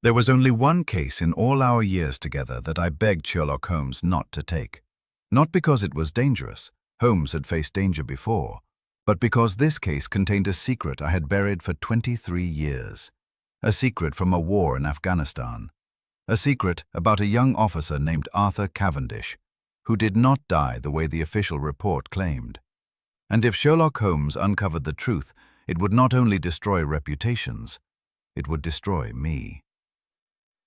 There was only one case in all our years together that I begged Sherlock Holmes not to take. Not because it was dangerous, Holmes had faced danger before, but because this case contained a secret I had buried for 23 years. A secret from a war in Afghanistan. A secret about a young officer named Arthur Cavendish, who did not die the way the official report claimed. And if Sherlock Holmes uncovered the truth, it would not only destroy reputations, it would destroy me.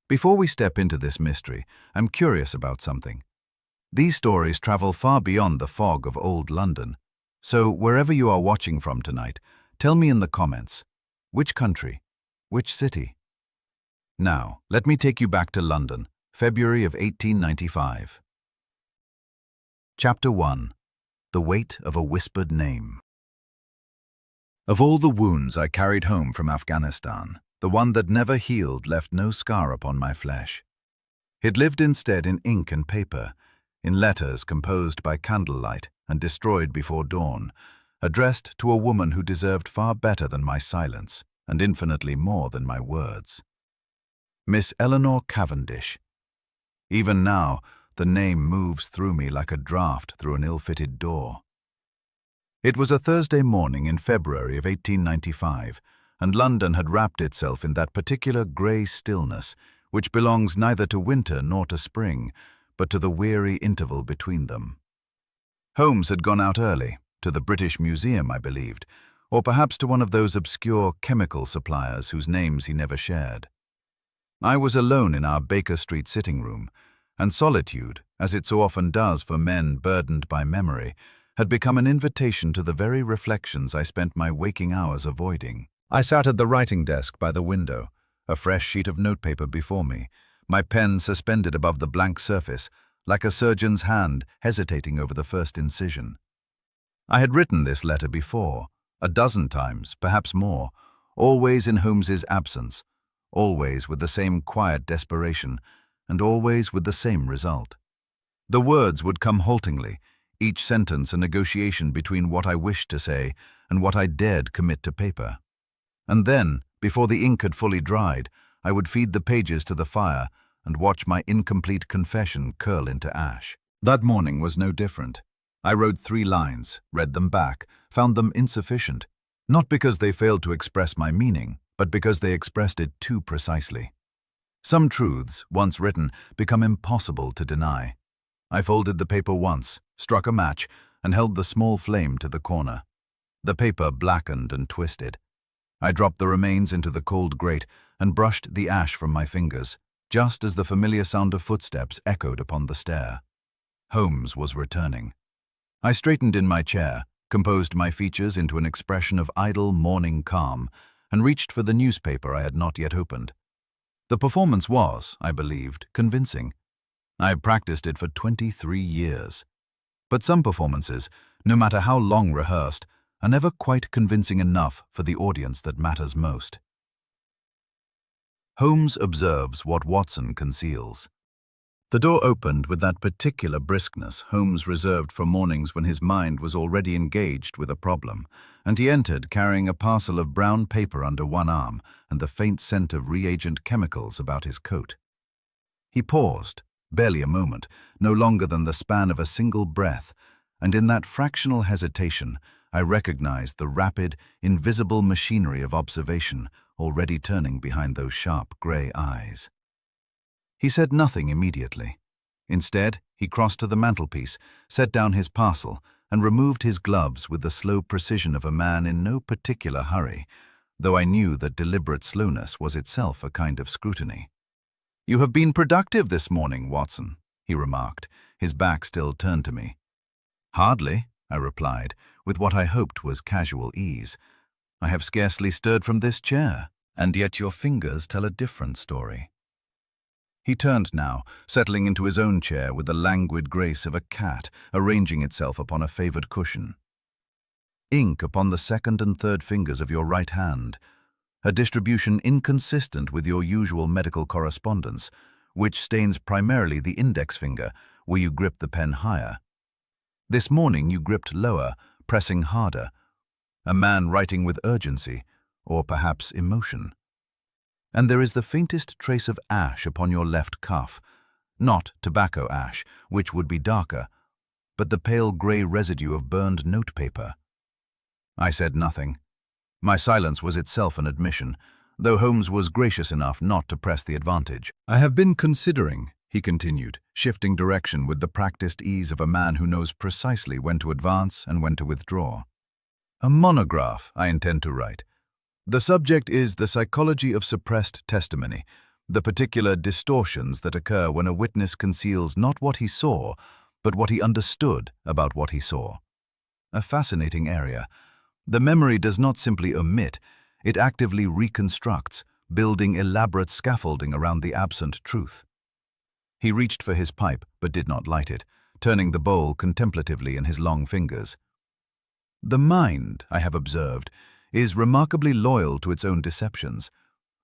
Before we step into this mystery, I'm curious about something. These stories travel far beyond the fog of old London. So wherever you are watching from tonight, tell me in the comments, which country, which city? Now, let me take you back to London, February of 1895. Chapter 1. The Weight of a Whispered Name. Of all the wounds I carried home from Afghanistan, the one that never healed left no scar upon my flesh. It lived instead in ink and paper, in letters composed by candlelight and destroyed before dawn, addressed to a woman who deserved far better than my silence and infinitely more than my words. Miss Eleanor Cavendish. Even now, the name moves through me like a draught through an ill-fitted door. It was a Thursday morning in February of 1895, and London had wrapped itself in that particular grey stillness which belongs neither to winter nor to spring, but to the weary interval between them. Holmes had gone out early, to the British Museum, I believed, or perhaps to one of those obscure chemical suppliers whose names he never shared. I was alone in our Baker Street sitting room, and solitude, as it so often does for men burdened by memory, had become an invitation to the very reflections I spent my waking hours avoiding. I sat at the writing desk by the window, a fresh sheet of notepaper before me, my pen suspended above the blank surface, like a surgeon's hand hesitating over the first incision. I had written this letter before, a dozen times, perhaps more, always in Holmes's absence, always with the same quiet desperation, and always with the same result. The words would come haltingly, each sentence a negotiation between what I wished to say and what I dared commit to paper. And then, before the ink had fully dried, I would feed the pages to the fire and watch my incomplete confession curl into ash. That morning was no different. I wrote 3 lines, read them back, found them insufficient, not because they failed to express my meaning, but because they expressed it too precisely. Some truths, once written, become impossible to deny. I folded the paper once, struck a match, and held the small flame to the corner. The paper blackened and twisted. I dropped the remains into the cold grate and brushed the ash from my fingers, just as the familiar sound of footsteps echoed upon the stair. Holmes was returning. I straightened in my chair, composed my features into an expression of idle morning calm, and reached for the newspaper I had not yet opened. The performance was, I believed, convincing. I had practiced it for 23 years. But some performances, no matter how long rehearsed, are never quite convincing enough for the audience that matters most. Holmes observes what Watson conceals. The door opened with that particular briskness Holmes reserved for mornings when his mind was already engaged with a problem, and he entered carrying a parcel of brown paper under one arm and the faint scent of reagent chemicals about his coat. He paused, barely a moment, no longer than the span of a single breath, and in that fractional hesitation, I recognized the rapid, invisible machinery of observation already turning behind those sharp grey eyes. He said nothing immediately. Instead, he crossed to the mantelpiece, set down his parcel, and removed his gloves with the slow precision of a man in no particular hurry, though I knew that deliberate slowness was itself a kind of scrutiny. "You have been productive this morning, Watson," he remarked, his back still turned to me. "Hardly," I replied, with what I hoped was casual ease. "I have scarcely stirred from this chair, and yet your fingers tell a different story." He turned now, settling into his own chair with the languid grace of a cat arranging itself upon a favored cushion. "Ink upon the second and third fingers of your right hand, a distribution inconsistent with your usual medical correspondence, which stains primarily the index finger, where you grip the pen higher. This morning you gripped lower, pressing harder. A man writing with urgency, or perhaps emotion." and there is the faintest trace of ash upon your left cuff. Not tobacco ash, which would be darker, but the pale grey residue of burned notepaper. I said nothing. My silence was itself an admission, though Holmes was gracious enough not to press the advantage. "I have been considering," he continued, shifting direction with the practiced ease of a man who knows precisely when to advance and when to withdraw. "A monograph I intend to write. The subject is the psychology of suppressed testimony, the particular distortions that occur when a witness conceals not what he saw, but what he understood about what he saw. A fascinating area. The memory does not simply omit, it actively reconstructs, building elaborate scaffolding around the absent truth." He reached for his pipe, but did not light it, turning the bowl contemplatively in his long fingers. "The mind, I have observed, is remarkably loyal to its own deceptions.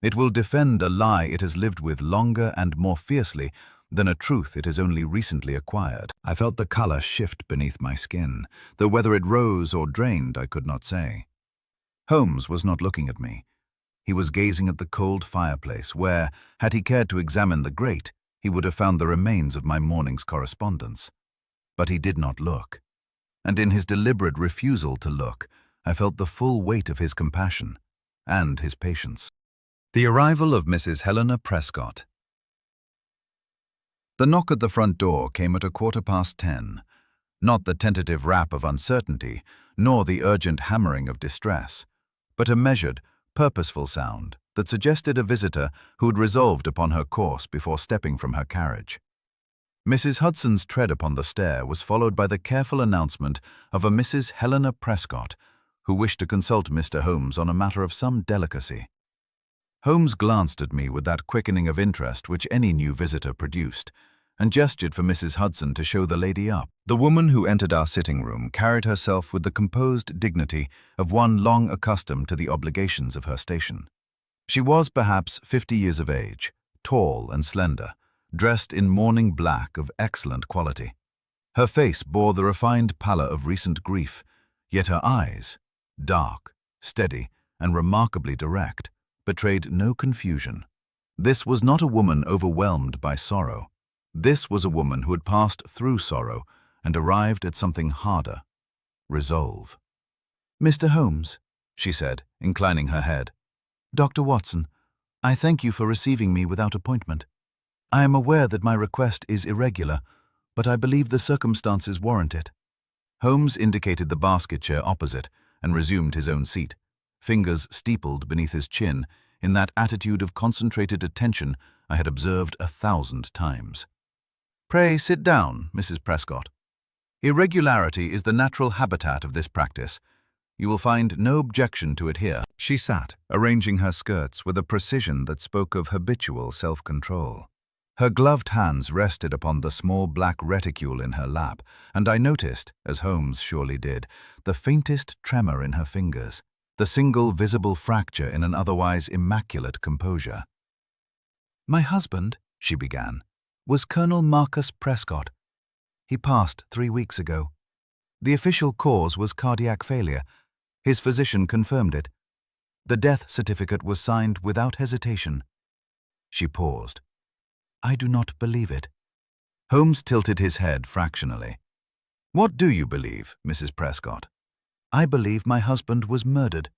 It will defend a lie it has lived with longer and more fiercely than a truth it has only recently acquired." I felt the color shift beneath my skin, though whether it rose or drained I could not say. Holmes was not looking at me. He was gazing at the cold fireplace where, had he cared to examine the grate, he would have found the remains of my morning's correspondence. But he did not look. And in his deliberate refusal to look, I felt the full weight of his compassion and his patience. The arrival of Mrs. Helena Prescott. The knock at the front door came at 10:15, not the tentative rap of uncertainty, nor the urgent hammering of distress, but a measured, purposeful sound that suggested a visitor who had resolved upon her course before stepping from her carriage. Mrs. Hudson's tread upon the stair was followed by the careful announcement of a Mrs. Helena Prescott, who wished to consult Mr. Holmes on a matter of some delicacy. Holmes glanced at me with that quickening of interest which any new visitor produced, and gestured for Mrs. Hudson to show the lady up. The woman who entered our sitting room carried herself with the composed dignity of one long accustomed to the obligations of her station. She was perhaps 50 years of age, tall and slender, dressed in mourning black of excellent quality. Her face bore the refined pallor of recent grief, yet her eyes, dark, steady, and remarkably direct, betrayed no confusion. This was not a woman overwhelmed by sorrow. This was a woman who had passed through sorrow and arrived at something harder: resolve. "Mr. Holmes," she said, inclining her head. "Dr. Watson, I thank you for receiving me without appointment. I am aware that my request is irregular, but I believe the circumstances warrant it." Holmes indicated the basket chair opposite and resumed his own seat, fingers steepled beneath his chin in that attitude of concentrated attention I had observed 1,000 times. "Pray sit down, Mrs. Prescott. Irregularity is the natural habitat of this practice. You will find no objection to it here." She sat, arranging her skirts with a precision that spoke of habitual self-control. Her gloved hands rested upon the small black reticule in her lap, and I noticed, as Holmes surely did, the faintest tremor in her fingers, the single visible fracture in an otherwise immaculate composure. "My husband," she began, "was Colonel Marcus Prescott. He passed 3 weeks ago. The official cause was cardiac failure. His physician confirmed it. The death certificate was signed without hesitation." She paused. "I do not believe it." Holmes tilted his head fractionally. "What do you believe, Mrs. Prescott?" "I believe my husband was murdered.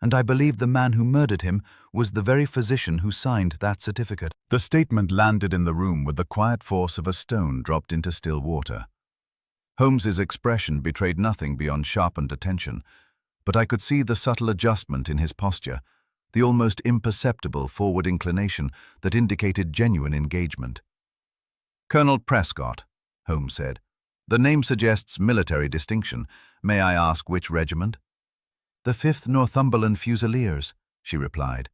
And I believe the man who murdered him was the very physician who signed that certificate." The statement landed in the room with the quiet force of a stone dropped into still water. Holmes's expression betrayed nothing beyond sharpened attention, but I could see the subtle adjustment in his posture, the almost imperceptible forward inclination that indicated genuine engagement. "Colonel Prescott," Holmes said. "The name suggests military distinction. May I ask which regiment?" "The 5th Northumberland Fusiliers," she replied.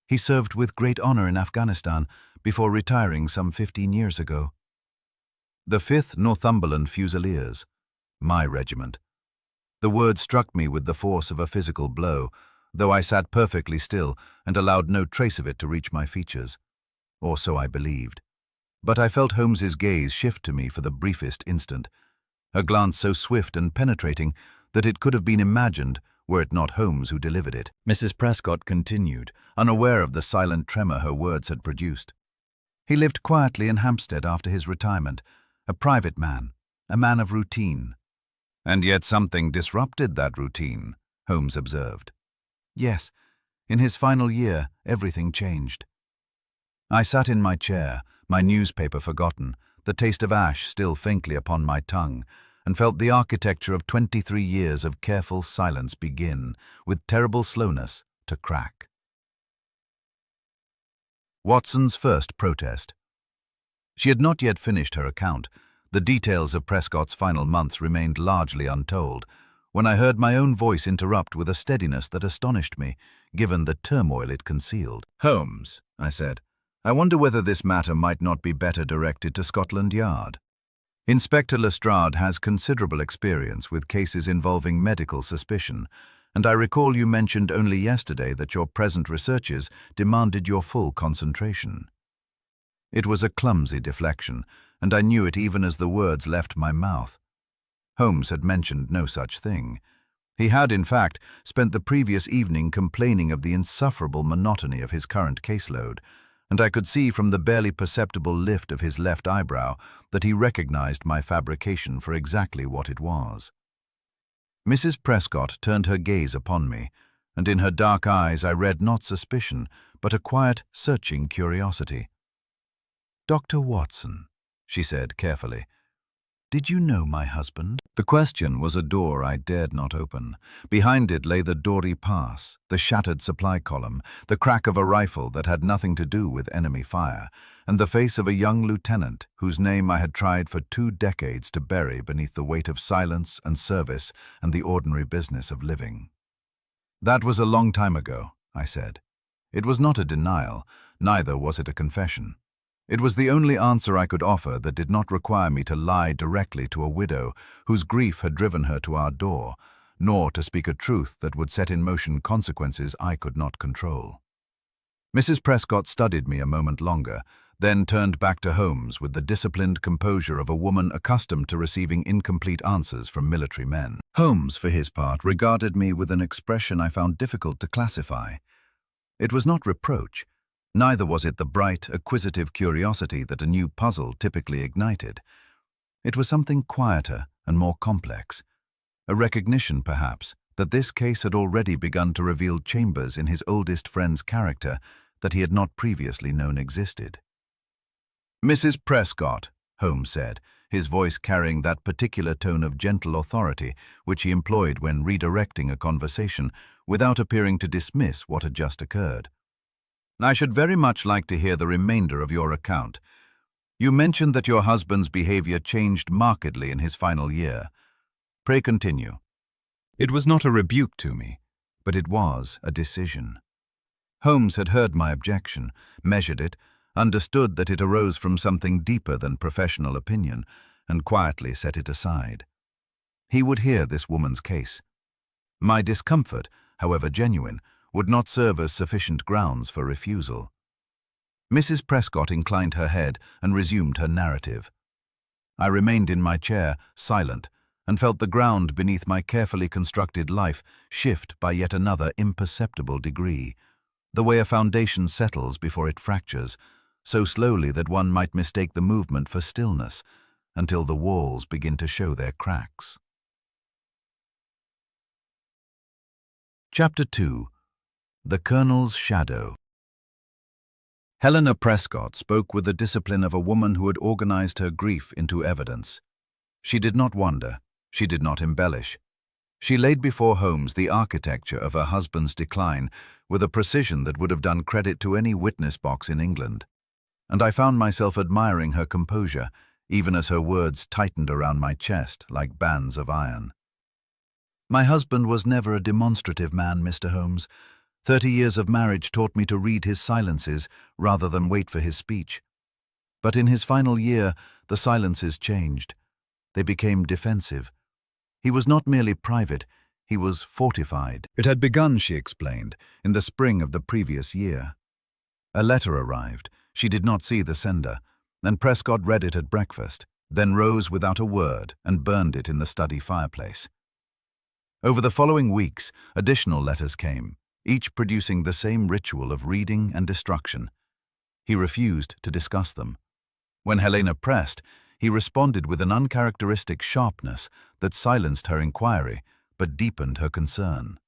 "He served with great honor in Afghanistan before retiring some 15 years ago." The 5th Northumberland Fusiliers, my regiment. The word struck me with the force of a physical blow, though I sat perfectly still and allowed no trace of it to reach my features. Or so I believed. But I felt Holmes's gaze shift to me for the briefest instant, a glance so swift and penetrating that it could have been imagined were it not Holmes who delivered it. Mrs. Prescott continued, unaware of the silent tremor her words had produced. He lived quietly in Hampstead after his retirement, a private man, a man of routine. And yet something disrupted that routine, Holmes observed. Yes, in his final year, everything changed. I sat in my chair, my newspaper forgotten, the taste of ash still faintly upon my tongue, and felt the architecture of 23 years of careful silence begin, with terrible slowness, to crack. Watson's first protest. She had not yet finished her account. The details of Prescott's final months remained largely untold, when I heard my own voice interrupt with a steadiness that astonished me, given the turmoil it concealed. "Holmes," I said, "I wonder whether this matter might not be better directed to Scotland Yard. Inspector Lestrade has considerable experience with cases involving medical suspicion, and I recall you mentioned only yesterday that your present researches demanded your full concentration." It was a clumsy deflection, and I knew it even as the words left my mouth. Holmes had mentioned no such thing. He had, in fact, spent the previous evening complaining of the insufferable monotony of his current caseload, and I could see from the barely perceptible lift of his left eyebrow that he recognized my fabrication for exactly what it was. Mrs. Prescott turned her gaze upon me, and in her dark eyes I read not suspicion, but a quiet, searching curiosity. "Dr. Watson," she said carefully, "did you know my husband?" The question was a door I dared not open. Behind it lay the Doori Pass, the shattered supply column, the crack of a rifle that had nothing to do with enemy fire, and the face of a young lieutenant whose name I had tried for 2 decades to bury beneath the weight of silence and service and the ordinary business of living. "That was a long time ago," I said. It was not a denial, neither was it a confession. It was the only answer I could offer that did not require me to lie directly to a widow whose grief had driven her to our door, nor to speak a truth that would set in motion consequences I could not control. Mrs. Prescott studied me a moment longer, then turned back to Holmes with the disciplined composure of a woman accustomed to receiving incomplete answers from military men. Holmes, for his part, regarded me with an expression I found difficult to classify. It was not reproach. Neither was it the bright, acquisitive curiosity that a new puzzle typically ignited. It was something quieter and more complex, a recognition, perhaps, that this case had already begun to reveal chambers in his oldest friend's character that he had not previously known existed. "Mrs. Prescott," Holmes said, his voice carrying that particular tone of gentle authority which he employed when redirecting a conversation without appearing to dismiss what had just occurred. "I should very much like to hear the remainder of your account. You mentioned that your husband's behavior changed markedly in his final year. Pray continue." It was not a rebuke to me, but it was a decision. Holmes had heard my objection, measured it, understood that it arose from something deeper than professional opinion, and quietly set it aside. He would hear this woman's case. My discomfort, however genuine, would not serve as sufficient grounds for refusal. Mrs. Prescott inclined her head and resumed her narrative. I remained in my chair, silent, and felt the ground beneath my carefully constructed life shift by yet another imperceptible degree, the way a foundation settles before it fractures, so slowly that one might mistake the movement for stillness, until the walls begin to show their cracks. Chapter 2. The Colonel's Shadow. Helena Prescott spoke with the discipline of a woman who had organized her grief into evidence. She did not wonder. She did not embellish. She laid before Holmes the architecture of her husband's decline with a precision that would have done credit to any witness box in England. And I found myself admiring her composure, even as her words tightened around my chest like bands of iron. "My husband was never a demonstrative man, Mr. Holmes. 30 years of marriage taught me to read his silences rather than wait for his speech. But in his final year, the silences changed. They became defensive. He was not merely private, he was fortified. It had begun, she explained, in the spring of the previous year. A letter arrived. She did not see the sender, and Prescott read it at breakfast, then rose without a word and burned it in the study fireplace. Over the following weeks, additional letters came, each producing the same ritual of reading and destruction. He refused to discuss them. When Helena pressed, he responded with an uncharacteristic sharpness that silenced her inquiry but deepened her concern.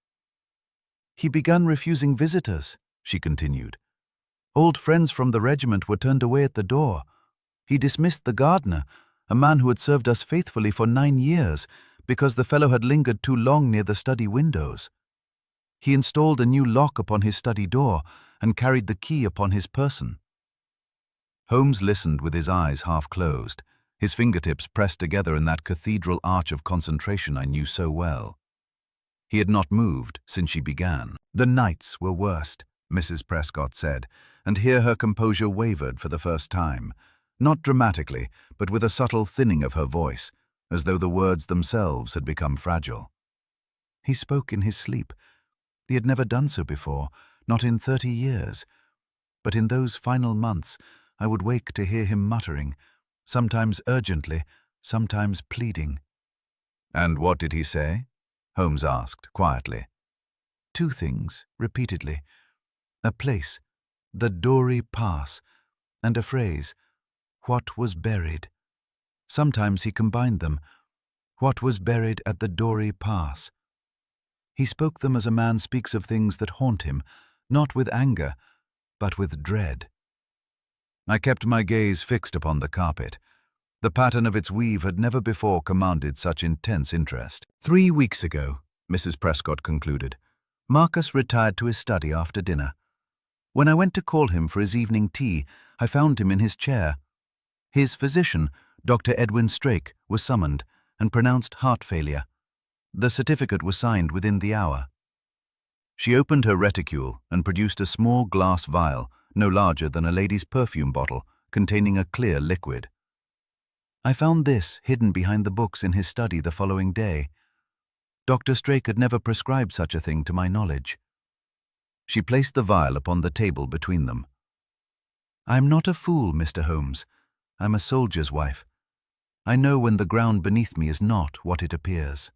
"He began refusing visitors," she continued. "Old friends from the regiment were turned away at the door. He dismissed the gardener, a man who had served us faithfully for 9 years, because the fellow had lingered too long near the study windows. He installed a new lock upon his study door and carried the key upon his person." Holmes listened with his eyes half closed, his fingertips pressed together in that cathedral arch of concentration I knew so well. He had not moved since she began. "The nights were worst," Mrs. Prescott said, and here her composure wavered for the first time, not dramatically, but with a subtle thinning of her voice, as though the words themselves had become fragile. "He spoke in his sleep. He had never done so before, not in 30 years. But in those final months, I would wake to hear him muttering, sometimes urgently, sometimes pleading." "And what did he say?" Holmes asked, quietly. "Two things, repeatedly. A place, the Doori Pass, and a phrase, what was buried. Sometimes he combined them, what was buried at the Doori Pass. He spoke them as a man speaks of things that haunt him, not with anger, but with dread." I kept my gaze fixed upon the carpet. The pattern of its weave had never before commanded such intense interest. 3 weeks ago," Mrs. Prescott concluded, "Marcus retired to his study after dinner. When I went to call him for his evening tea, I found him in his chair. His physician, Dr. Edwin Strake, was summoned and pronounced heart failure. The certificate was signed within the hour." She opened her reticule and produced a small glass vial, no larger than a lady's perfume bottle, containing a clear liquid. "I found this hidden behind the books in his study the following day. Dr. Strake had never prescribed such a thing to my knowledge." She placed the vial upon the table between them. "I am not a fool, Mr. Holmes. I'm a soldier's wife. I know when the ground beneath me is not what it appears."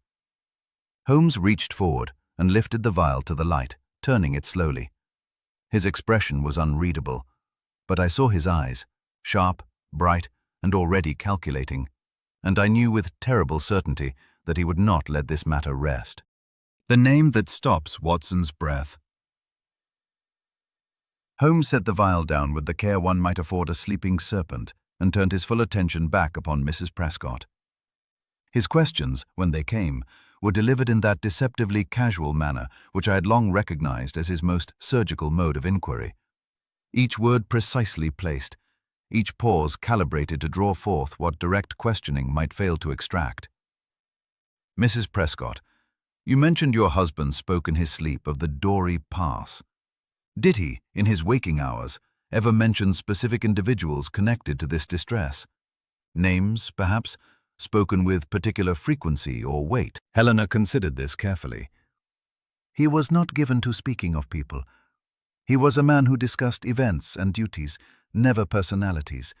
Holmes reached forward and lifted the vial to the light, turning it slowly. His expression was unreadable, but I saw his eyes, sharp, bright, and already calculating, and I knew with terrible certainty that he would not let this matter rest. "The name that stops Watson's breath." Holmes set the vial down with the care one might afford a sleeping serpent and turned his full attention back upon Mrs. Prescott. His questions, when they came, were delivered in that deceptively casual manner which I had long recognized as his most surgical mode of inquiry. Each word precisely placed, each pause calibrated to draw forth what direct questioning might fail to extract. "Mrs. Prescott, you mentioned your husband spoke in his sleep of the Doori Pass. Did he, in his waking hours, ever mention specific individuals connected to this distress? Names, perhaps, spoken with particular frequency or weight?" Helena considered this carefully. "He was not given to speaking of people. He was a man who discussed events and duties, never personalities.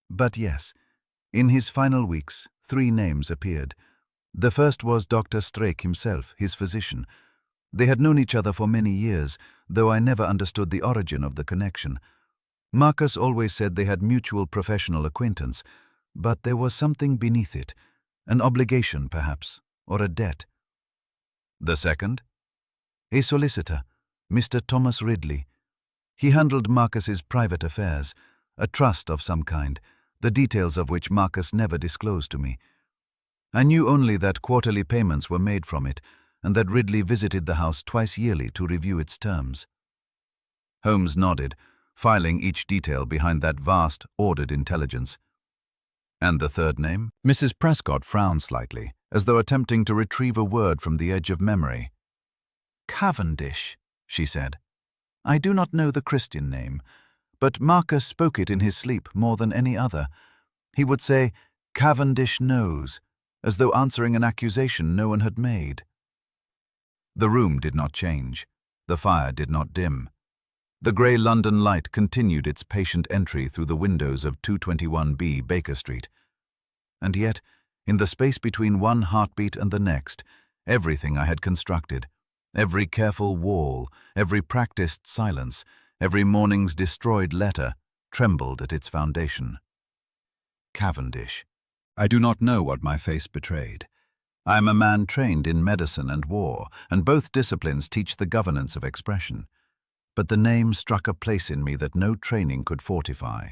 But yes, in his final weeks, 3 names appeared. The first was Dr. Strake himself, his physician. They had known each other for many years, though I never understood the origin of the connection. Marcus always said they had mutual professional acquaintance, but there was something beneath it, an obligation perhaps, or a debt." "The second?" "A solicitor, Mr. Thomas Ridley. He handled Marcus's private affairs, a trust of some kind, the details of which Marcus never disclosed to me. I knew only that quarterly payments were made from it, and that Ridley visited the house twice yearly to review its terms." Holmes nodded, filing each detail behind that vast, ordered intelligence. "And the third name?" Mrs. Prescott frowned slightly, as though attempting to retrieve a word from the edge of memory. "Cavendish," she said. "I do not know the Christian name, but Marcus spoke it in his sleep more than any other. He would say, 'Cavendish knows,' as though answering an accusation no one had made." The room did not change. The fire did not dim. The grey London light continued its patient entry through the windows of 221B Baker Street. And yet, in the space between one heartbeat and the next, Everything I had constructed, every careful wall, every practiced silence, every morning's destroyed letter, trembled at its foundation. Cavendish. I do not know what my face betrayed. I am a man trained in medicine and war, and both disciplines teach the governance of expression. But the name struck a place in me that no training could fortify.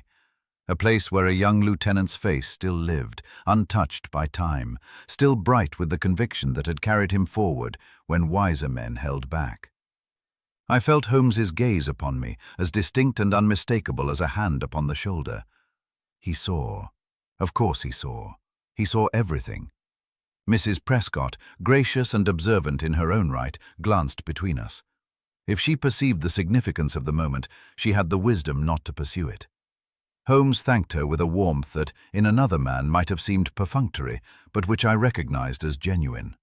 A place where a young lieutenant's face still lived, untouched by time, still bright with the conviction that had carried him forward when wiser men held back. I felt Holmes's gaze upon me, as distinct and unmistakable as a hand upon the shoulder. He saw. Of course he saw. He saw everything. Mrs. Prescott, gracious and observant in her own right, glanced between us. If she perceived the significance of the moment, she had the wisdom not to pursue it. Holmes thanked her with a warmth that, in another man, might have seemed perfunctory, but which I recognized as genuine.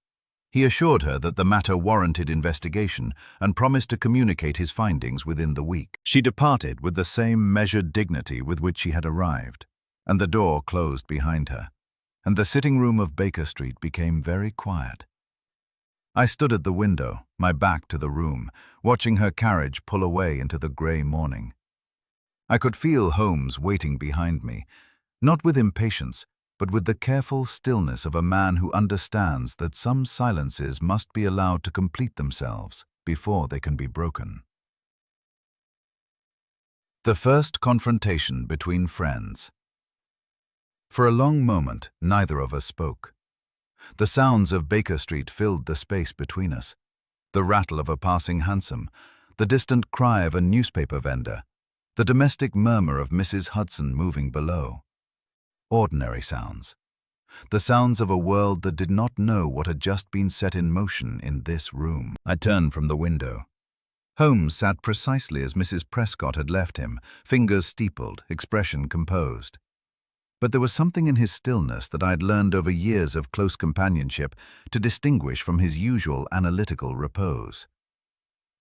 He assured her that the matter warranted investigation and promised to communicate his findings within the week. She departed with the same measured dignity with which she had arrived, and the door closed behind her, and the sitting room of Baker Street became very quiet. I stood at the window, my back to the room, watching her carriage pull away into the grey morning. I could feel Holmes waiting behind me, not with impatience, but with the careful stillness of a man who understands that some silences must be allowed to complete themselves before they can be broken. The first confrontation between friends. For a long moment, neither of us spoke. The sounds of Baker Street filled the space between us. The rattle of a passing hansom, the distant cry of a newspaper vendor, the domestic murmur of Mrs. Hudson moving below. Ordinary sounds. The sounds of a world that did not know what had just been set in motion in this room. I turned from the window. Holmes sat precisely as Mrs. Prescott had left him, fingers steepled, expression composed. But there was something in his stillness that I had learned over years of close companionship to distinguish from his usual analytical repose.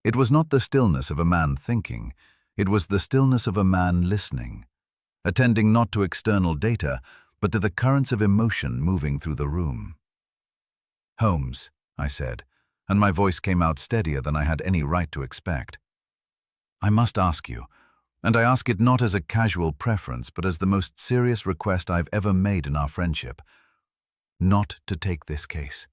It was not the stillness of a man thinking, it was the stillness of a man listening, attending not to external data, but to the currents of emotion moving through the room. "Holmes," I said, and my voice came out steadier than I had any right to expect. "I must ask you, and I ask it not as a casual preference, but as the most serious request I've ever made in our friendship, not to take this case."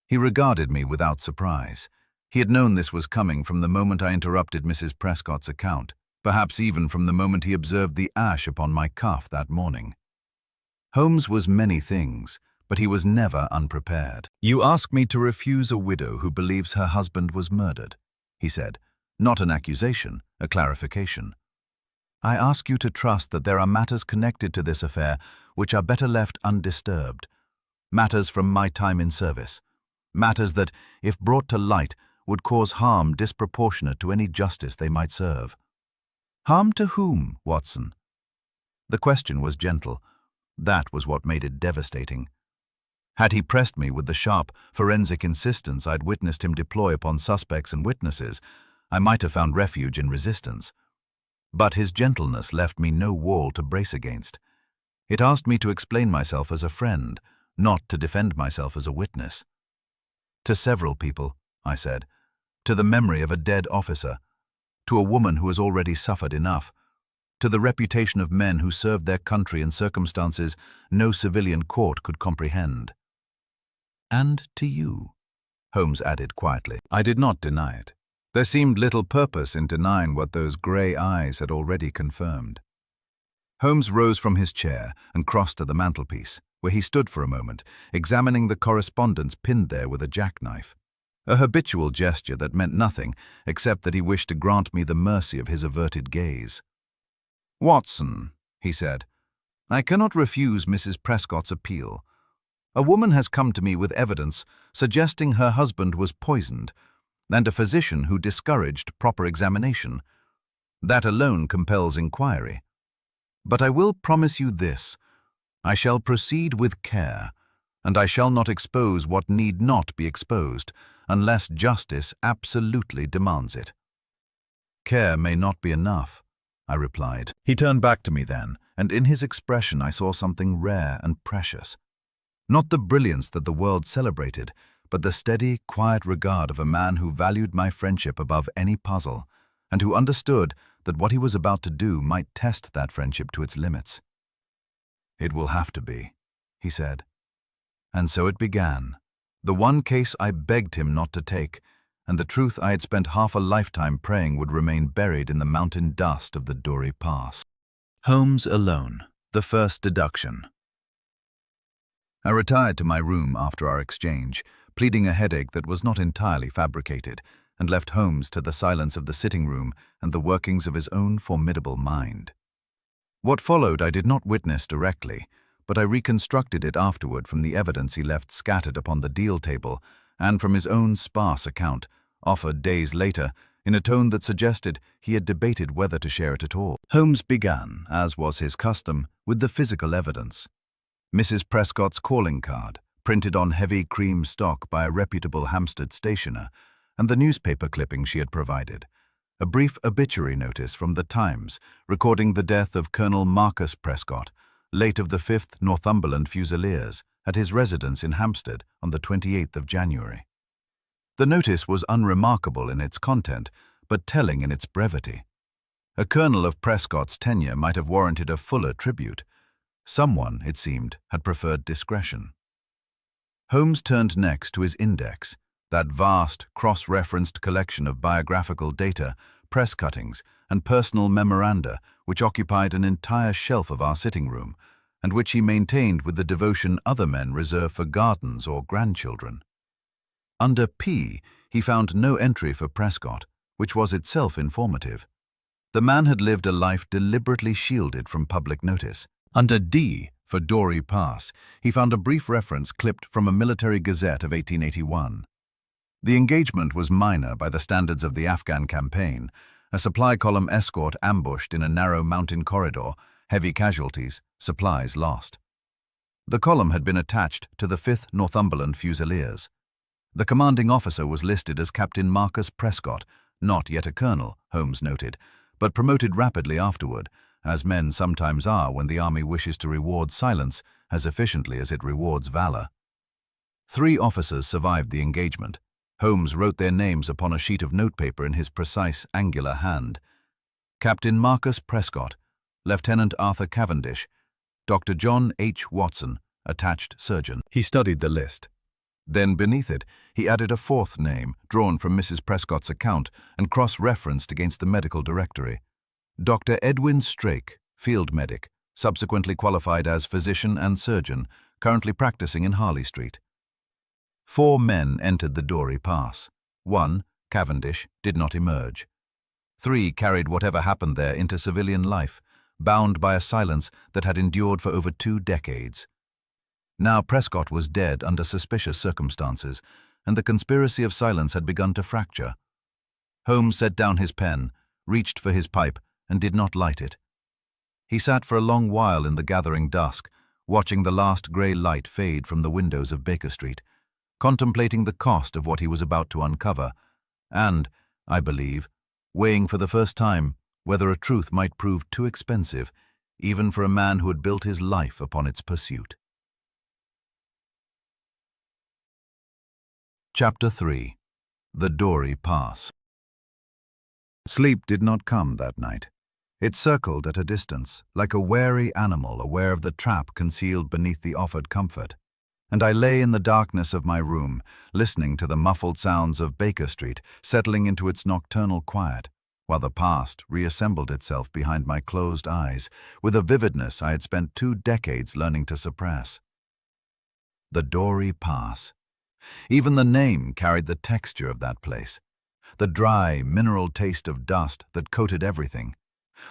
He regarded me without surprise. He had known this was coming from the moment I interrupted Mrs. Prescott's account, perhaps even from the moment he observed the ash upon my cuff that morning. Holmes was many things, but he was never unprepared. "You ask me to refuse a widow who believes her husband was murdered," he said. "Not an accusation, a clarification. I ask you to trust that there are matters connected to this affair which are better left undisturbed, matters from my time in service, matters that, if brought to light, would cause harm disproportionate to any justice they might serve." "Harm to whom, Watson?" The question was gentle. That was what made it devastating. Had he pressed me with the sharp, forensic insistence I'd witnessed him deploy upon suspects and witnesses, I might have found refuge in resistance. But his gentleness left me no wall to brace against. It asked me to explain myself as a friend, not to defend myself as a witness. "To several people," I said, "to the memory of a dead officer, to a woman who has already suffered enough, to the reputation of men who served their country in circumstances no civilian court could comprehend." "And to you," Holmes added quietly. I did not deny it. There seemed little purpose in denying what those grey eyes had already confirmed. Holmes rose from his chair and crossed to the mantelpiece, where he stood for a moment, examining the correspondence pinned there with a jackknife. A habitual gesture that meant nothing, except that he wished to grant me the mercy of his averted gaze. "Watson," he said, "I cannot refuse Mrs. Prescott's appeal. A woman has come to me with evidence suggesting her husband was poisoned, and a physician who discouraged proper examination. That alone compels inquiry. But I will promise you this: I shall proceed with care, and I shall not expose what need not be exposed, unless justice absolutely demands it." "Care may not be enough," I replied. He turned back to me then, and in his expression I saw something rare and precious. Not the brilliance that the world celebrated, but the steady, quiet regard of a man who valued my friendship above any puzzle, and who understood that what he was about to do might test that friendship to its limits. "It will have to be," he said. And so it began. The one case I begged him not to take, and the truth I had spent half a lifetime praying would remain buried in the mountain dust of the Doori Pass. Holmes alone, the first deduction. I retired to my room after our exchange, pleading a headache that was not entirely fabricated, and left Holmes to the silence of the sitting room and the workings of his own formidable mind. What followed I did not witness directly, but I reconstructed it afterward from the evidence he left scattered upon the deal table and from his own sparse account, offered days later, in a tone that suggested he had debated whether to share it at all. Holmes began, as was his custom, with the physical evidence. Mrs. Prescott's calling card, printed on heavy cream stock by a reputable Hampstead stationer, and the newspaper clipping she had provided. A brief obituary notice from the Times, recording the death of Colonel Marcus Prescott, late of the 5th Northumberland Fusiliers, at his residence in Hampstead on the 28th of January. The notice was unremarkable in its content, but telling in its brevity. A colonel of Prescott's tenure might have warranted a fuller tribute. Someone, it seemed, had preferred discretion. Holmes turned next to his index, that vast, cross-referenced collection of biographical data, press cuttings, and personal memoranda which occupied an entire shelf of our sitting room, and which he maintained with the devotion other men reserve for gardens or grandchildren. Under P, he found no entry for Prescott, which was itself informative. The man had lived a life deliberately shielded from public notice. Under D, for Doori Pass, he found a brief reference clipped from a military gazette of 1881. The engagement was minor by the standards of the Afghan campaign, a supply column escort ambushed in a narrow mountain corridor, heavy casualties, supplies lost. The column had been attached to the 5th Northumberland Fusiliers. The commanding officer was listed as Captain Marcus Prescott, not yet a colonel, Holmes noted, but promoted rapidly afterward, as men sometimes are when the army wishes to reward silence as efficiently as it rewards valor. 3 officers survived the engagement. Holmes wrote their names upon a sheet of notepaper in his precise, angular hand. Captain Marcus Prescott, Lieutenant Arthur Cavendish, Dr. John H. Watson, attached surgeon. He studied the list. Then beneath it, he added a 4th name, drawn from Mrs. Prescott's account and cross-referenced against the medical directory. Dr. Edwin Strake, field medic, subsequently qualified as physician and surgeon, currently practicing in Harley Street. 4 men entered the Doori Pass. 1, Cavendish, did not emerge. 3 carried whatever happened there into civilian life, bound by a silence that had endured for over 2 decades. Now Prescott was dead under suspicious circumstances, and the conspiracy of silence had begun to fracture. Holmes set down his pen, reached for his pipe, and did not light it. He sat for a long while in the gathering dusk, watching the last grey light fade from the windows of Baker Street, contemplating the cost of what he was about to uncover, and, I believe, weighing for the first time whether a truth might prove too expensive, even for a man who had built his life upon its pursuit. Chapter 3. The Doori Pass. Sleep did not come that night. It circled at a distance, like a wary animal aware of the trap concealed beneath the offered comfort. And I lay in the darkness of my room, listening to the muffled sounds of Baker Street settling into its nocturnal quiet, while the past reassembled itself behind my closed eyes with a vividness I had spent 2 decades learning to suppress. The Doori Pass. Even the name carried the texture of that place, the dry, mineral taste of dust that coated everything,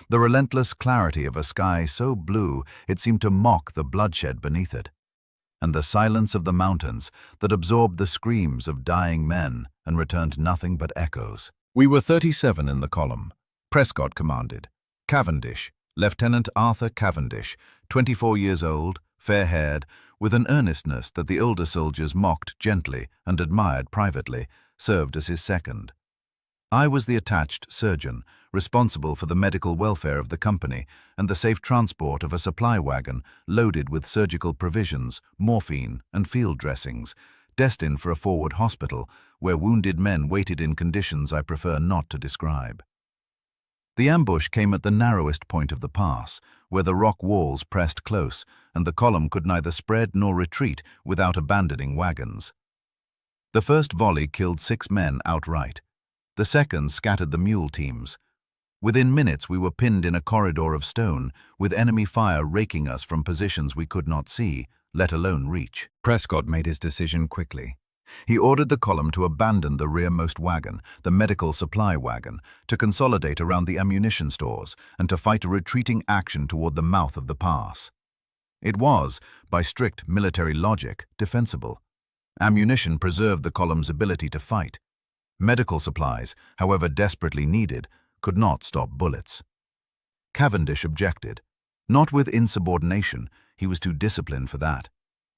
the relentless clarity of a sky so blue it seemed to mock the bloodshed beneath it, and the silence of the mountains that absorbed the screams of dying men and returned nothing but echoes. We were 37 in the column. Prescott commanded. Cavendish, Lieutenant Arthur Cavendish, 24 years old, fair-haired, with an earnestness that the older soldiers mocked gently and admired privately, served as his second. I was the attached surgeon, responsible for the medical welfare of the company and the safe transport of a supply wagon loaded with surgical provisions, morphine, and field dressings, destined for a forward hospital where wounded men waited in conditions I prefer not to describe. The ambush came at the narrowest point of the pass, where the rock walls pressed close and the column could neither spread nor retreat without abandoning wagons. The first volley killed 6 men outright. The second scattered the mule teams. Within minutes we were pinned in a corridor of stone, with enemy fire raking us from positions we could not see, let alone reach. Prescott made his decision quickly. He ordered the column to abandon the rearmost wagon, the medical supply wagon, to consolidate around the ammunition stores, and to fight a retreating action toward the mouth of the pass. It was, by strict military logic, defensible. Ammunition preserved the column's ability to fight. Medical supplies, however desperately needed, could not stop bullets. Cavendish objected. Not with insubordination, he was too disciplined for that,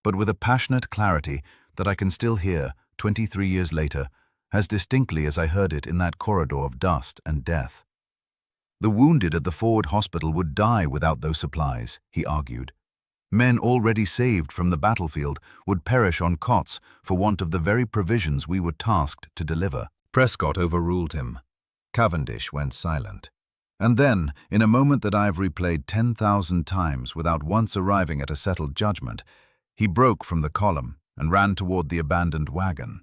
but with a passionate clarity that I can still hear, 23 years later, as distinctly as I heard it in that corridor of dust and death. The wounded at the forward hospital would die without those supplies, he argued. Men already saved from the battlefield would perish on cots for want of the very provisions we were tasked to deliver. Prescott overruled him. Cavendish went silent. And then, in a moment that I have replayed 10,000 times without once arriving at a settled judgment, he broke from the column and ran toward the abandoned wagon.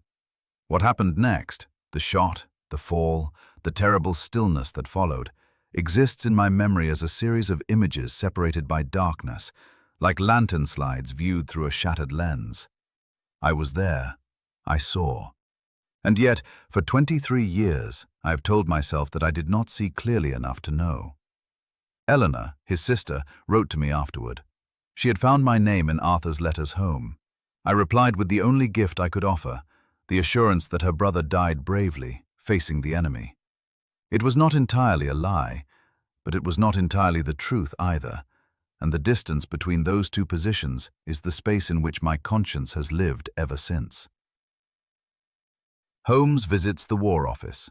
What happened next, the shot, the fall, the terrible stillness that followed, exists in my memory as a series of images separated by darkness, like lantern slides viewed through a shattered lens. I was there. I saw. And yet, for 23 years, I have told myself that I did not see clearly enough to know. Eleanor, his sister, wrote to me afterward. She had found my name in Arthur's letters home. I replied with the only gift I could offer, the assurance that her brother died bravely, facing the enemy. It was not entirely a lie, but it was not entirely the truth either, and the distance between those two positions is the space in which my conscience has lived ever since. Holmes visits the War Office.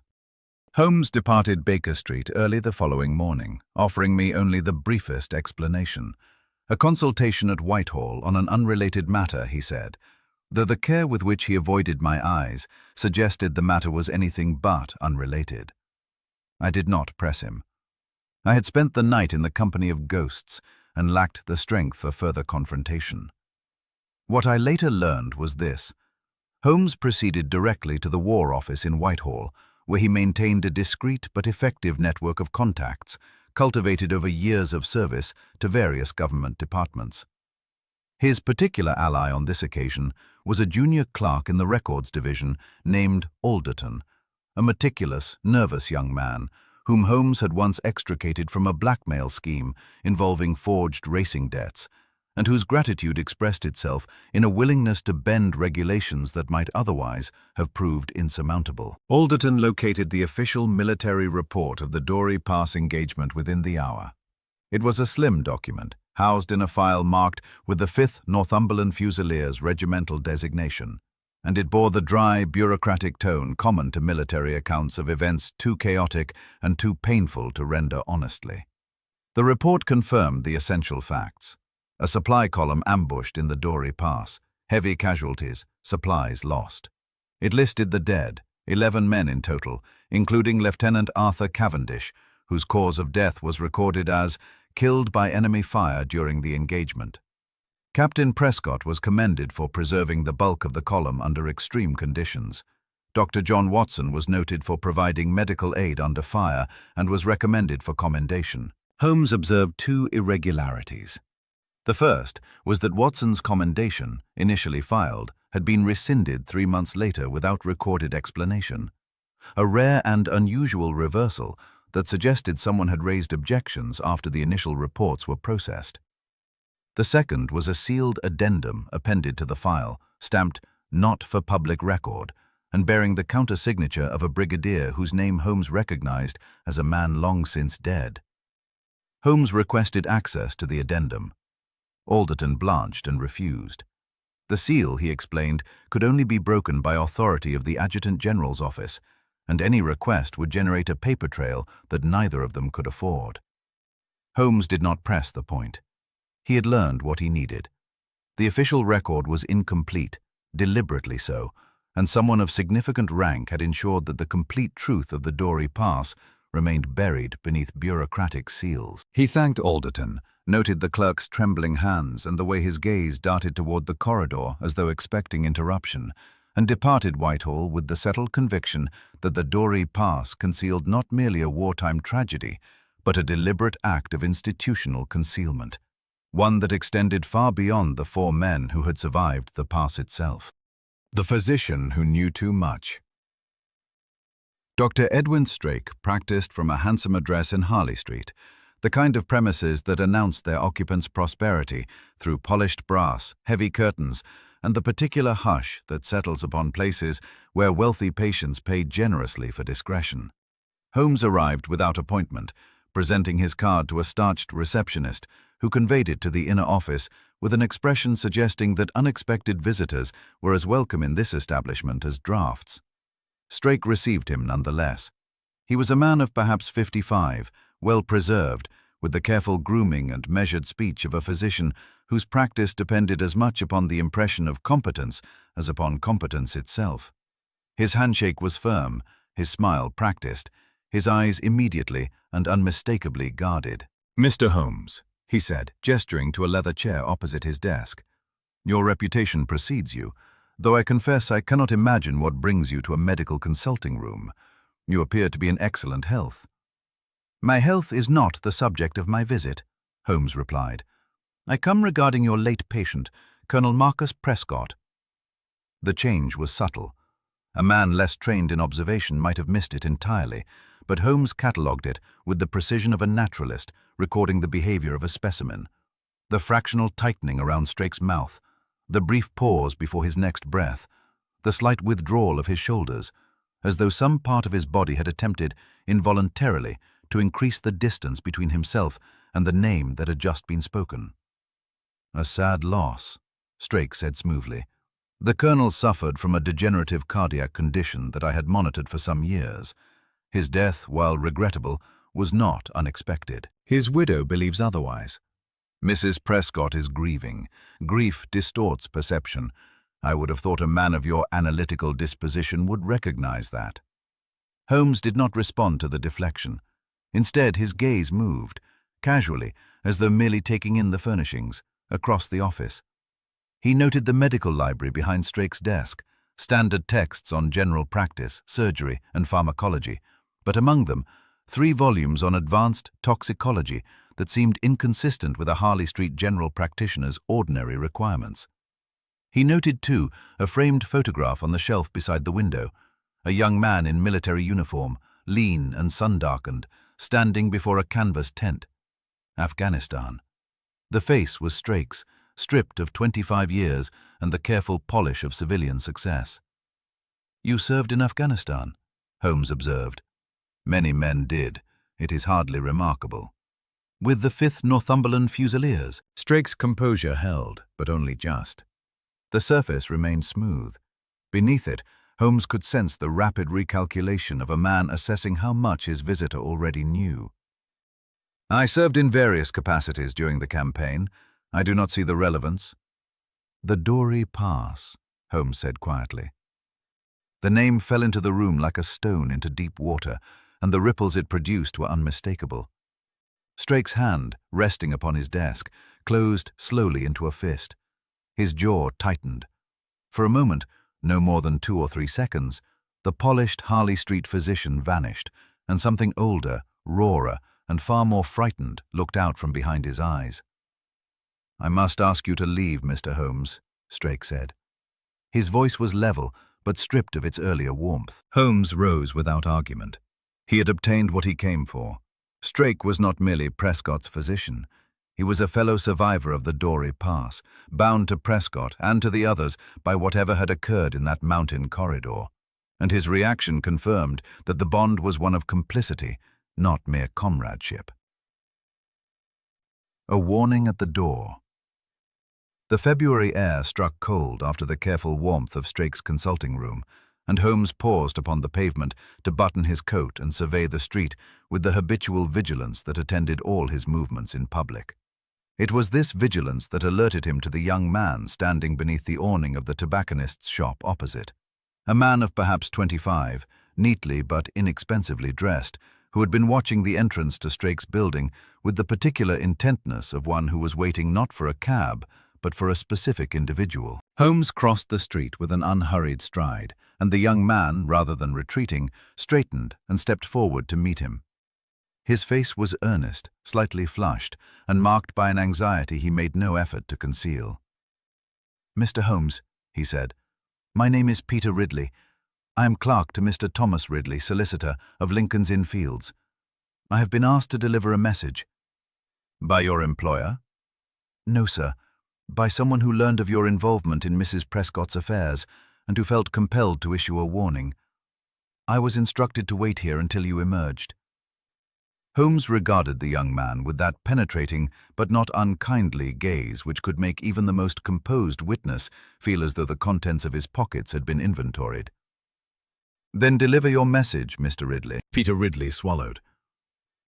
Holmes departed Baker Street early the following morning, offering me only the briefest explanation. A consultation at Whitehall on an unrelated matter, he said, though the care with which he avoided my eyes suggested the matter was anything but unrelated. I did not press him. I had spent the night in the company of ghosts and lacked the strength for further confrontation. What I later learned was this. Holmes proceeded directly to the War Office in Whitehall, where he maintained a discreet but effective network of contacts, cultivated over years of service to various government departments. His particular ally on this occasion was a junior clerk in the Records Division named Alderton, a meticulous, nervous young man whom Holmes had once extricated from a blackmail scheme involving forged racing debts, and whose gratitude expressed itself in a willingness to bend regulations that might otherwise have proved insurmountable. Alderton located the official military report of the Doori Pass engagement within the hour. It was a slim document, housed in a file marked with the 5th Northumberland Fusiliers regimental designation, and it bore the dry, bureaucratic tone common to military accounts of events too chaotic and too painful to render honestly. The report confirmed the essential facts. A supply column ambushed in the Doori Pass, heavy casualties, supplies lost. It listed the dead, 11 men in total, including Lieutenant Arthur Cavendish, whose cause of death was recorded as killed by enemy fire during the engagement. Captain Prescott was commended for preserving the bulk of the column under extreme conditions. Dr. John Watson was noted for providing medical aid under fire and was recommended for commendation. Holmes observed 2 irregularities. The first was that Watson's commendation, initially filed, had been rescinded 3 months later without recorded explanation. A rare and unusual reversal that suggested someone had raised objections after the initial reports were processed. The second was a sealed addendum appended to the file, stamped "Not for Public Record," and bearing the counter-signature of a brigadier whose name Holmes recognized as a man long since dead. Holmes requested access to the addendum. Alderton blanched and refused. The seal, he explained, could only be broken by authority of the Adjutant General's office, and any request would generate a paper trail that neither of them could afford. Holmes did not press the point. He had learned what he needed. The official record was incomplete, deliberately so, and someone of significant rank had ensured that the complete truth of the Doori Pass remained buried beneath bureaucratic seals. He thanked Alderton, noted the clerk's trembling hands and the way his gaze darted toward the corridor as though expecting interruption, and departed Whitehall with the settled conviction that the Doori Pass concealed not merely a wartime tragedy, but a deliberate act of institutional concealment, one that extended far beyond the 4 men who had survived the pass itself. The physician who knew too much. Dr. Edwin Strake practiced from a handsome address in Harley Street, the kind of premises that announced their occupants' prosperity through polished brass, heavy curtains, and the particular hush that settles upon places where wealthy patients pay generously for discretion. Holmes arrived without appointment, presenting his card to a starched receptionist who conveyed it to the inner office with an expression suggesting that unexpected visitors were as welcome in this establishment as drafts. Strake received him nonetheless. He was a man of perhaps 55, well-preserved, with the careful grooming and measured speech of a physician whose practice depended as much upon the impression of competence as upon competence itself. His handshake was firm, his smile practiced, his eyes immediately and unmistakably guarded. "Mr. Holmes," he said, gesturing to a leather chair opposite his desk, "your reputation precedes you, though I confess I cannot imagine what brings you to a medical consulting room. You appear to be in excellent health." "My health is not the subject of my visit," Holmes replied. "I come regarding your late patient, Colonel Marcus Prescott." The change was subtle. A man less trained in observation might have missed it entirely, but Holmes catalogued it with the precision of a naturalist recording the behavior of a specimen. The fractional tightening around Strake's mouth, the brief pause before his next breath, the slight withdrawal of his shoulders, as though some part of his body had attempted, involuntarily, to increase the distance between himself and the name that had just been spoken. "A sad loss," Strake said smoothly. "The Colonel suffered from a degenerative cardiac condition that I had monitored for some years. His death, while regrettable, was not unexpected. His widow believes otherwise. Mrs. Prescott is grieving. Grief distorts perception. I would have thought a man of your analytical disposition would recognize that." Holmes did not respond to the deflection. Instead, his gaze moved, casually, as though merely taking in the furnishings, across the office. He noted the medical library behind Strake's desk, standard texts on general practice, surgery, and pharmacology, but among them, 3 volumes on advanced toxicology that seemed inconsistent with a Harley Street general practitioner's ordinary requirements. He noted, too, a framed photograph on the shelf beside the window, a young man in military uniform, lean and sun-darkened, standing before a canvas tent. Afghanistan. The face was Strake's, stripped of 25 years and the careful polish of civilian success. "You served in Afghanistan," Holmes observed. "Many men did. It is hardly remarkable." "With the 5th Northumberland Fusiliers?" Strake's composure held, but only just. The surface remained smooth. Beneath it, Holmes could sense the rapid recalculation of a man assessing how much his visitor already knew. "I served in various capacities during the campaign. I do not see the relevance." "The Doori Pass," Holmes said quietly. The name fell into the room like a stone into deep water, and the ripples it produced were unmistakable. Strake's hand, resting upon his desk, closed slowly into a fist. His jaw tightened. For a moment, no more than 2 or 3 seconds, the polished Harley Street physician vanished, and something older, rawer, and far more frightened looked out from behind his eyes. "I must ask you to leave, Mr. Holmes," Strake said. His voice was level, but stripped of its earlier warmth. Holmes rose without argument. He had obtained what he came for. Strake was not merely Prescott's physician. He was a fellow survivor of the Doori Pass, bound to Prescott and to the others by whatever had occurred in that mountain corridor. And his reaction confirmed that the bond was one of complicity, not mere comradeship. A warning at the door. The February air struck cold after the careful warmth of Strake's consulting room, and Holmes paused upon the pavement to button his coat and survey the street with the habitual vigilance that attended all his movements in public. It was this vigilance that alerted him to the young man standing beneath the awning of the tobacconist's shop opposite. A man of perhaps 25, neatly but inexpensively dressed, who had been watching the entrance to Strake's building with the particular intentness of one who was waiting not for a cab, but for a specific individual. Holmes crossed the street with an unhurried stride, and the young man, rather than retreating, straightened and stepped forward to meet him. His face was earnest, slightly flushed, and marked by an anxiety he made no effort to conceal. "Mr. Holmes," he said, "my name is Peter Ridley. I am clerk to Mr. Thomas Ridley, solicitor, of Lincoln's Inn Fields. I have been asked to deliver a message." "By your employer?" "No, sir. By someone who learned of your involvement in Mrs. Prescott's affairs and who felt compelled to issue a warning. I was instructed to wait here until you emerged." Holmes regarded the young man with that penetrating but not unkindly gaze which could make even the most composed witness feel as though the contents of his pockets had been inventoried. "Then deliver your message, Mr. Ridley." Peter Ridley swallowed.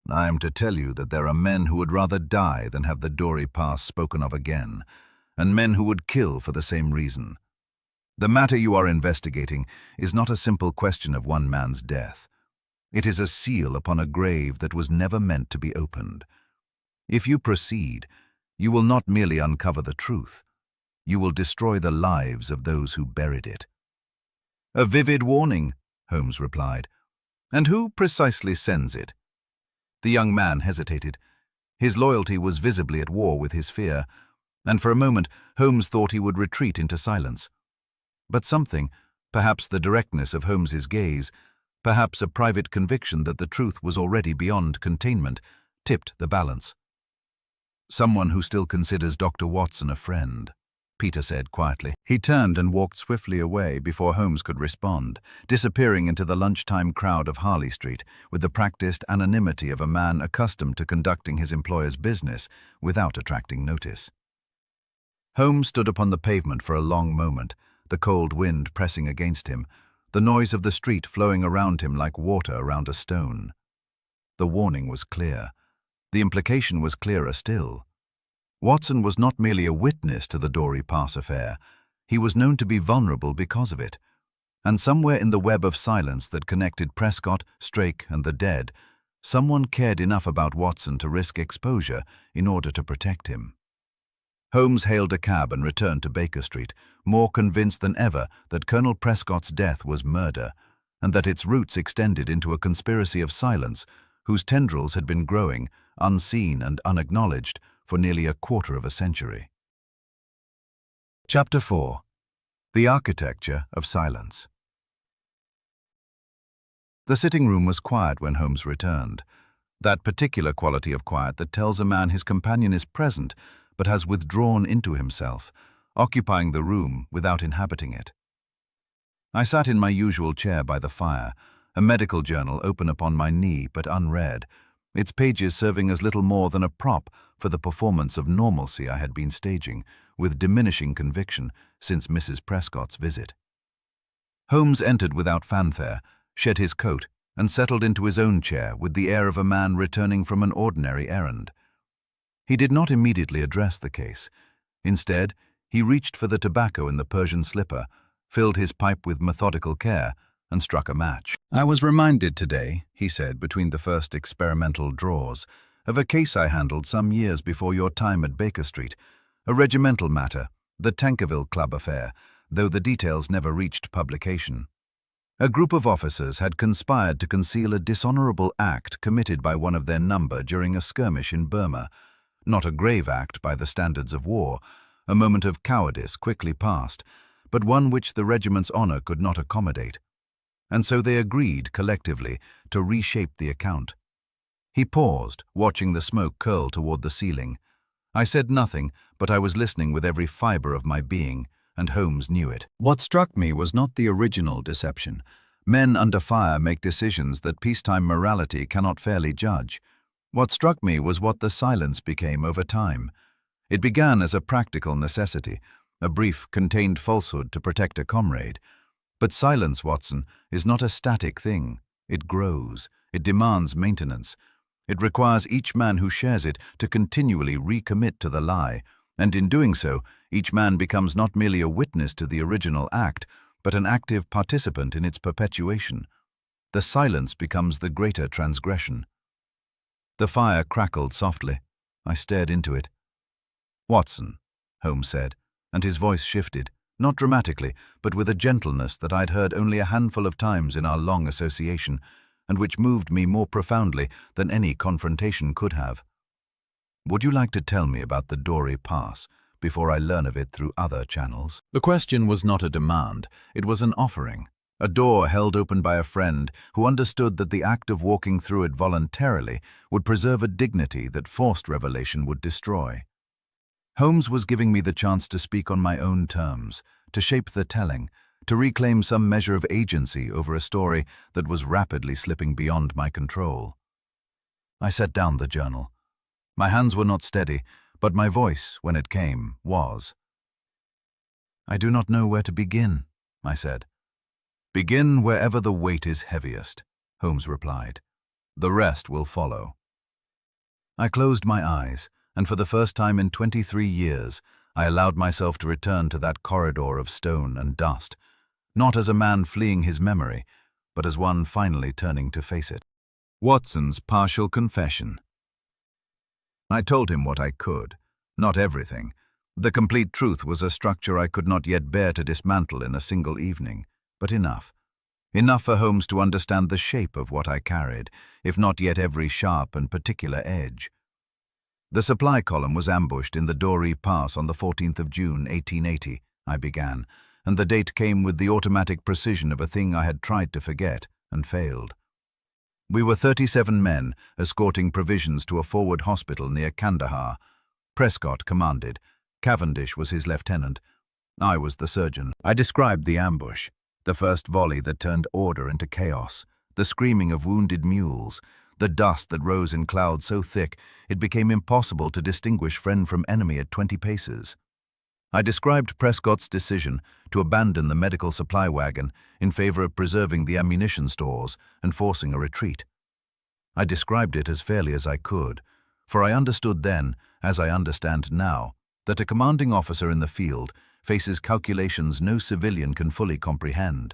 "I am to tell you that there are men who would rather die than have the Doori Pass spoken of again, and men who would kill for the same reason. The matter you are investigating is not a simple question of one man's death. It is a seal upon a grave that was never meant to be opened. If you proceed, you will not merely uncover the truth, you will destroy the lives of those who buried it." "A vivid warning," Holmes replied. "And who precisely sends it?" The young man hesitated. His loyalty was visibly at war with his fear, and for a moment Holmes thought he would retreat into silence. But something, perhaps the directness of Holmes's gaze, perhaps a private conviction that the truth was already beyond containment, tipped the balance. "Someone who still considers Dr. Watson a friend," Peter said quietly. He turned and walked swiftly away before Holmes could respond, disappearing into the lunchtime crowd of Harley Street with the practiced anonymity of a man accustomed to conducting his employer's business without attracting notice. Holmes stood upon the pavement for a long moment, the cold wind pressing against him, the noise of the street flowing around him like water around a stone. The warning was clear. The implication was clearer still. Watson was not merely a witness to the Doori Pass affair, he was known to be vulnerable because of it. And somewhere in the web of silence that connected Prescott, Strake, and the dead, someone cared enough about Watson to risk exposure in order to protect him. Holmes hailed a cab and returned to Baker Street, more convinced than ever that Colonel Prescott's death was murder, and that its roots extended into a conspiracy of silence whose tendrils had been growing, unseen and unacknowledged, for nearly a quarter of a century. Chapter 4. The Architecture of Silence. The sitting room was quiet when Holmes returned, that particular quality of quiet that tells a man his companion is present but has withdrawn into himself, occupying the room without inhabiting it. I sat in my usual chair by the fire, a medical journal open upon my knee but unread, its pages serving as little more than a prop for the performance of normalcy I had been staging, with diminishing conviction, since Mrs. Prescott's visit. Holmes entered without fanfare, shed his coat, and settled into his own chair with the air of a man returning from an ordinary errand. He did not immediately address the case. Instead, he reached for the tobacco in the Persian slipper, filled his pipe with methodical care, and struck a match. "I was reminded today," he said between the first experimental draws, "of a case I handled some years before your time at Baker Street, a regimental matter, the Tankerville Club affair, though the details never reached publication. A group of officers had conspired to conceal a dishonorable act committed by one of their number during a skirmish in Burma. Not a grave act by the standards of war, a moment of cowardice quickly passed, but one which the regiment's honor could not accommodate. And so they agreed collectively to reshape the account." He paused, watching the smoke curl toward the ceiling. I said nothing, but I was listening with every fiber of my being, and Holmes knew it. What struck me was not the original deception. Men under fire make decisions that peacetime morality cannot fairly judge. What struck me was what the silence became over time. It began as a practical necessity, a brief, contained falsehood to protect a comrade. But silence, Watson, is not a static thing. It grows. It demands maintenance. It requires each man who shares it to continually recommit to the lie, and in doing so, each man becomes not merely a witness to the original act, but an active participant in its perpetuation. The silence becomes the greater transgression. The fire crackled softly. I stared into it. "Watson," Holmes said, and his voice shifted, not dramatically, but with a gentleness that I'd heard only a handful of times in our long association, and which moved me more profoundly than any confrontation could have. "Would you like to tell me about the Doori Pass before I learn of it through other channels?" The question was not a demand, it was an offering. A door held open by a friend who understood that the act of walking through it voluntarily would preserve a dignity that forced revelation would destroy. Holmes was giving me the chance to speak on my own terms, to shape the telling, to reclaim some measure of agency over a story that was rapidly slipping beyond my control. I set down the journal. My hands were not steady, but my voice, when it came, was. "I do not know where to begin," I said. "Begin wherever the weight is heaviest," Holmes replied. "The rest will follow." I closed my eyes, and for the first time in 23 years, I allowed myself to return to that corridor of stone and dust, not as a man fleeing his memory, but as one finally turning to face it. Watson's partial confession. I told him what I could, not everything. The complete truth was a structure I could not yet bear to dismantle in a single evening, but enough. Enough for Holmes to understand the shape of what I carried, if not yet every sharp and particular edge. "The supply column was ambushed in the Doori Pass on the 14th of June, 1880, I began, and the date came with the automatic precision of a thing I had tried to forget and failed. We were 37 men escorting provisions to a forward hospital near Kandahar. Prescott commanded. Cavendish was his lieutenant. I was the surgeon. I described the ambush, the first volley that turned order into chaos, the screaming of wounded mules, the dust that rose in clouds so thick it became impossible to distinguish friend from enemy at 20 paces. I described Prescott's decision to abandon the medical supply wagon in favor of preserving the ammunition stores and forcing a retreat. I described it as fairly as I could, for I understood then, as I understand now, that a commanding officer in the field faces calculations no civilian can fully comprehend,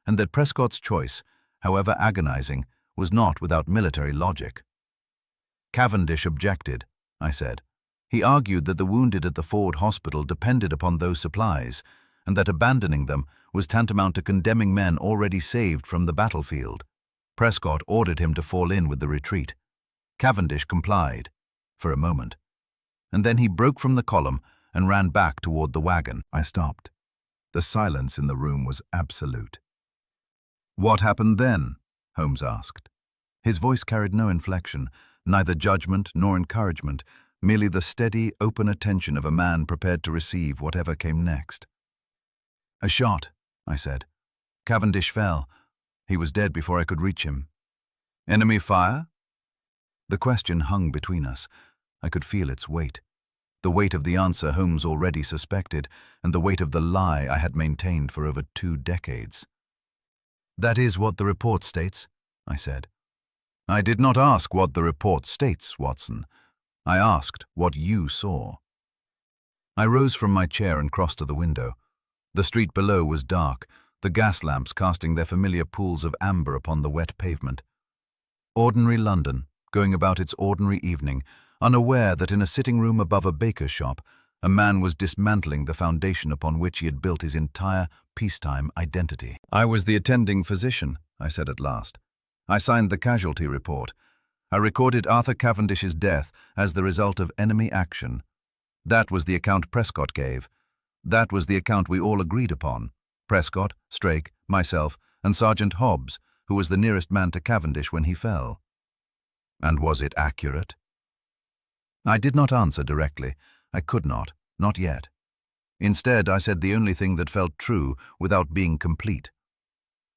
and that Prescott's choice, however agonizing, was not without military logic. "Cavendish objected," I said. "He argued that the wounded at the forward hospital depended upon those supplies, and that abandoning them was tantamount to condemning men already saved from the battlefield. Prescott ordered him to fall in with the retreat. Cavendish complied, for a moment, and then he broke from the column and ran back toward the wagon." I stopped. The silence in the room was absolute. "What happened then?" Holmes asked. His voice carried no inflection, neither judgment nor encouragement, merely the steady, open attention of a man prepared to receive whatever came next. "A shot," I said. "Cavendish fell. He was dead before I could reach him." "Enemy fire?" The question hung between us. I could feel its weight. The weight of the answer Holmes already suspected, and the weight of the lie I had maintained for over 2 decades. "That is what the report states," I said. "I did not ask what the report states, Watson. I asked what you saw." I rose from my chair and crossed to the window. The street below was dark, the gas lamps casting their familiar pools of amber upon the wet pavement. Ordinary London, going about its ordinary evening, unaware that in a sitting room above a baker's shop, a man was dismantling the foundation upon which he had built his entire peacetime identity. "I was the attending physician," I said at last. "I signed the casualty report. I recorded Arthur Cavendish's death as the result of enemy action. That was the account Prescott gave. That was the account we all agreed upon. Prescott, Strake, myself, and Sergeant Hobbs, who was the nearest man to Cavendish when he fell." "And was it accurate?" I did not answer directly. I could not yet. Instead, I said the only thing that felt true without being complete.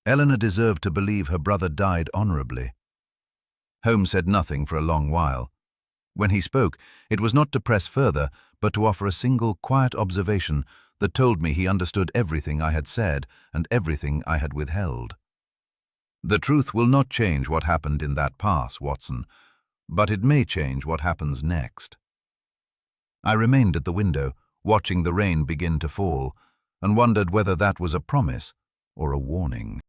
Eleanor deserved to believe her brother died honorably. Holmes said nothing for a long while. When he spoke, it was not to press further, but to offer a single quiet observation that told me he understood everything I had said and everything I had withheld. "The truth will not change what happened in that pass, Watson, but it may change what happens next. I remained at the window, watching the rain begin to fall, and wondered whether that was a promise or a warning.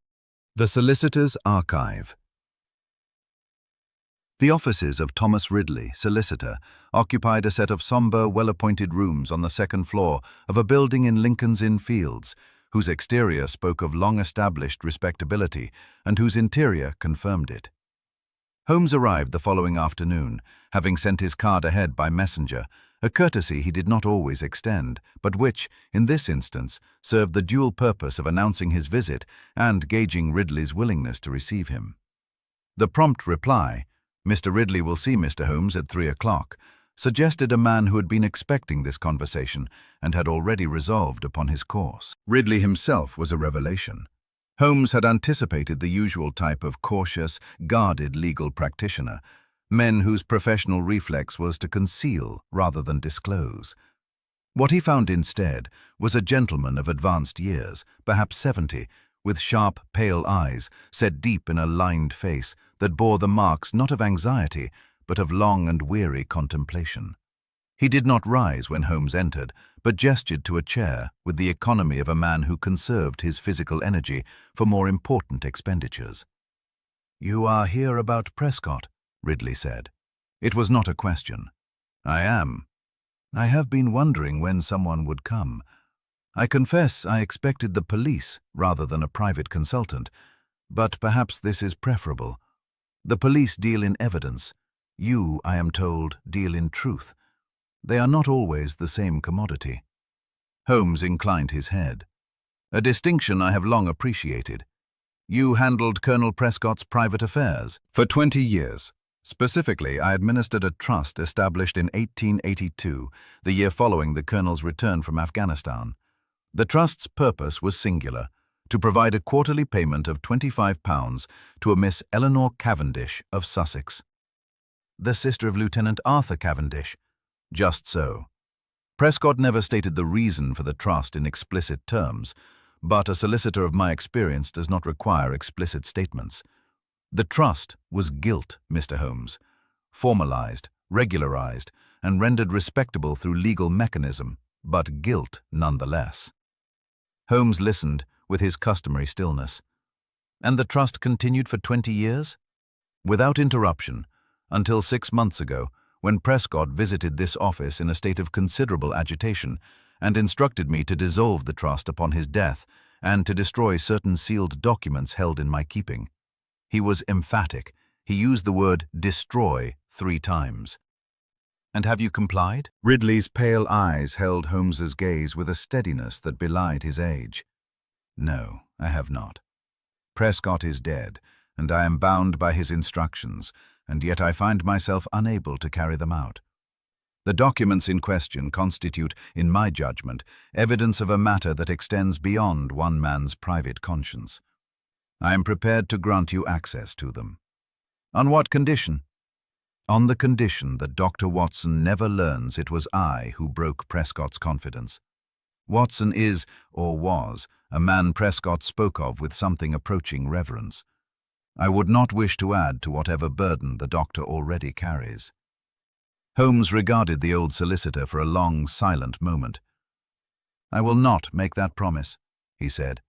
The Solicitor's Archive. The offices of Thomas Ridley, solicitor, occupied a set of sombre, well-appointed rooms on the second floor of a building in Lincoln's Inn Fields, whose exterior spoke of long-established respectability and whose interior confirmed it. Holmes arrived the following afternoon, having sent his card ahead by messenger, a courtesy he did not always extend, but which, in this instance, served the dual purpose of announcing his visit and gauging Ridley's willingness to receive him. The prompt reply, "Mr. Ridley will see Mr. Holmes at 3 o'clock," suggested a man who had been expecting this conversation and had already resolved upon his course. Ridley himself was a revelation. Holmes had anticipated the usual type of cautious, guarded legal practitioner, men whose professional reflex was to conceal rather than disclose. What he found instead was a gentleman of advanced years, perhaps 70, with sharp, pale eyes set deep in a lined face that bore the marks not of anxiety, but of long and weary contemplation. He did not rise when Holmes entered, but gestured to a chair with the economy of a man who conserved his physical energy for more important expenditures. "You are here about Prescott," Ridley said. It was not a question. "I am. I have been wondering when someone would come. I confess I expected the police rather than a private consultant, but perhaps this is preferable. The police deal in evidence. You, I am told, deal in truth. They are not always the same commodity." Holmes inclined his head. "A distinction I have long appreciated. You handled Colonel Prescott's private affairs?" "For 20 years. Specifically, I administered a trust established in 1882, the year following the Colonel's return from Afghanistan. The trust's purpose was singular, to provide a quarterly payment of £25 to a Miss Eleanor Cavendish of Sussex." "The sister of Lieutenant Arthur Cavendish?" "Just so. Prescott never stated the reason for the trust in explicit terms, but a solicitor of my experience does not require explicit statements. The trust was gilt, Mr. Holmes, formalized, regularized, and rendered respectable through legal mechanism, but gilt nonetheless." Holmes listened with his customary stillness. "And the trust continued for 20 years?" "Without interruption, until 6 months ago, when Prescott visited this office in a state of considerable agitation and instructed me to dissolve the trust upon his death and to destroy certain sealed documents held in my keeping. He was emphatic. He used the word destroy 3 times. "And have you complied?" Ridley's pale eyes held Holmes's gaze with a steadiness that belied his age. "No, I have not. Prescott is dead, and I am bound by his instructions, and yet I find myself unable to carry them out. The documents in question constitute, in my judgment, evidence of a matter that extends beyond one man's private conscience. I am prepared to grant you access to them." "On what condition?" "On the condition that Dr. Watson never learns it was I who broke Prescott's confidence. Watson is, or was, a man Prescott spoke of with something approaching reverence. I would not wish to add to whatever burden the doctor already carries." Holmes regarded the old solicitor for a long, silent moment. "I will not make that promise," he said.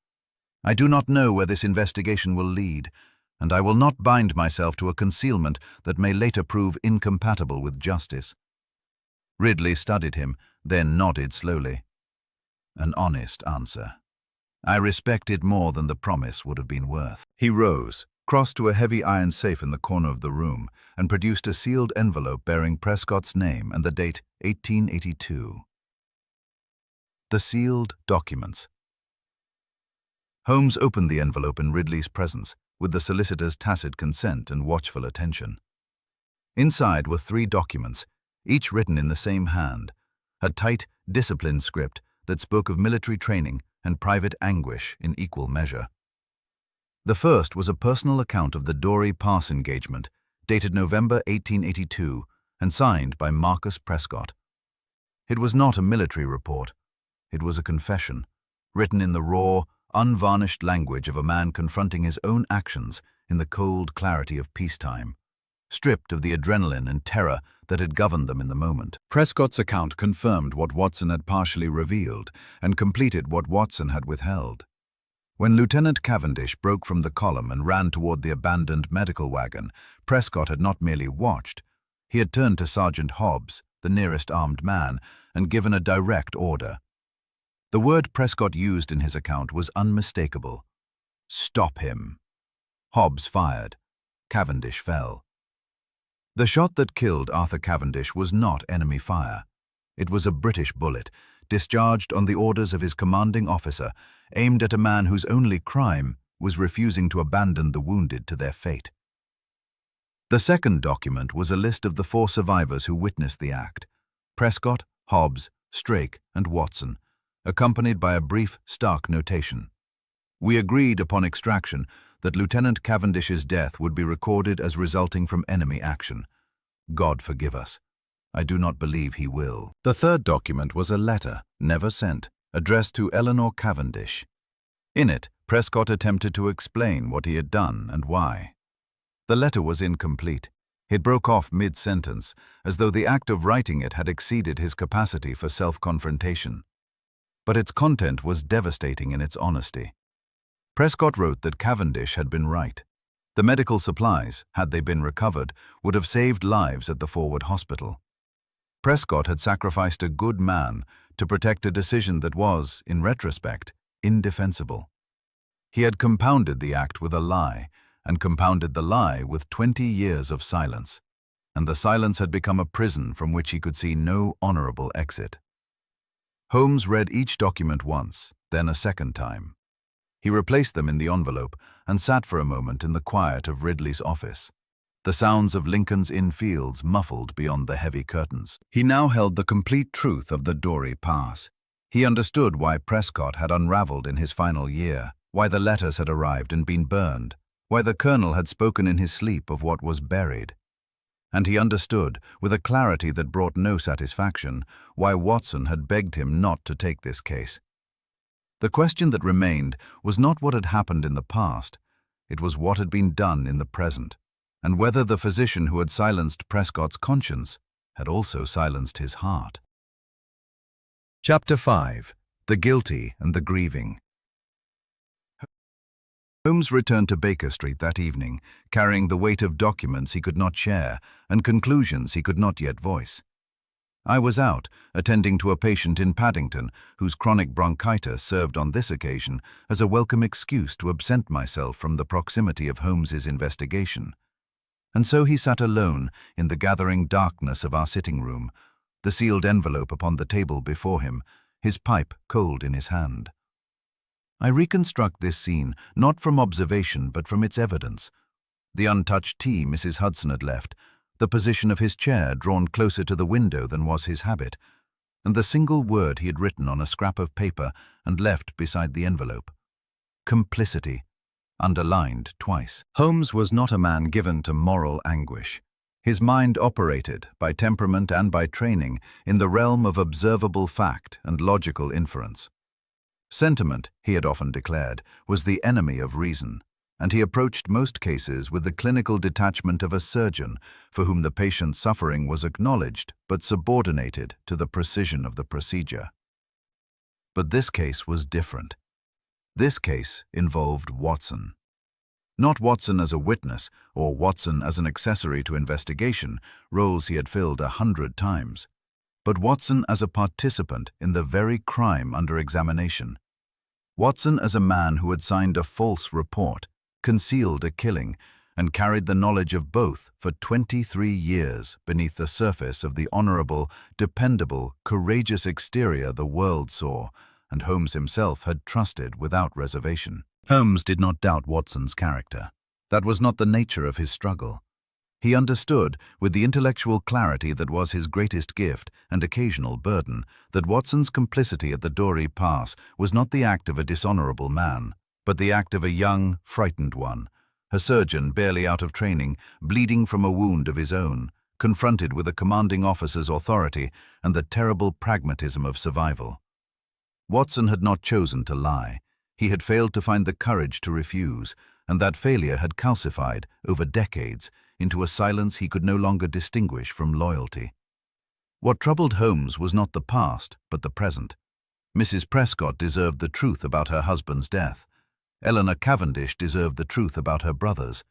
"I do not know where this investigation will lead, and I will not bind myself to a concealment that may later prove incompatible with justice." Ridley studied him, then nodded slowly. "An honest answer. I respect it more than the promise would have been worth." He rose, crossed to a heavy iron safe in the corner of the room, and produced a sealed envelope bearing Prescott's name and the date 1882. The sealed documents. Holmes opened the envelope in Ridley's presence, with the solicitor's tacit consent and watchful attention. Inside were 3 documents, each written in the same hand, a tight, disciplined script that spoke of military training and private anguish in equal measure. The first was a personal account of the Doori Pass engagement, dated November 1882 and signed by Marcus Prescott. It was not a military report. It was a confession, written in the raw, unvarnished language of a man confronting his own actions in the cold clarity of peacetime. stripped of the adrenaline and terror that had governed them in the moment. Prescott's account confirmed what Watson had partially revealed and completed what Watson had withheld. When Lieutenant Cavendish broke from the column and ran toward the abandoned medical wagon, Prescott had not merely watched. He had turned to Sergeant Hobbs, the nearest armed man, and given a direct order. The word Prescott used in his account was unmistakable. "Stop him." Hobbs fired. Cavendish fell. The shot that killed Arthur Cavendish was not enemy fire. It was a British bullet, discharged on the orders of his commanding officer, aimed at a man whose only crime was refusing to abandon the wounded to their fate. The second document was a list of the 4 survivors who witnessed the act: Prescott, Hobbs, Strake, and Watson, accompanied by a brief, stark notation. We agreed upon extraction that Lieutenant Cavendish's death would be recorded as resulting from enemy action. God forgive us. I do not believe he will. The third document was a letter, never sent, addressed to Eleanor Cavendish. In it, Prescott attempted to explain what he had done and why. The letter was incomplete. It broke off mid-sentence, as though the act of writing it had exceeded his capacity for self-confrontation. But its content was devastating in its honesty. Prescott wrote that Cavendish had been right. The medical supplies, had they been recovered, would have saved lives at the Forward Hospital. Prescott had sacrificed a good man to protect a decision that was, in retrospect, indefensible. He had compounded the act with a lie, and compounded the lie with 20 years of silence, and the silence had become a prison from which he could see no honorable exit. Holmes read each document once, then a second time. He replaced them in the envelope and sat for a moment in the quiet of Ridley's office, the sounds of Lincoln's Inn Fields muffled beyond the heavy curtains. He now held the complete truth of the Doori Pass. He understood why Prescott had unraveled in his final year, why the letters had arrived and been burned, why the colonel had spoken in his sleep of what was buried. And he understood, with a clarity that brought no satisfaction, why Watson had begged him not to take this case. The question that remained was not what had happened in the past, it was what had been done in the present, and whether the physician who had silenced Prescott's conscience had also silenced his heart. Chapter 5. The Guilty and the Grieving. Holmes returned to Baker Street that evening, carrying the weight of documents he could not share and conclusions he could not yet voice. I was out, attending to a patient in Paddington, whose chronic bronchitis served on this occasion as a welcome excuse to absent myself from the proximity of Holmes's investigation. And so he sat alone in the gathering darkness of our sitting room, the sealed envelope upon the table before him, his pipe cold in his hand. I reconstruct this scene not from observation but from its evidence. The untouched tea Mrs. Hudson had left, the position of his chair drawn closer to the window than was his habit, and the single word he had written on a scrap of paper and left beside the envelope. Complicity, underlined twice. Holmes was not a man given to moral anguish. His mind operated, by temperament and by training, in the realm of observable fact and logical inference. Sentiment, he had often declared, was the enemy of reason, and he approached most cases with the clinical detachment of a surgeon for whom the patient's suffering was acknowledged but subordinated to the precision of the procedure. But this case was different. This case involved Watson. Not Watson as a witness or Watson as an accessory to investigation, roles he had filled 100 times, but Watson as a participant in the very crime under examination. Watson as a man who had signed a false report, concealed a killing, and carried the knowledge of both for 23 years beneath the surface of the honorable, dependable, courageous exterior the world saw, and Holmes himself had trusted without reservation. Holmes did not doubt Watson's character. That was not the nature of his struggle. He understood, with the intellectual clarity that was his greatest gift and occasional burden, that Watson's complicity at the Doori Pass was not the act of a dishonorable man, but the act of a young, frightened one, a surgeon barely out of training, bleeding from a wound of his own, confronted with a commanding officer's authority and the terrible pragmatism of survival. Watson had not chosen to lie. He had failed to find the courage to refuse, and that failure had calcified, over decades, into a silence he could no longer distinguish from loyalty. What troubled Holmes was not the past, but the present. Mrs. Prescott deserved the truth about her husband's death. Eleanor Cavendish deserved the truth about her brothers.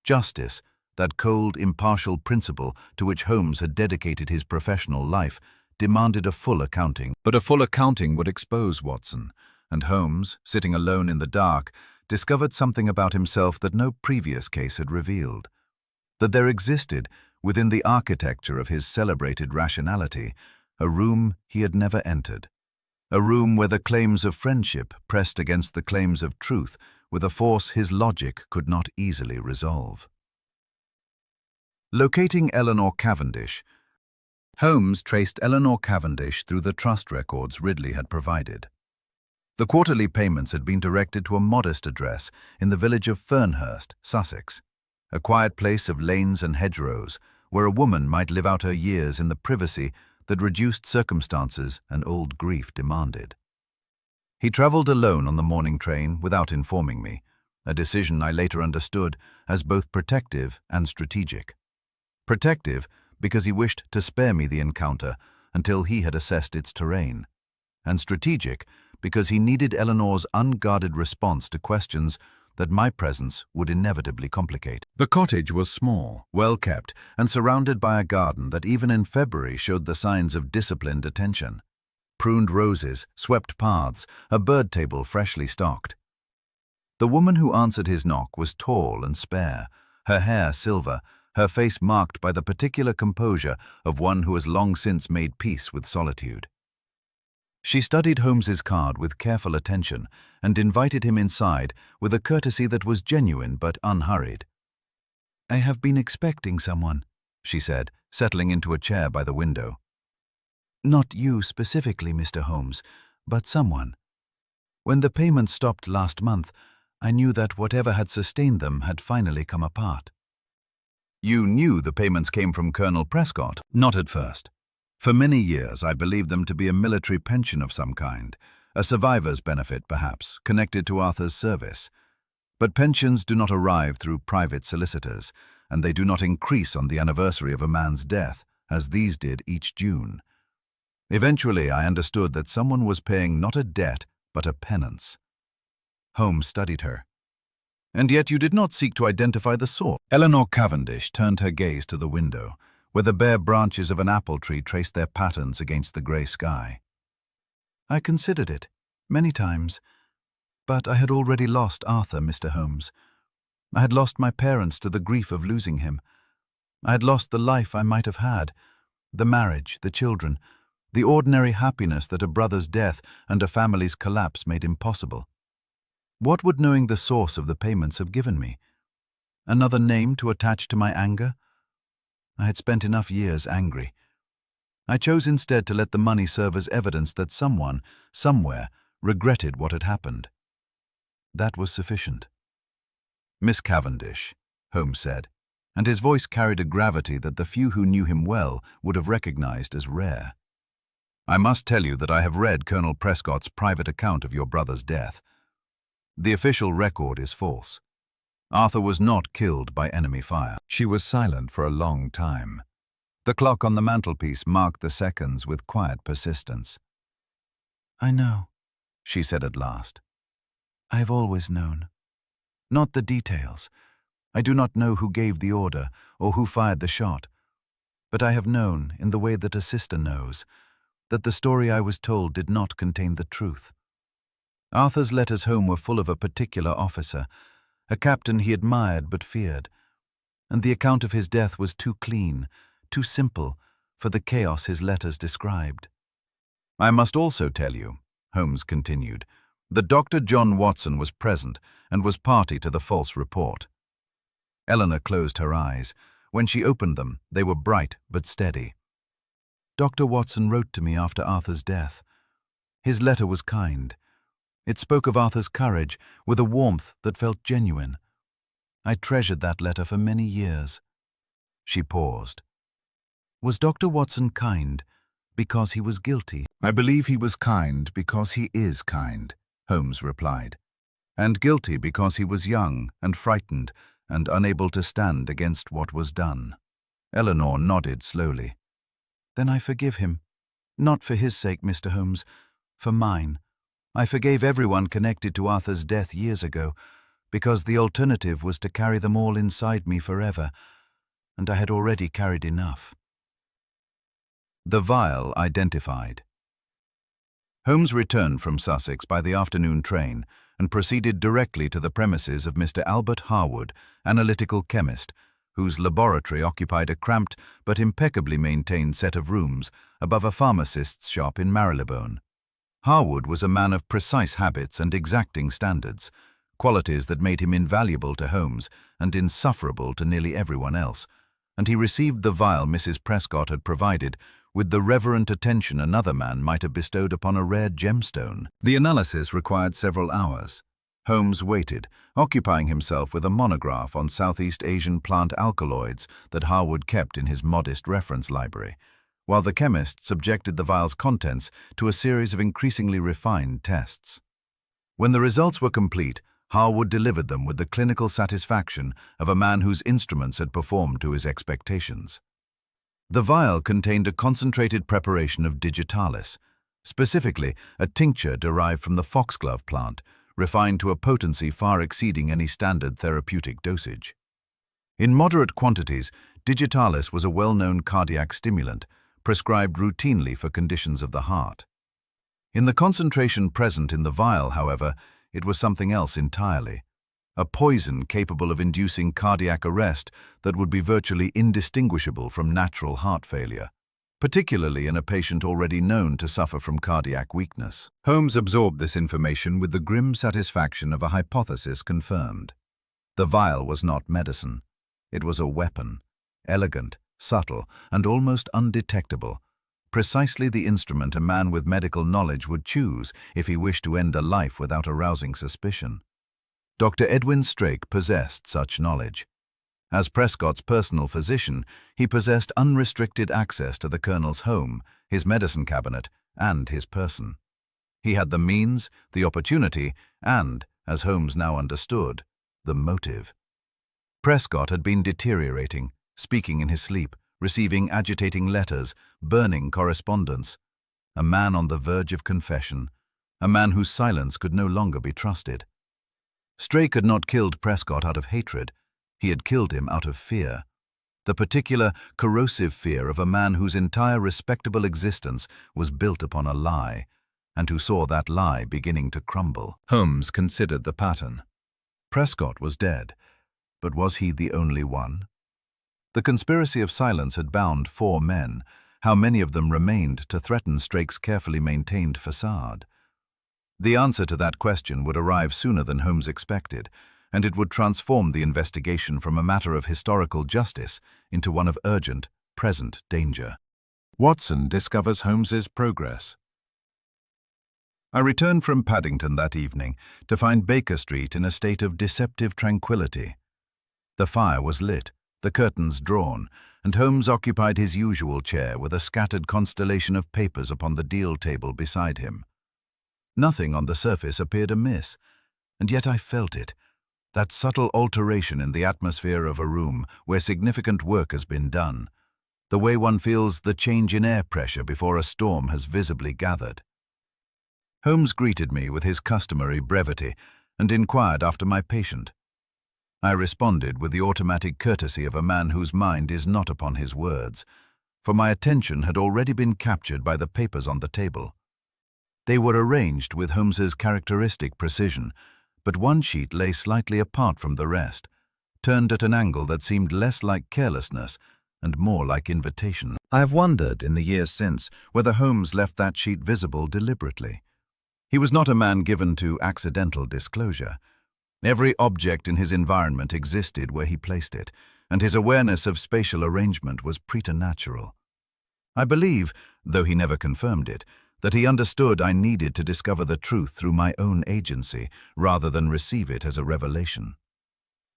Justice, that cold, impartial principle to which Holmes had dedicated his professional life, demanded a full accounting. But a full accounting would expose Watson, and Holmes, sitting alone in the dark, discovered something about himself that no previous case had revealed. That there existed, within the architecture of his celebrated rationality, a room he had never entered. A room where the claims of friendship pressed against the claims of truth with a force his logic could not easily resolve. Locating Eleanor Cavendish, Holmes traced Eleanor Cavendish through the trust records Ridley had provided. The quarterly payments had been directed to a modest address in the village of Fernhurst, Sussex, a quiet place of lanes and hedgerows where a woman might live out her years in the privacy that reduced circumstances and old grief demanded. He travelled alone on the morning train without informing me, a decision I later understood as both protective and strategic. Protective because he wished to spare me the encounter until he had assessed its terrain, and strategic because he needed Eleanor's unguarded response to questions that my presence would inevitably complicate. The cottage was small, well-kept, and surrounded by a garden that even in February showed the signs of disciplined attention. Pruned roses, swept paths, a bird table freshly stocked. The woman who answered his knock was tall and spare, her hair silver, her face marked by the particular composure of one who has long since made peace with solitude. She studied Holmes's card with careful attention and invited him inside with a courtesy that was genuine but unhurried. "I have been expecting someone," she said, settling into a chair by the window. "Not you specifically, Mr. Holmes, but someone. When the payments stopped last month, I knew that whatever had sustained them had finally come apart." "You knew the payments came from Colonel Prescott?" "Not at first. For many years I believed them to be a military pension of some kind, a survivor's benefit perhaps, connected to Arthur's service. But pensions do not arrive through private solicitors, and they do not increase on the anniversary of a man's death, as these did each June. Eventually I understood that someone was paying not a debt, but a penance." Holmes studied her. "And yet you did not seek to identify the source." Eleanor Cavendish turned her gaze to the window, where the bare branches of an apple tree traced their patterns against the grey sky. "I considered it, many times, but I had already lost Arthur, Mr. Holmes. I had lost my parents to the grief of losing him. I had lost the life I might have had, the marriage, the children, the ordinary happiness that a brother's death and a family's collapse made impossible. What would knowing the source of the payments have given me? Another name to attach to my anger? I had spent enough years angry. I chose instead to let the money serve as evidence that someone, somewhere, regretted what had happened. That was sufficient." "Miss Cavendish," Holmes said, and his voice carried a gravity that the few who knew him well would have recognized as rare. "I must tell you that I have read Colonel Prescott's private account of your brother's death. The official record is false. Arthur was not killed by enemy fire." She was silent for a long time. The clock on the mantelpiece marked the seconds with quiet persistence. "I know," she said at last. "I have always known. Not the details. I do not know who gave the order or who fired the shot. But I have known, in the way that a sister knows, that the story I was told did not contain the truth. Arthur's letters home were full of a particular officer, a captain he admired but feared, and the account of his death was too clean, too simple, for the chaos his letters described. "I must also tell you," Holmes continued, "that Dr. John Watson was present and was party to the false report." Eleanor closed her eyes. When she opened them, they were bright but steady. "Dr. Watson wrote to me after Arthur's death. His letter was kind. It spoke of Arthur's courage with a warmth that felt genuine. I treasured that letter for many years." She paused. "Was Dr. Watson kind because he was guilty?" "I believe he was kind because he is kind," Holmes replied, "and guilty because he was young and frightened and unable to stand against what was done. Eleanor nodded slowly. "Then I forgive him. Not for his sake, Mr. Holmes, for mine. I forgave everyone connected to Arthur's death years ago, because the alternative was to carry them all inside me forever, and I had already carried enough." The vial identified. Holmes returned from Sussex by the afternoon train and proceeded directly to the premises of Mr. Albert Harwood, analytical chemist, whose laboratory occupied a cramped but impeccably maintained set of rooms above a pharmacist's shop in Marylebone. Harwood was a man of precise habits and exacting standards, qualities that made him invaluable to Holmes and insufferable to nearly everyone else, and he received the vial Mrs. Prescott had provided with the reverent attention another man might have bestowed upon a rare gemstone. The analysis required several hours. Holmes waited, occupying himself with a monograph on Southeast Asian plant alkaloids that Harwood kept in his modest reference library, while the chemist subjected the vial's contents to a series of increasingly refined tests. When the results were complete, Harwood delivered them with the clinical satisfaction of a man whose instruments had performed to his expectations. The vial contained a concentrated preparation of digitalis, specifically a tincture derived from the foxglove plant, refined to a potency far exceeding any standard therapeutic dosage. In moderate quantities, digitalis was a well-known cardiac stimulant, prescribed routinely for conditions of the heart. In the concentration present in the vial, however, it was something else entirely. A poison capable of inducing cardiac arrest that would be virtually indistinguishable from natural heart failure, particularly in a patient already known to suffer from cardiac weakness. Holmes absorbed this information with the grim satisfaction of a hypothesis confirmed. The vial was not medicine. It was a weapon, elegant, subtle, and almost undetectable, precisely the instrument a man with medical knowledge would choose if he wished to end a life without arousing suspicion. Dr. Edwin Strake possessed such knowledge. As Prescott's personal physician, he possessed unrestricted access to the Colonel's home, his medicine cabinet, and his person. He had the means, the opportunity, and, as Holmes now understood, the motive. Prescott had been deteriorating, speaking in his sleep, receiving agitating letters, burning correspondence. A man on the verge of confession, a man whose silence could no longer be trusted. Strake had not killed Prescott out of hatred. He had killed him out of fear. The particular, corrosive fear of a man whose entire respectable existence was built upon a lie, and who saw that lie beginning to crumble. Holmes considered the pattern. Prescott was dead, but was he the only one? The conspiracy of silence had bound 4 men. How many of them remained to threaten Strake's carefully maintained facade? The answer to that question would arrive sooner than Holmes expected, and it would transform the investigation from a matter of historical justice into one of urgent, present danger. Watson discovers Holmes's progress. I returned from Paddington that evening to find Baker Street in a state of deceptive tranquility. The fire was lit, the curtains drawn, and Holmes occupied his usual chair with a scattered constellation of papers upon the deal table beside him. Nothing on the surface appeared amiss, and yet I felt it, that subtle alteration in the atmosphere of a room where significant work has been done, the way one feels the change in air pressure before a storm has visibly gathered. Holmes greeted me with his customary brevity and inquired after my patient. I responded with the automatic courtesy of a man whose mind is not upon his words, for my attention had already been captured by the papers on the table. They were arranged with Holmes's characteristic precision, but one sheet lay slightly apart from the rest, turned at an angle that seemed less like carelessness and more like invitation. I have wondered in the years since whether Holmes left that sheet visible deliberately. He was not a man given to accidental disclosure. Every object in his environment existed where he placed it, and his awareness of spatial arrangement was preternatural. I believe, though he never confirmed it, that he understood I needed to discover the truth through my own agency rather than receive it as a revelation.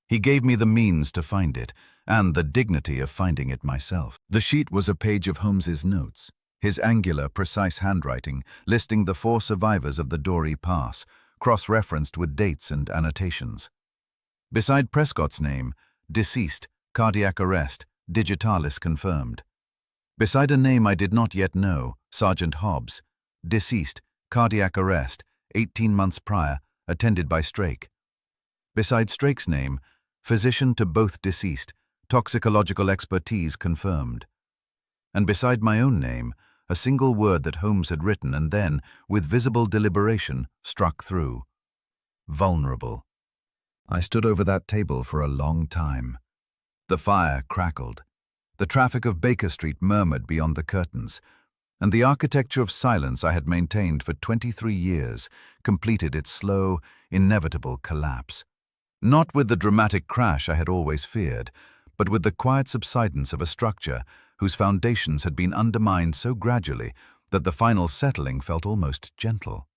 He gave me the means to find it, and the dignity of finding it myself. The sheet was a page of Holmes's notes, his angular, precise handwriting listing the 4 survivors of the Doori Pass, cross-referenced with dates and annotations. Beside Prescott's name, deceased, cardiac arrest, digitalis confirmed. Beside a name I did not yet know, Sergeant Hobbs, deceased, cardiac arrest, 18 months prior, attended by Strake. Beside Strake's name, physician to both deceased, toxicological expertise confirmed. And beside my own name, a single word that Holmes had written and then, with visible deliberation, struck through. Vulnerable. I stood over that table for a long time. The fire crackled. The traffic of Baker Street murmured beyond the curtains, and the architecture of silence I had maintained for 23 years completed its slow, inevitable collapse. Not with the dramatic crash I had always feared, but with the quiet subsidence of a structure whose foundations had been undermined so gradually that the final settling felt almost gentle.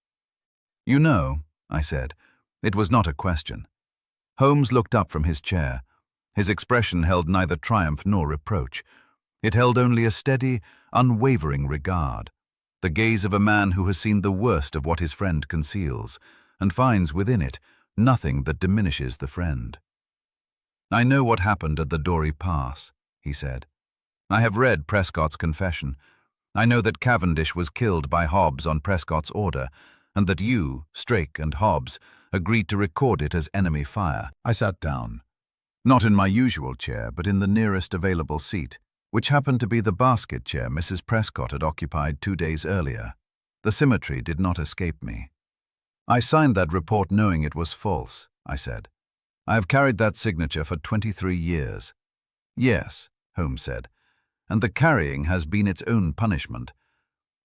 "You know," I said. It was not a question. Holmes looked up from his chair. His expression held neither triumph nor reproach. It held only a steady, unwavering regard, the gaze of a man who has seen the worst of what his friend conceals, and finds within it nothing that diminishes the friend. "I know what happened at the Doori Pass," he said. "I have read Prescott's confession. I know that Cavendish was killed by Hobbs on Prescott's order, and that you, Strake, and Hobbs agreed to record it as enemy fire." I sat down. Not in my usual chair, but in the nearest available seat, which happened to be the basket chair Mrs. Prescott had occupied 2 days earlier. The symmetry did not escape me. "I signed that report knowing it was false," I said. "I have carried that signature for 23 years. "Yes," Holmes said, "and the carrying has been its own punishment.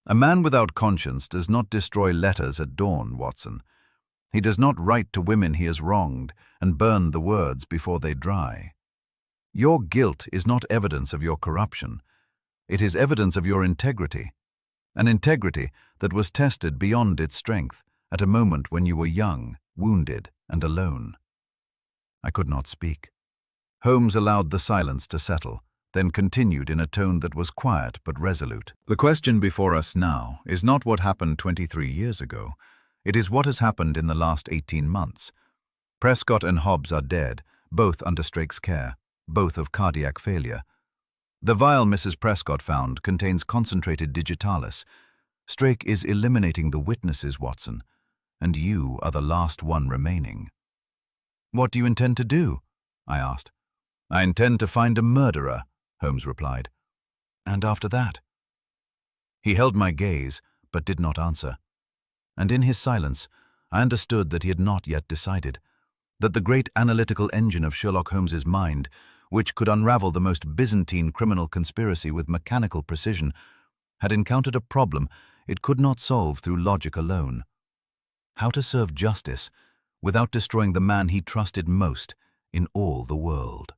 A man without conscience does not destroy letters at dawn, Watson. He does not write to women he has wronged and burn the words before they dry. Your guilt is not evidence of your corruption. It is evidence of your integrity, an integrity that was tested beyond its strength at a moment when you were young, wounded, and alone." I could not speak. Holmes allowed the silence to settle, then continued in a tone that was quiet but resolute. "The question before us now is not what happened 23 years ago. It is what has happened in the last 18 months. Prescott and Hobbs are dead, both under Strake's care, both of cardiac failure. The vial Mrs. Prescott found contains concentrated digitalis. Strake is eliminating the witnesses, Watson, and you are the last one remaining." "What do you intend to do?" I asked. "I intend to find a murderer," Holmes replied. "And after that?" He held my gaze, but did not answer. And in his silence, I understood that he had not yet decided, that the great analytical engine of Sherlock Holmes's mind, which could unravel the most Byzantine criminal conspiracy with mechanical precision, had encountered a problem it could not solve through logic alone. How to serve justice without destroying the man he trusted most in all the world.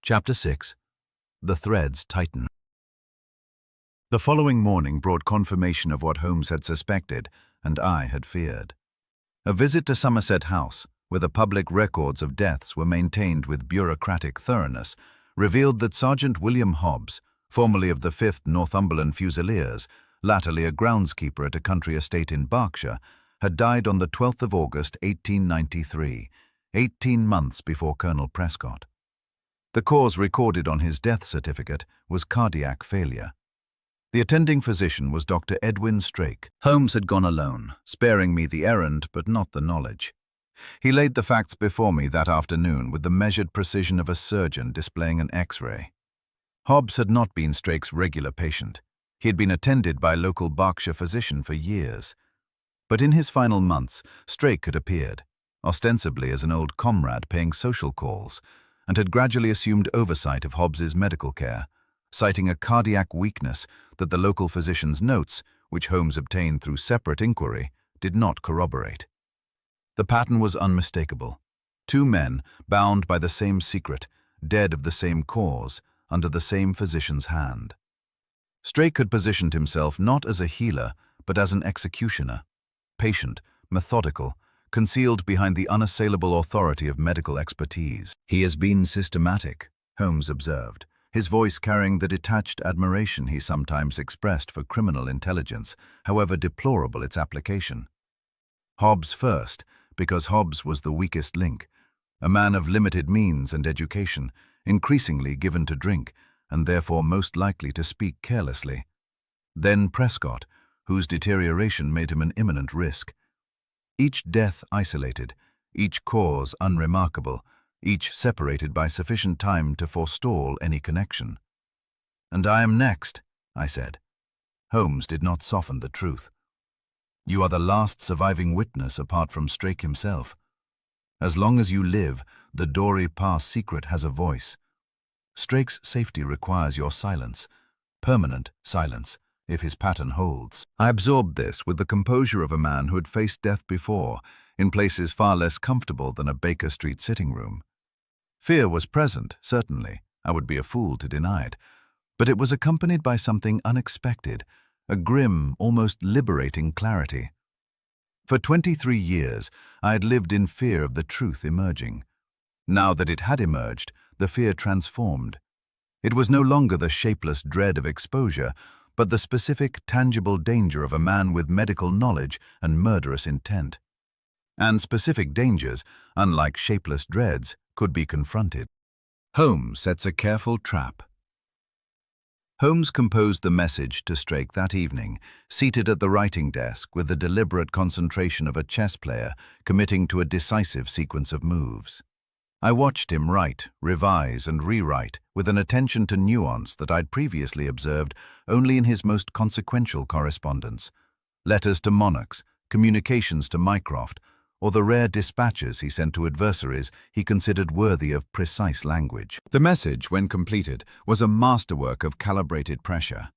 Chapter 6. The Threads Tighten. The following morning brought confirmation of what Holmes had suspected and I had feared. A visit to Somerset House, where the public records of deaths were maintained with bureaucratic thoroughness, revealed that Sergeant William Hobbs, formerly of the 5th Northumberland Fusiliers, latterly a groundskeeper at a country estate in Berkshire, had died on the 12th of August 1893, 18 months before Colonel Prescott. The cause recorded on his death certificate was cardiac failure. The attending physician was Dr. Edwin Strake. Holmes had gone alone, sparing me the errand but not the knowledge. He laid the facts before me that afternoon with the measured precision of a surgeon displaying an X-ray. Hobbs had not been Strake's regular patient. He had been attended by a local Berkshire physician for years. But in his final months, Strake had appeared, ostensibly as an old comrade paying social calls, and had gradually assumed oversight of Hobbs's medical care, citing a cardiac weakness that the local physician's notes, which Holmes obtained through separate inquiry, did not corroborate. The pattern was unmistakable. 2 men, bound by the same secret, dead of the same cause, under the same physician's hand. Strake had positioned himself not as a healer, but as an executioner, patient, methodical, concealed behind the unassailable authority of medical expertise. "He has been systematic," Holmes observed, his voice carrying the detached admiration he sometimes expressed for criminal intelligence, however deplorable its application. "Hobbs first, because Hobbs was the weakest link, a man of limited means and education, increasingly given to drink, and therefore most likely to speak carelessly. Then Prescott, whose deterioration made him an imminent risk. Each death isolated, each cause unremarkable, each separated by sufficient time to forestall any connection. "And I am next," I said. Holmes did not soften the truth. "You are the last surviving witness apart from Strake himself. As long as you live, the Doori Pass secret has a voice. Strake's safety requires your silence, permanent silence, if his pattern holds." I absorbed this with the composure of a man who had faced death before, in places far less comfortable than a Baker Street sitting room. Fear was present, certainly. I would be a fool to deny it. But it was accompanied by something unexpected, a grim, almost liberating clarity. For 23 years, I had lived in fear of the truth emerging. Now that it had emerged, the fear transformed. It was no longer the shapeless dread of exposure, but the specific, tangible danger of a man with medical knowledge and murderous intent. And specific dangers, unlike shapeless dreads, could be confronted. Holmes sets a careful trap. Holmes composed the message to Strake that evening, seated at the writing desk with the deliberate concentration of a chess player committing to a decisive sequence of moves. I watched him write, revise, and rewrite with an attention to nuance that I'd previously observed only in his most consequential correspondence. Letters to monarchs, communications to Mycroft, or the rare dispatches he sent to adversaries he considered worthy of precise language. The message, when completed, was a masterwork of calibrated pressure.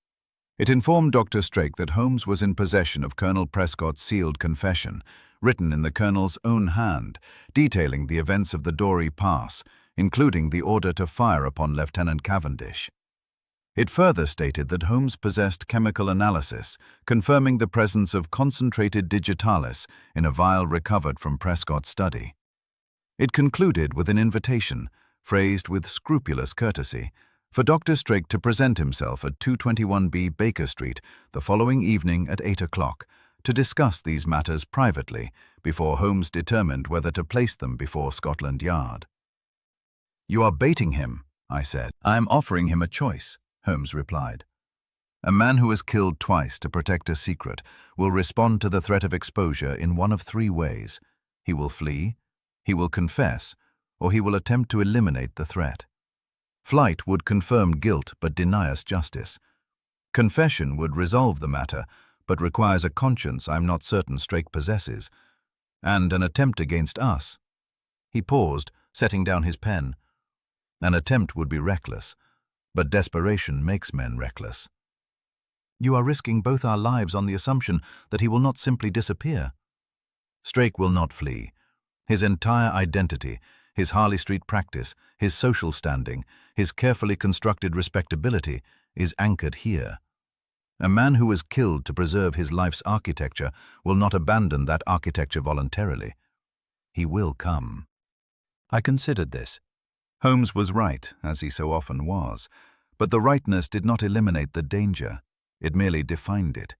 It informed Dr. Strake that Holmes was in possession of Colonel Prescott's sealed confession, written in the Colonel's own hand, detailing the events of the Doori Pass, including the order to fire upon Lieutenant Cavendish. It further stated that Holmes possessed chemical analysis, confirming the presence of concentrated digitalis in a vial recovered from Prescott's study. It concluded with an invitation, phrased with scrupulous courtesy, for Dr. Strake to present himself at 221B Baker Street the following evening at 8 o'clock to discuss these matters privately before Holmes determined whether to place them before Scotland Yard. "You are baiting him," I said. "I am offering him a choice," Holmes replied. "A man who has killed twice to protect a secret will respond to the threat of exposure in one of three ways. He will flee, he will confess, or he will attempt to eliminate the threat. Flight would confirm guilt but deny us justice. Confession would resolve the matter, but requires a conscience I'm not certain Strake possesses. And an attempt against us." He paused, setting down his pen. "An attempt would be reckless, but desperation makes men reckless." "You are risking both our lives on the assumption that he will not simply disappear." "Strake will not flee. His entire identity, his Harley Street practice, his social standing, his carefully constructed respectability is anchored here. A man who is killed to preserve his life's architecture will not abandon that architecture voluntarily. He will come." I considered this. Holmes was right, as he so often was, but the rightness did not eliminate the danger. It merely defined it.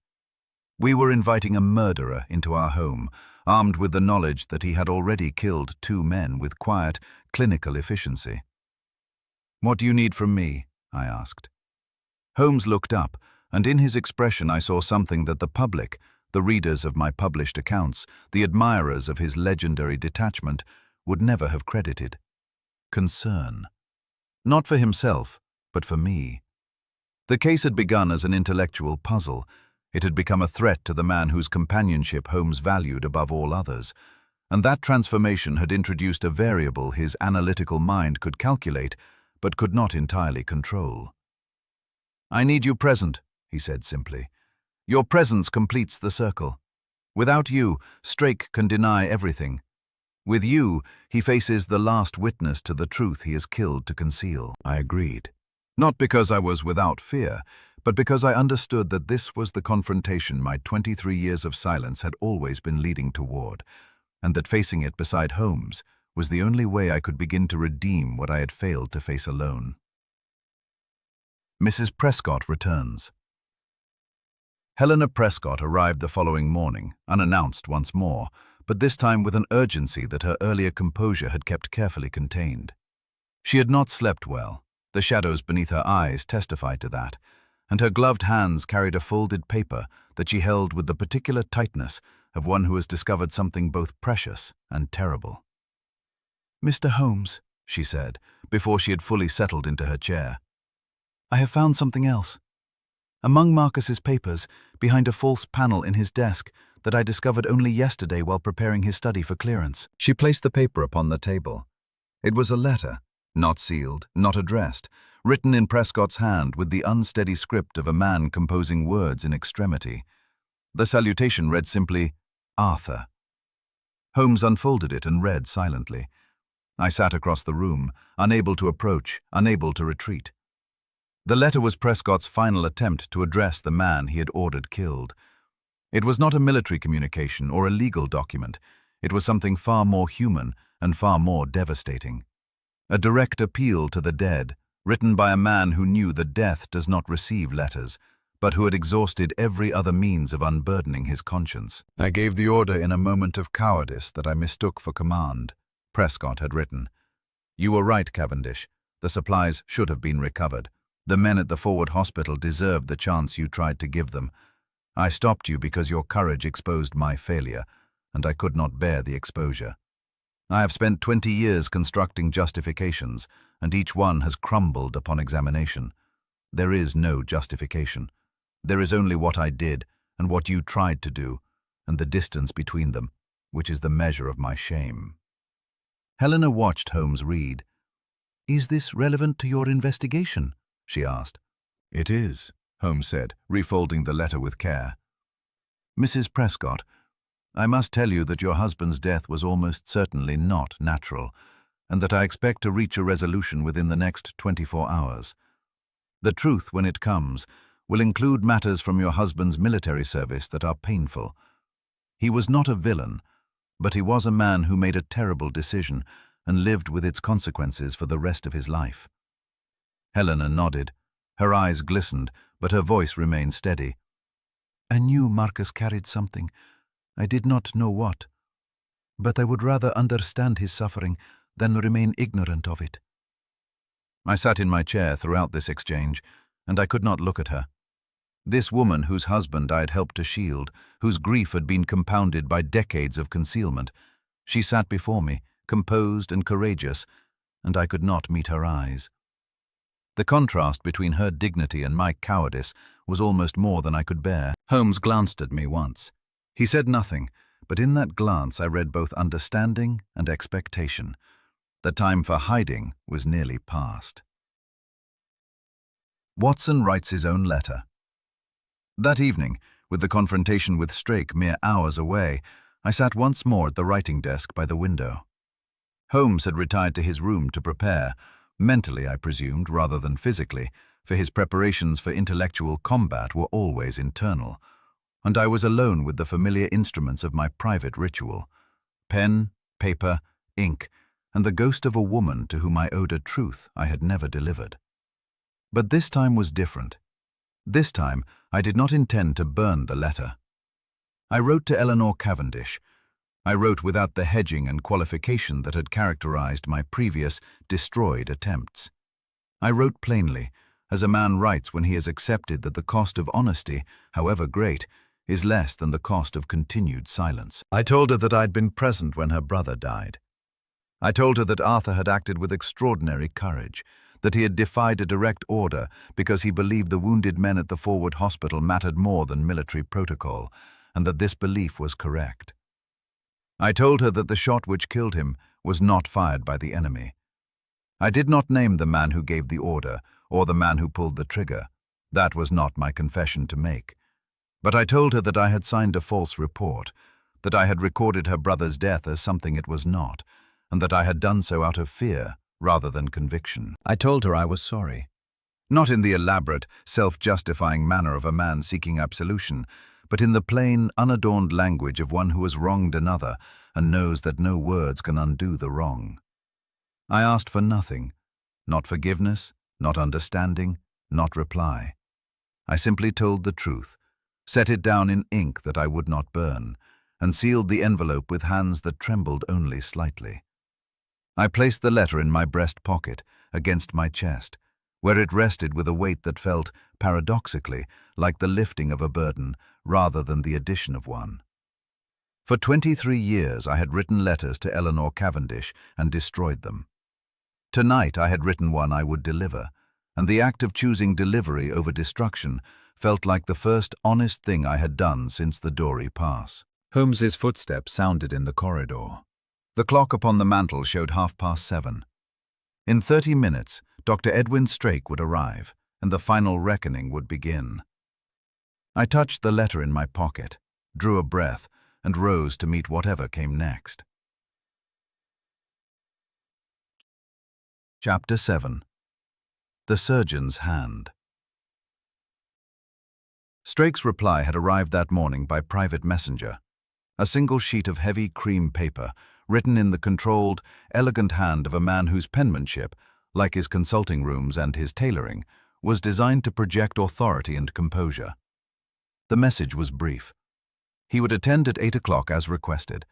We were inviting a murderer into our home, armed with the knowledge that he had already killed 2 men with quiet, clinical efficiency. "What do you need from me?" I asked. Holmes looked up, and in his expression I saw something that the public, the readers of my published accounts, the admirers of his legendary detachment, would never have credited. Concern. Not for himself, but for me. The case had begun as an intellectual puzzle. It had become a threat to the man whose companionship Holmes valued above all others, and that transformation had introduced a variable his analytical mind could calculate, but could not entirely control. "I need you present," he said simply. "Your presence completes the circle. Without you, Strake can deny everything. With you, he faces the last witness to the truth he has killed to conceal." I agreed. Not because I was without fear, but because I understood that this was the confrontation my 23 years of silence had always been leading toward, and that facing it beside Holmes was the only way I could begin to redeem what I had failed to face alone. Mrs. Prescott returns. Helena Prescott arrived the following morning, unannounced once more, but this time with an urgency that her earlier composure had kept carefully contained. She had not slept well. The shadows beneath her eyes testified to that, and her gloved hands carried a folded paper that she held with the particular tightness of one who has discovered something both precious and terrible. "Mr. Holmes," she said, before she had fully settled into her chair, "I have found something else. Among Marcus's papers, behind a false panel in his desk that I discovered only yesterday while preparing his study for clearance." She placed the paper upon the table. It was a letter, not sealed, not addressed, written in Prescott's hand with the unsteady script of a man composing words in extremity. The salutation read simply, "Arthur." Holmes unfolded it and read silently. I sat across the room, unable to approach, unable to retreat. The letter was Prescott's final attempt to address the man he had ordered killed. It was not a military communication or a legal document. It was something far more human and far more devastating. A direct appeal to the dead, written by a man who knew that death does not receive letters, but who had exhausted every other means of unburdening his conscience. "I gave the order in a moment of cowardice that I mistook for command," Prescott had written. "You were right, Cavendish. The supplies should have been recovered. The men at the forward hospital deserved the chance you tried to give them. I stopped you because your courage exposed my failure, and I could not bear the exposure. I have spent 20 years constructing justifications, and each one has crumbled upon examination. There is no justification. There is only what I did and what you tried to do, and the distance between them, which is the measure of my shame." Helena watched Holmes read. "Is this relevant to your investigation?" she asked. "It is," Holmes said, refolding the letter with care. "Mrs. Prescott, I must tell you that your husband's death was almost certainly not natural, and that I expect to reach a resolution within the next 24 hours. The truth, when it comes, will include matters from your husband's military service that are painful. He was not a villain, but he was a man who made a terrible decision and lived with its consequences for the rest of his life." Helena nodded. Her eyes glistened, but her voice remained steady. "I knew Marcus carried something. I did not know what. But I would rather understand his suffering than remain ignorant of it." I sat in my chair throughout this exchange, and I could not look at her. This woman whose husband I had helped to shield, whose grief had been compounded by decades of concealment, she sat before me, composed and courageous, and I could not meet her eyes. The contrast between her dignity and my cowardice was almost more than I could bear. Holmes glanced at me once. He said nothing, but in that glance I read both understanding and expectation. The time for hiding was nearly past. Watson writes his own letter. That evening, with the confrontation with Strake mere hours away, I sat once more at the writing desk by the window. Holmes had retired to his room to prepare, mentally I presumed rather than physically, for his preparations for intellectual combat were always internal, and I was alone with the familiar instruments of my private ritual: pen, paper, ink, and the ghost of a woman to whom I owed a truth I had never delivered. But this time was different. This time I did not intend to burn the letter. I wrote to Eleanor Cavendish. I wrote without the hedging and qualification that had characterized my previous, destroyed attempts. I wrote plainly, as a man writes when he has accepted that the cost of honesty, however great, is less than the cost of continued silence. I told her that I'd been present when her brother died. I told her that Arthur had acted with extraordinary courage, that he had defied a direct order because he believed the wounded men at the forward hospital mattered more than military protocol, and that this belief was correct. I told her that the shot which killed him was not fired by the enemy. I did not name the man who gave the order or the man who pulled the trigger. That was not my confession to make. But I told her that I had signed a false report, that I had recorded her brother's death as something it was not, and that I had done so out of fear rather than conviction. I told her I was sorry. Not in the elaborate, self-justifying manner of a man seeking absolution, but in the plain, unadorned language of one who has wronged another and knows that no words can undo the wrong. I asked for nothing, not forgiveness, not understanding, not reply. I simply told the truth, set it down in ink that I would not burn, and sealed the envelope with hands that trembled only slightly. I placed the letter in my breast pocket, against my chest, where it rested with a weight that felt, paradoxically, like the lifting of a burden rather than the addition of one. For 23 years I had written letters to Eleanor Cavendish and destroyed them. Tonight I had written one I would deliver, and the act of choosing delivery over destruction felt like the first honest thing I had done since the Doori Pass. Holmes's footsteps sounded in the corridor. The clock upon the mantel showed 7:30. In 30 minutes, Dr. Edwin Strake would arrive, and the final reckoning would begin. I touched the letter in my pocket, drew a breath, and rose to meet whatever came next. Chapter 7. The Surgeon's Hand. Strake's reply had arrived that morning by private messenger. A single sheet of heavy cream paper, written in the controlled, elegant hand of a man whose penmanship, like his consulting rooms and his tailoring, was designed to project authority and composure. The message was brief. He would attend at 8 o'clock as requested.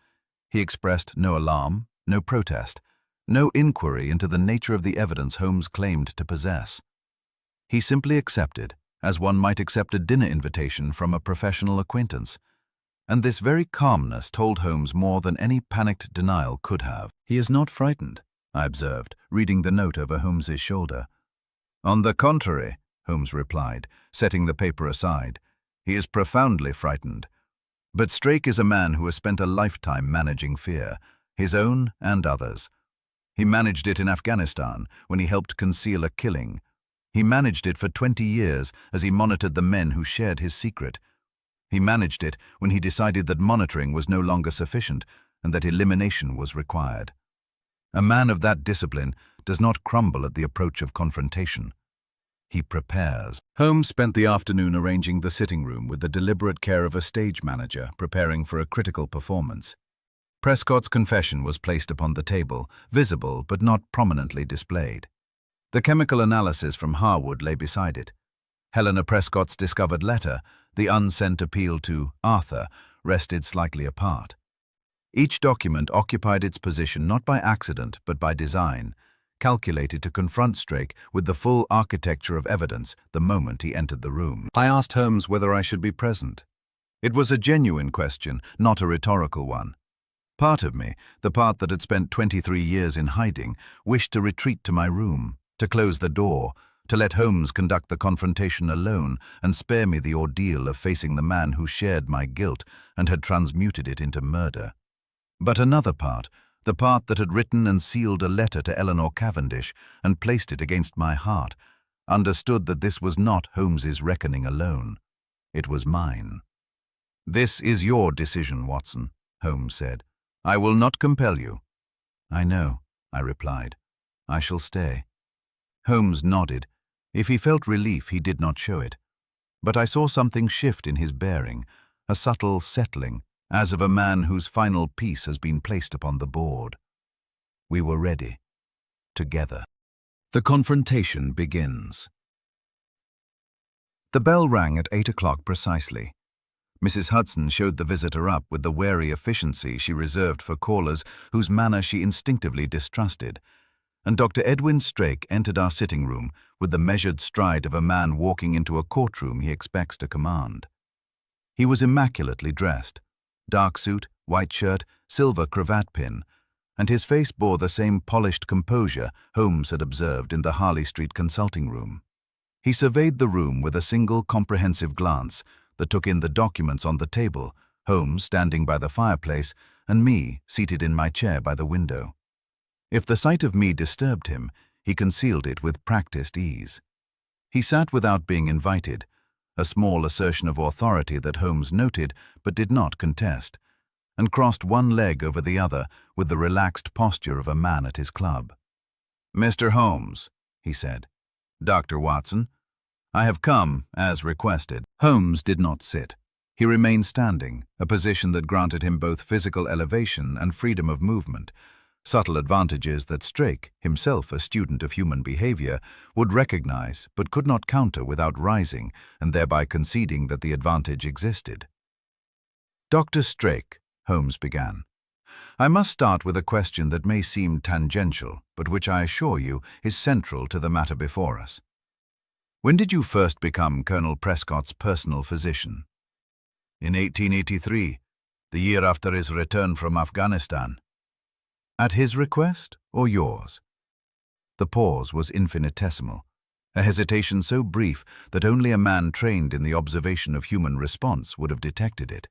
He expressed no alarm, no protest, no inquiry into the nature of the evidence Holmes claimed to possess. He simply accepted, as one might accept a dinner invitation from a professional acquaintance. And this very calmness told Holmes more than any panicked denial could have. "He is not frightened," I observed, reading the note over Holmes's shoulder. "On the contrary," Holmes replied, setting the paper aside. "He is profoundly frightened. But Strake is a man who has spent a lifetime managing fear, his own and others. He managed it in Afghanistan when he helped conceal a killing. He managed it for 20 years as he monitored the men who shared his secret. He managed it when he decided that monitoring was no longer sufficient and that elimination was required. A man of that discipline does not crumble at the approach of confrontation. He prepares." Holmes spent the afternoon arranging the sitting room with the deliberate care of a stage manager preparing for a critical performance. Prescott's confession was placed upon the table, visible but not prominently displayed. The chemical analysis from Harwood lay beside it. Helena Prescott's discovered letter, the unsent appeal to Arthur, rested slightly apart. Each document occupied its position not by accident but by design, calculated to confront Strake with the full architecture of evidence the moment he entered the room. I asked Holmes whether I should be present. It was a genuine question, not a rhetorical one. Part of me, the part that had spent 23 years in hiding, wished to retreat to my room, to close the door, to let Holmes conduct the confrontation alone and spare me the ordeal of facing the man who shared my guilt and had transmuted it into murder. But another part, the part that had written and sealed a letter to Eleanor Cavendish and placed it against my heart, understood that this was not Holmes's reckoning alone. It was mine. "This is your decision, Watson," Holmes said. "I will not compel you." "I know," I replied. "I shall stay." Holmes nodded. If he felt relief, he did not show it. But I saw something shift in his bearing, a subtle settling, as of a man whose final piece has been placed upon the board. We were ready. Together. The confrontation begins. The bell rang at 8 o'clock precisely. Mrs. Hudson showed the visitor up with the wary efficiency she reserved for callers whose manner she instinctively distrusted, and Dr. Edwin Strake entered our sitting room with the measured stride of a man walking into a courtroom he expects to command. He was immaculately dressed, dark suit, white shirt, silver cravat pin, and his face bore the same polished composure Holmes had observed in the Harley Street consulting room. He surveyed the room with a single comprehensive glance that took in the documents on the table, Holmes standing by the fireplace, and me seated in my chair by the window. If the sight of me disturbed him, he concealed it with practiced ease. He sat without being invited, a small assertion of authority that Holmes noted but did not contest, and crossed one leg over the other with the relaxed posture of a man at his club. "Mr. Holmes," he said. "Dr. Watson, I have come as requested." Holmes did not sit. He remained standing, a position that granted him both physical elevation and freedom of movement, subtle advantages that Strake, himself a student of human behavior, would recognize but could not counter without rising and thereby conceding that the advantage existed. "Dr. Strake," Holmes began. "I must start with a question that may seem tangential, but which I assure you is central to the matter before us. When did you first become Colonel Prescott's personal physician?" "In 1883, the year after his return from Afghanistan." "At his request or yours?" The pause was infinitesimal, a hesitation so brief that only a man trained in the observation of human response would have detected it.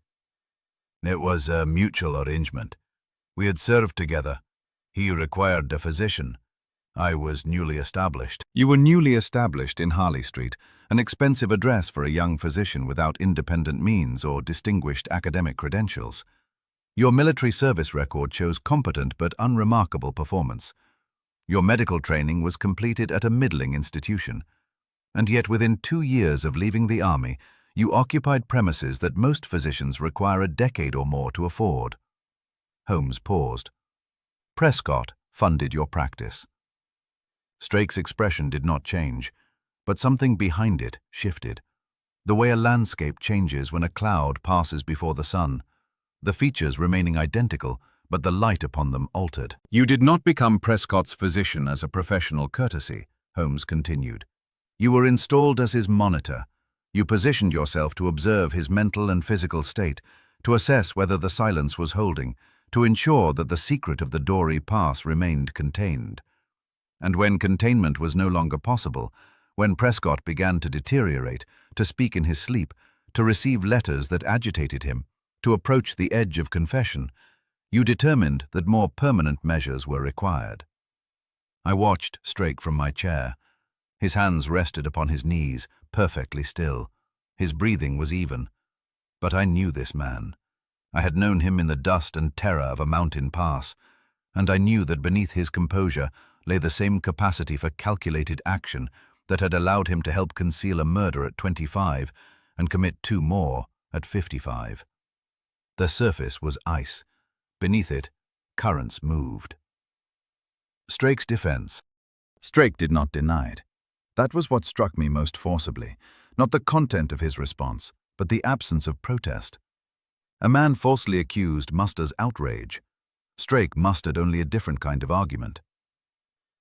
"It was a mutual arrangement. We had served together. He required a physician. I was newly established." "You were newly established in Harley Street, an expensive address for a young physician without independent means or distinguished academic credentials. Your military service record shows competent but unremarkable performance. Your medical training was completed at a middling institution. And yet within 2 years of leaving the army, you occupied premises that most physicians require a decade or more to afford." Holmes paused. "Prescott funded your practice." Strake's expression did not change, but something behind it shifted. The way a landscape changes when a cloud passes before the sun, the features remaining identical, but the light upon them altered. "You did not become Prescott's physician as a professional courtesy," Holmes continued. "You were installed as his monitor. You positioned yourself to observe his mental and physical state, to assess whether the silence was holding, to ensure that the secret of the Doori Pass remained contained. And when containment was no longer possible, when Prescott began to deteriorate, to speak in his sleep, to receive letters that agitated him, to approach the edge of confession, you determined that more permanent measures were required." I watched Strake from my chair. His hands rested upon his knees, perfectly still. His breathing was even. But I knew this man. I had known him in the dust and terror of a mountain pass, and I knew that beneath his composure lay the same capacity for calculated action that had allowed him to help conceal a murder at 25 and commit 2 more at 55. The surface was ice. Beneath it, currents moved. Strake's defense. Strake did not deny it. That was what struck me most forcibly, not the content of his response, but the absence of protest. A man falsely accused musters outrage. Strake mustered only a different kind of argument.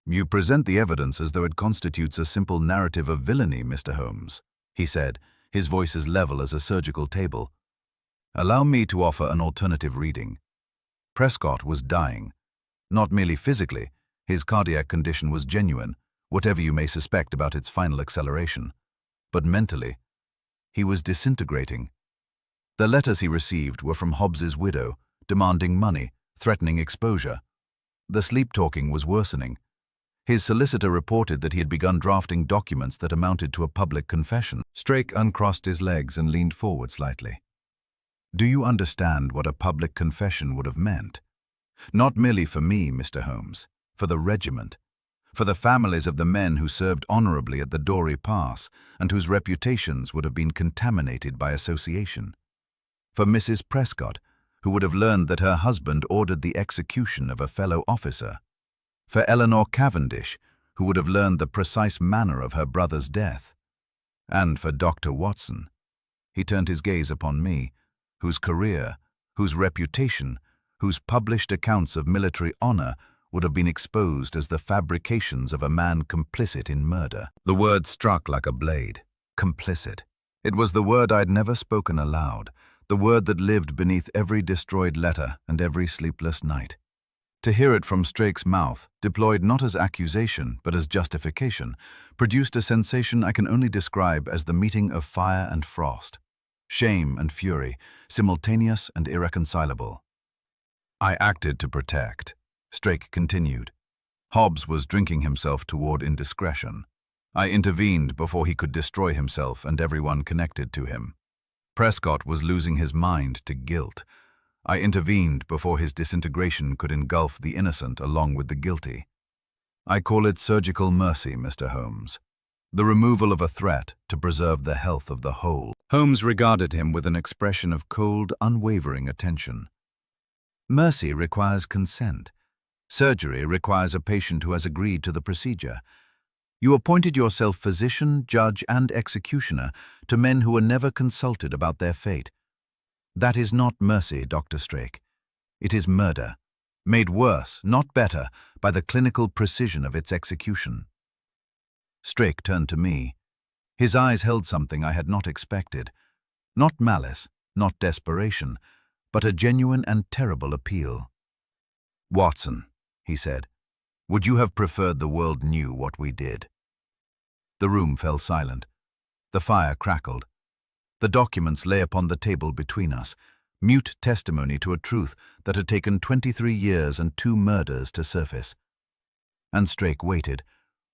"You present the evidence as though it constitutes a simple narrative of villainy, Mr. Holmes," he said, his voice as level as a surgical table. "Allow me to offer an alternative reading. Prescott was dying. Not merely physically, his cardiac condition was genuine, whatever you may suspect about its final acceleration. But mentally, he was disintegrating. The letters he received were from Hobbes's widow, demanding money, threatening exposure. The sleep-talking was worsening. His solicitor reported that he had begun drafting documents that amounted to a public confession." Strake uncrossed his legs and leaned forward slightly. "Do you understand what a public confession would have meant? Not merely for me, Mr. Holmes, for the regiment, for the families of the men who served honorably at the Doori Pass and whose reputations would have been contaminated by association. For Mrs. Prescott, who would have learned that her husband ordered the execution of a fellow officer. For Eleanor Cavendish, who would have learned the precise manner of her brother's death. And for Dr. Watson." He turned his gaze upon me, whose career, whose reputation, whose published accounts of military honor would have been exposed as the fabrications of a man complicit in murder. The word struck like a blade. Complicit. It was the word I'd never spoken aloud, the word that lived beneath every destroyed letter and every sleepless night. To hear it from Strake's mouth, deployed not as accusation but as justification, produced a sensation I can only describe as the meeting of fire and frost. Shame and fury, simultaneous and irreconcilable. "I acted to protect," Strake continued. "Hobbes was drinking himself toward indiscretion. I intervened before he could destroy himself and everyone connected to him. Prescott was losing his mind to guilt. I intervened before his disintegration could engulf the innocent along with the guilty. I call it surgical mercy, Mr. Holmes. The removal of a threat to preserve the health of the whole." Holmes regarded him with an expression of cold, unwavering attention. "Mercy requires consent. Surgery requires a patient who has agreed to the procedure. You appointed yourself physician, judge, and executioner to men who were never consulted about their fate. That is not mercy, Dr. Strake. It is murder, made worse, not better, by the clinical precision of its execution. Strake turned to me. His eyes held something I had not expected. Not malice, not desperation, but a genuine and terrible appeal. "Watson," he said, "would you have preferred the world knew what we did?" The room fell silent. The fire crackled. The documents lay upon the table between us, mute testimony to a truth that had taken 23 years and 2 murders to surface. And Strake waited,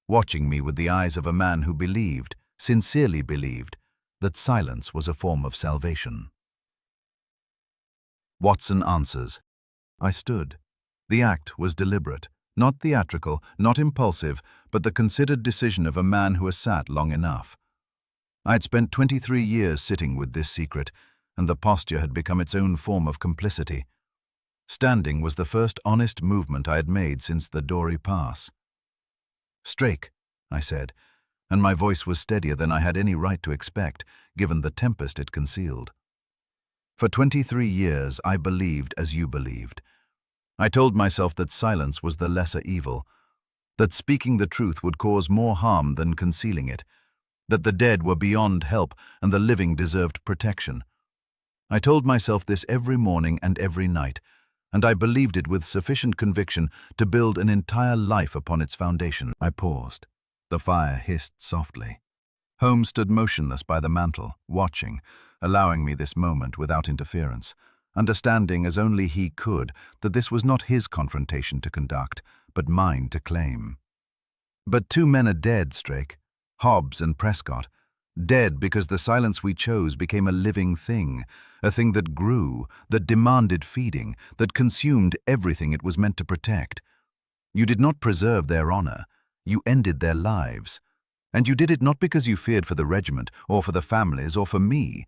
watching me with the eyes of a man who believed, sincerely believed, that silence was a form of salvation. Watson answers. I stood. The act was deliberate, not theatrical, not impulsive, but the considered decision of a man who has sat long enough. I had spent 23 years sitting with this secret, and the posture had become its own form of complicity. Standing was the first honest movement I had made since the Doori Pass. "Strake," I said, and my voice was steadier than I had any right to expect, given the tempest it concealed. "For 23 years I believed as you believed. I told myself that silence was the lesser evil, that speaking the truth would cause more harm than concealing it, that the dead were beyond help and the living deserved protection. I told myself this every morning and every night, and I believed it with sufficient conviction to build an entire life upon its foundation." I paused. The fire hissed softly. Holmes stood motionless by the mantel, watching, allowing me this moment without interference, understanding as only he could that this was not his confrontation to conduct, but mine to claim. "But 2 men are dead, Strake. Hobbs and Prescott. Dead because the silence we chose became a living thing, a thing that grew, that demanded feeding, that consumed everything it was meant to protect. You did not preserve their honor, you ended their lives. And you did it not because you feared for the regiment, or for the families, or for me.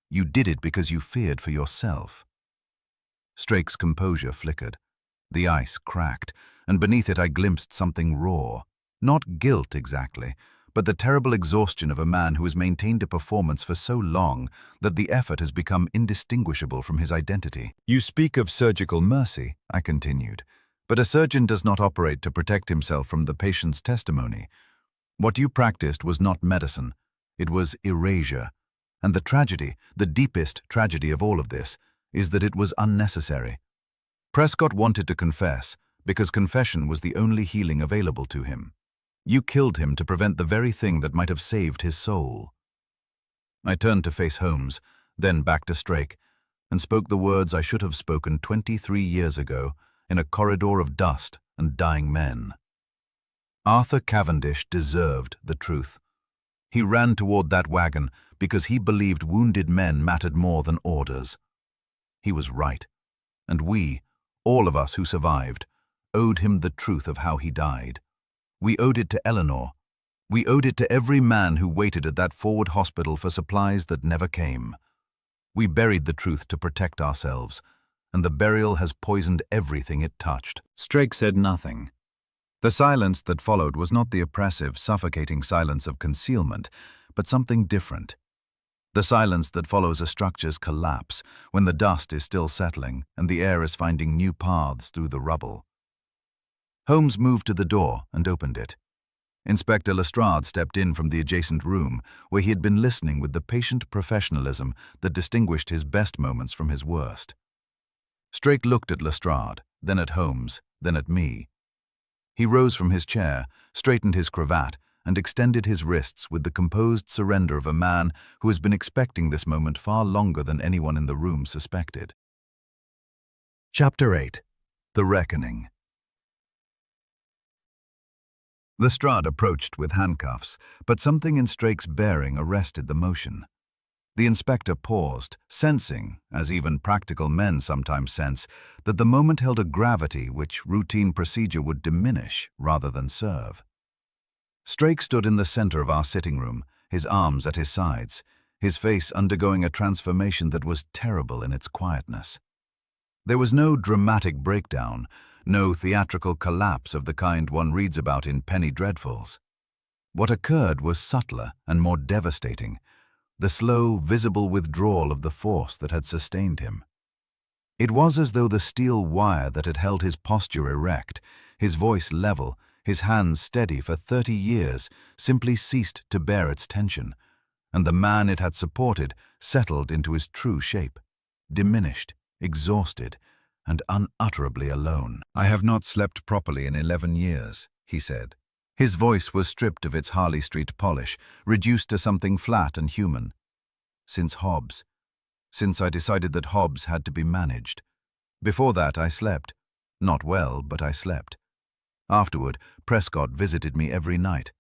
You did it because you feared for yourself." Strake's composure flickered. The ice cracked, and beneath it I glimpsed something raw. Not guilt exactly, but the terrible exhaustion of a man who has maintained a performance for so long that the effort has become indistinguishable from his identity. "You speak of surgical mercy," I continued, "but a surgeon does not operate to protect himself from the patient's testimony. What you practiced was not medicine, it was erasure. And the tragedy, the deepest tragedy of all of this, is that it was unnecessary. Prescott wanted to confess, because confession was the only healing available to him. You killed him to prevent the very thing that might have saved his soul." I turned to face Holmes, then back to Strake, and spoke the words I should have spoken 23 years ago in a corridor of dust and dying men. Arthur Cavendish deserved the truth. He ran toward that wagon because he believed wounded men mattered more than orders. He was right, and we, all of us who survived, owed him the truth of how he died. We owed it to Eleanor. We owed it to every man who waited at that forward hospital for supplies that never came. We buried the truth to protect ourselves, and the burial has poisoned everything it touched. Strake said nothing. The silence that followed was not the oppressive, suffocating silence of concealment, but something different. The silence that follows a structure's collapse, when the dust is still settling and the air is finding new paths through the rubble. Holmes moved to the door and opened it. Inspector Lestrade stepped in from the adjacent room, where he had been listening with the patient professionalism that distinguished his best moments from his worst. Strake looked at Lestrade, then at Holmes, then at me. He rose from his chair, straightened his cravat, and extended his wrists with the composed surrender of a man who has been expecting this moment far longer than anyone in the room suspected. Chapter 8. The Reckoning. Lestrade approached with handcuffs, but something in Strake's bearing arrested the motion. The inspector paused, sensing, as even practical men sometimes sense, that the moment held a gravity which routine procedure would diminish rather than serve. Strake stood in the center of our sitting room, his arms at his sides, his face undergoing a transformation that was terrible in its quietness. There was no dramatic breakdown, no theatrical collapse of the kind one reads about in penny dreadfuls. What occurred was subtler and more devastating, the slow, visible withdrawal of the force that had sustained him. It was as though the steel wire that had held his posture erect, his voice level, his hands steady for 30 years, simply ceased to bear its tension, and the man it had supported settled into his true shape, diminished, exhausted, and unutterably alone. "I have not slept properly in 11 years, he said. His voice was stripped of its Harley Street polish, reduced to something flat and human. Since I decided that Hobbs had to be managed. Before that, I slept. Not well, but I slept. Afterward, Prescott visited me every night.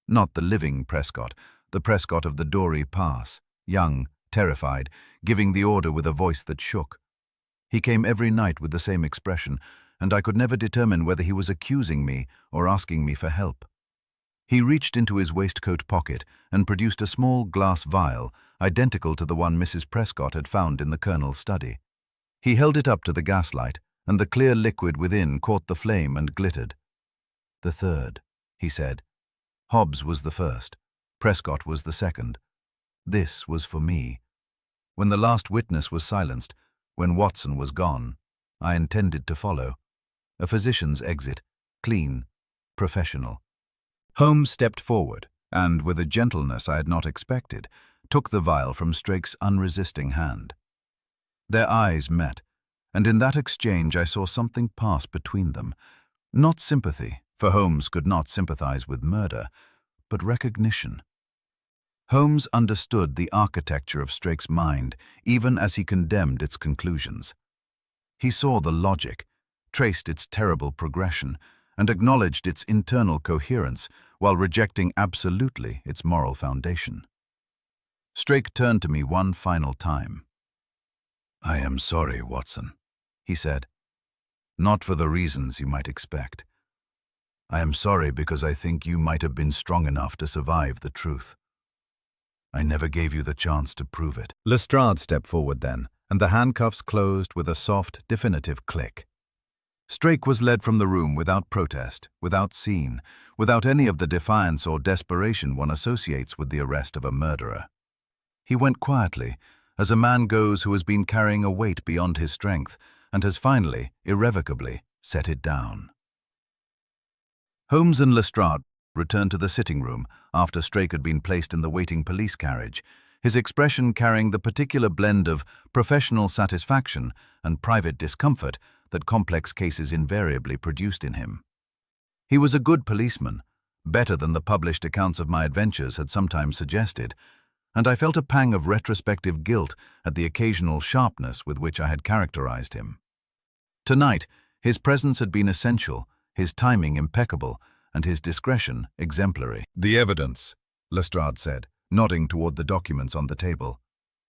Not the living Prescott, the Prescott of the Doori Pass, young, terrified, giving the order with a voice that shook. He came every night with the same expression, and I could never determine whether he was accusing me or asking me for help. He reached into his waistcoat pocket and produced a small glass vial, identical to the one Mrs. Prescott had found in the Colonel's study. He held it up to the gaslight, and the clear liquid within caught the flame and glittered. "The third," he said. "Hobbs was the first. Prescott was the second. This was for me. When the last witness was silenced, when Watson was gone, I intended to follow. A physician's exit, clean, professional." Holmes stepped forward, and with a gentleness I had not expected, took the vial from Strake's unresisting hand. Their eyes met, and in that exchange I saw something pass between them. Not sympathy, for Holmes could not sympathize with murder, but recognition. Holmes understood the architecture of Strake's mind, even as he condemned its conclusions. He saw the logic, traced its terrible progression, and acknowledged its internal coherence while rejecting absolutely its moral foundation. Strake turned to me one final time. "I am sorry, Watson," he said. "Not for the reasons you might expect. I am sorry because I think you might have been strong enough to survive the truth. I never gave you the chance to prove it." Lestrade stepped forward then, and the handcuffs closed with a soft, definitive click. Strake was led from the room without protest, without scene, without any of the defiance or desperation one associates with the arrest of a murderer. He went quietly, as a man goes who has been carrying a weight beyond his strength and has finally, irrevocably, set it down. Holmes and Lestrade returned to the sitting room after Strake had been placed in the waiting police carriage, his expression carrying the particular blend of professional satisfaction and private discomfort that complex cases invariably produced in him. He was a good policeman, better than the published accounts of my adventures had sometimes suggested, and I felt a pang of retrospective guilt at the occasional sharpness with which I had characterized him. Tonight, his presence had been essential, his timing impeccable, and his discretion exemplary. "The evidence," Lestrade said, nodding toward the documents on the table.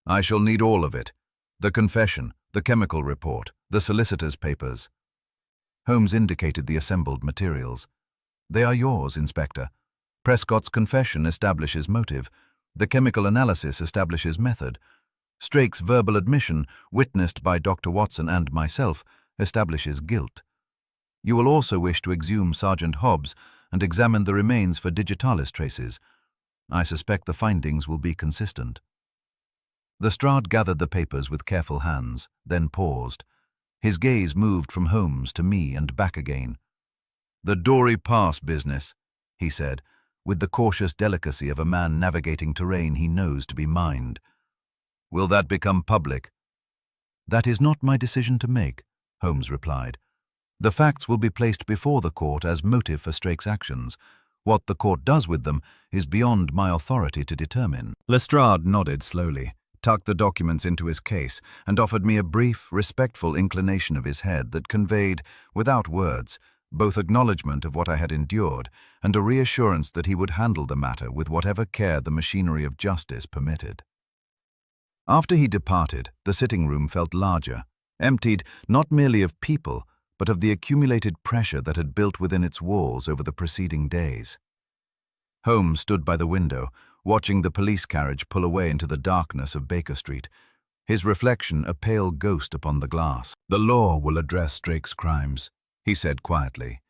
"I shall need all of it. The confession, the chemical report, the solicitor's papers." Holmes indicated the assembled materials. "They are yours, Inspector. Prescott's confession establishes motive. The chemical analysis establishes method. Strake's verbal admission, witnessed by Dr. Watson and myself, establishes guilt. You will also wish to exhume Sergeant Hobbs and examine the remains for digitalis traces. I suspect the findings will be consistent." Lestrade gathered the papers with careful hands, then paused. His gaze moved from Holmes to me and back again. "The Doori Pass business," he said, with the cautious delicacy of a man navigating terrain he knows to be mined. "Will that become public?" "That is not my decision to make," Holmes replied. "The facts will be placed before the court as motive for Strake's actions. What the court does with them is beyond my authority to determine." Lestrade nodded slowly, tucked the documents into his case, and offered me a brief, respectful inclination of his head that conveyed, without words, both acknowledgement of what I had endured and a reassurance that he would handle the matter with whatever care the machinery of justice permitted. After he departed, the sitting room felt larger, emptied not merely of people, but of the accumulated pressure that had built within its walls over the preceding days. Holmes stood by the window, watching the police carriage pull away into the darkness of Baker Street, his reflection a pale ghost upon the glass. "The law will address Strake's crimes," he said quietly.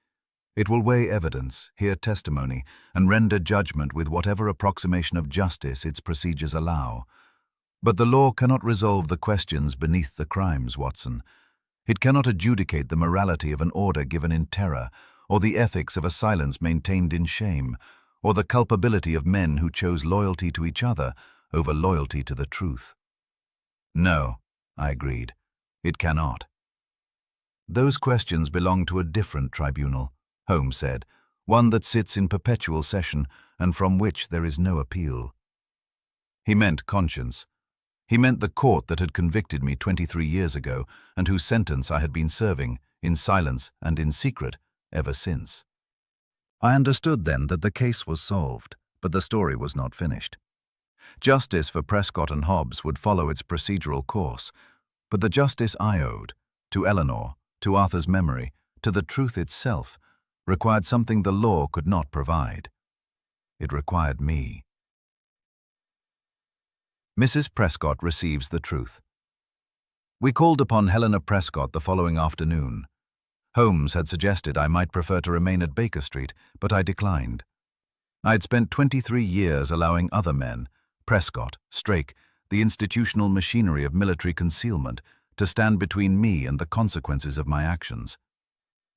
"It will weigh evidence, hear testimony, and render judgment with whatever approximation of justice its procedures allow. But the law cannot resolve the questions beneath the crimes, Watson. It cannot adjudicate the morality of an order given in terror, or the ethics of a silence maintained in shame, or the culpability of men who chose loyalty to each other over loyalty to the truth. No, I agreed, it cannot. Those questions belong to a different tribunal, Holmes said, one that sits in perpetual session and from which there is no appeal. He meant conscience. He meant the court that had convicted me 23 years ago and whose sentence I had been serving, in silence and in secret, ever since. I understood then that the case was solved, but the story was not finished. Justice for Prescott and Hobbs would follow its procedural course, but the justice I owed, to Eleanor, to Arthur's memory, to the truth itself, required something the law could not provide. It required me. Mrs. Prescott receives the truth. We called upon Helena Prescott the following afternoon. Holmes had suggested I might prefer to remain at Baker Street, but I declined. I had spent 23 years allowing other men, Prescott, Strake, the institutional machinery of military concealment, to stand between me and the consequences of my actions.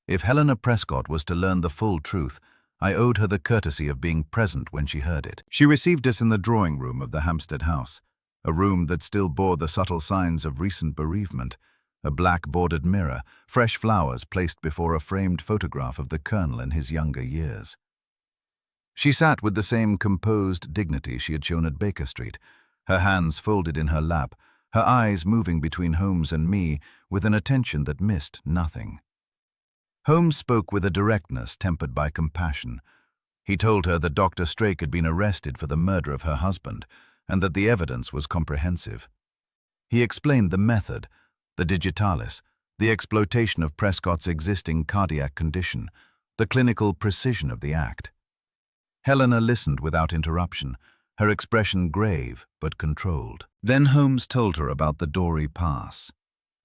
If Helena Prescott was to learn the full truth, I owed her the courtesy of being present when she heard it. She received us in the drawing room of the Hampstead house, a room that still bore the subtle signs of recent bereavement, a black-bordered mirror, fresh flowers placed before a framed photograph of the Colonel in his younger years. She sat with the same composed dignity she had shown at Baker Street, her hands folded in her lap, her eyes moving between Holmes and me with an attention that missed nothing. Holmes spoke with a directness tempered by compassion. He told her that Dr. Strake had been arrested for the murder of her husband, and that the evidence was comprehensive. He explained the method, the digitalis, the exploitation of Prescott's existing cardiac condition, the clinical precision of the act. Helena listened without interruption, her expression grave but controlled. Then Holmes told her about the Doori Pass.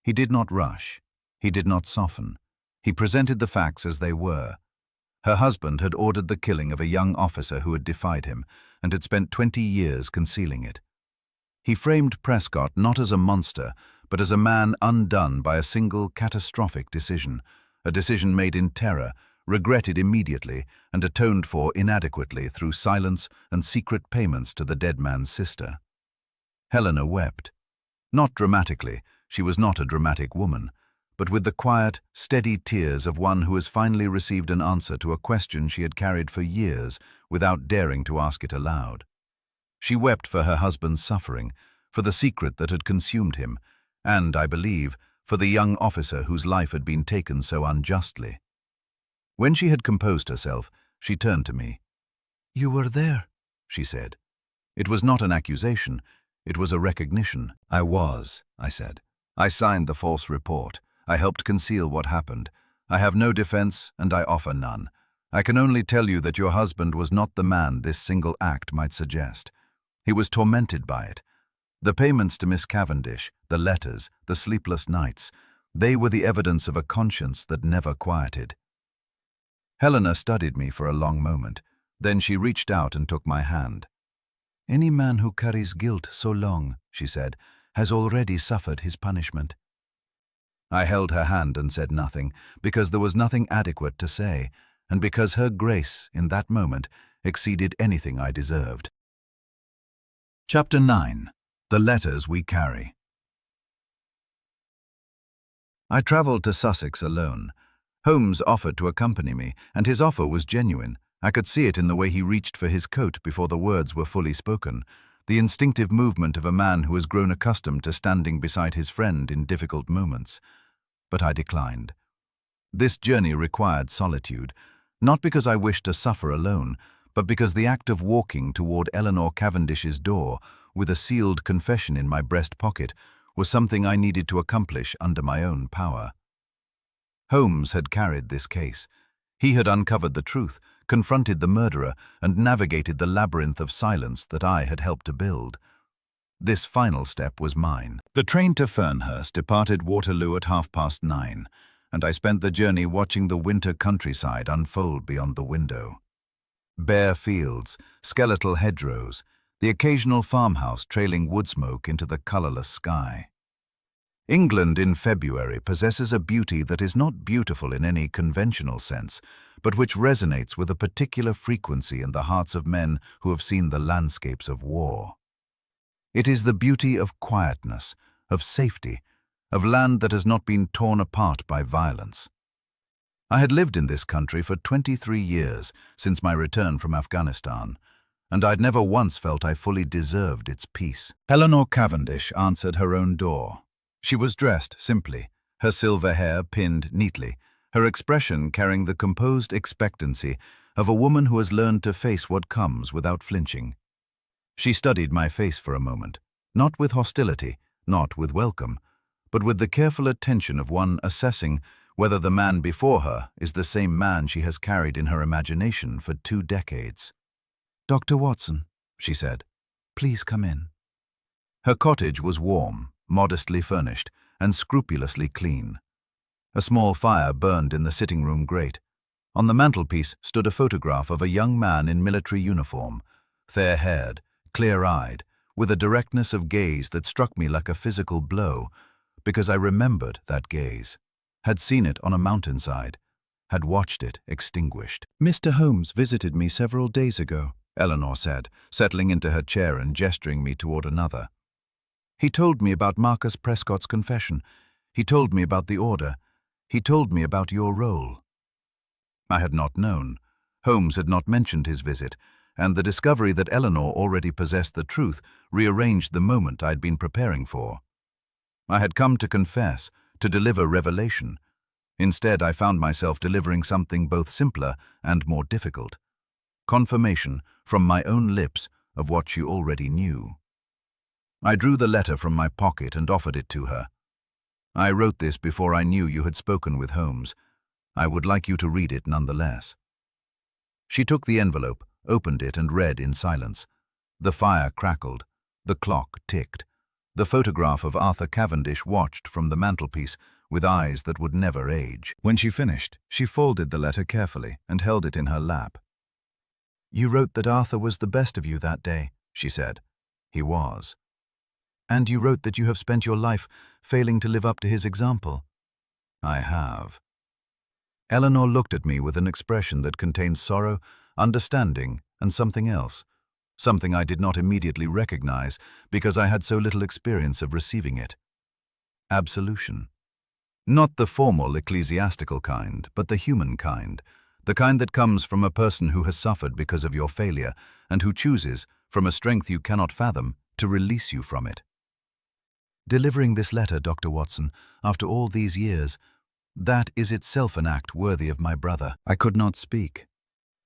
He did not rush. He did not soften. He presented the facts as they were. Her husband had ordered the killing of a young officer who had defied him and had spent 20 years concealing it. He framed Prescott not as a monster, but as a man undone by a single catastrophic decision, a decision made in terror, regretted immediately, and atoned for inadequately through silence and secret payments to the dead man's sister. Helena wept. Not dramatically, she was not a dramatic woman, but with the quiet, steady tears of one who has finally received an answer to a question she had carried for years without daring to ask it aloud. She wept for her husband's suffering, for the secret that had consumed him, and, I believe, for the young officer whose life had been taken so unjustly. When she had composed herself, she turned to me. "You were there," she said. It was not an accusation, it was a recognition. "I was," I said. "I signed the false report. I helped conceal what happened. I have no defense, and I offer none. I can only tell you that your husband was not the man this single act might suggest. He was tormented by it. The payments to Miss Cavendish, the letters, the sleepless nights, they were the evidence of a conscience that never quieted." Helena studied me for a long moment. Then she reached out and took my hand. "Any man who carries guilt so long," she said, "has already suffered his punishment." I held her hand and said nothing, because there was nothing adequate to say, and because her grace, in that moment, exceeded anything I deserved. Chapter 9. The Letters We Carry. I travelled to Sussex alone. Holmes offered to accompany me, and his offer was genuine. I could see it in the way he reached for his coat before the words were fully spoken, the instinctive movement of a man who has grown accustomed to standing beside his friend in difficult moments. But I declined. This journey required solitude, not because I wished to suffer alone, but because the act of walking toward Eleanor Cavendish's door with a sealed confession in my breast pocket was something I needed to accomplish under my own power. Holmes had carried this case. He had uncovered the truth, confronted the murderer, and navigated the labyrinth of silence that I had helped to build. This final step was mine. The train to Fernhurst departed Waterloo at 9:30, and I spent the journey watching the winter countryside unfold beyond the window. Bare fields, skeletal hedgerows, the occasional farmhouse trailing wood smoke into the colourless sky. England in February possesses a beauty that is not beautiful in any conventional sense, but which resonates with a particular frequency in the hearts of men who have seen the landscapes of war. It is the beauty of quietness, of safety, of land that has not been torn apart by violence. I had lived in this country for 23 years since my return from Afghanistan, and I'd never once felt I fully deserved its peace. Eleanor Cavendish answered her own door. She was dressed simply, her silver hair pinned neatly, her expression carrying the composed expectancy of a woman who has learned to face what comes without flinching. She studied my face for a moment, not with hostility, not with welcome, but with the careful attention of one assessing whether the man before her is the same man she has carried in her imagination for 2 decades. "Dr. Watson," she said, "please come in." Her cottage was warm, modestly furnished, and scrupulously clean. A small fire burned in the sitting-room grate. On the mantelpiece stood a photograph of a young man in military uniform, fair-haired, clear-eyed, with a directness of gaze that struck me like a physical blow, because I remembered that gaze, had seen it on a mountainside, had watched it extinguished. "Mr. Holmes visited me several days ago," Eleanor said, settling into her chair and gesturing me toward another. "He told me about Marcus Prescott's confession. He told me about the order. He told me about your role." I had not known. Holmes had not mentioned his visit, and the discovery that Eleanor already possessed the truth rearranged the moment I had been preparing for. I had come to confess, to deliver revelation. Instead, I found myself delivering something both simpler and more difficult. Confirmation from my own lips of what she already knew. I drew the letter from my pocket and offered it to her. "I wrote this before I knew you had spoken with Holmes. I would like you to read it nonetheless." She took the envelope, opened it and read in silence. The fire crackled. The clock ticked. The photograph of Arthur Cavendish watched from the mantelpiece with eyes that would never age. When she finished, she folded the letter carefully and held it in her lap. "You wrote that Arthur was the best of you that day," she said. "He was. And you wrote that you have spent your life failing to live up to his example." "I have." Eleanor looked at me with an expression that contained sorrow, understanding, and something else. Something I did not immediately recognize because I had so little experience of receiving it. Absolution. Not the formal ecclesiastical kind, but the human kind, the kind that comes from a person who has suffered because of your failure and who chooses, from a strength you cannot fathom, to release you from it. Delivering this letter, Dr. Watson, after all these years, that is itself an act worthy of my brother. I could not speak.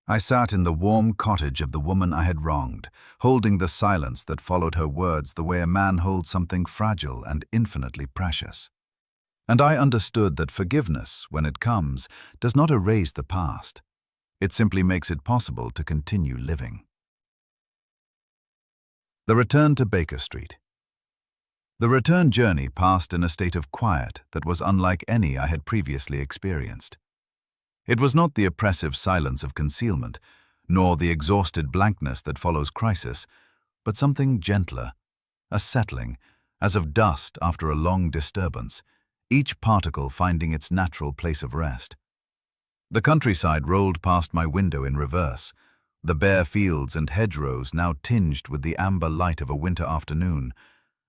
I sat in the warm cottage of the woman I had wronged, holding the silence that followed her words the way a man holds something fragile and infinitely precious. And I understood that forgiveness, when it comes, does not erase the past. It simply makes it possible to continue living. The return to Baker Street. The return journey passed in a state of quiet that was unlike any I had previously experienced. It was not the oppressive silence of concealment, nor the exhausted blankness that follows crisis, but something gentler, a settling, as of dust after a long disturbance, each particle finding its natural place of rest. The countryside rolled past my window in reverse, the bare fields and hedgerows now tinged with the amber light of a winter afternoon,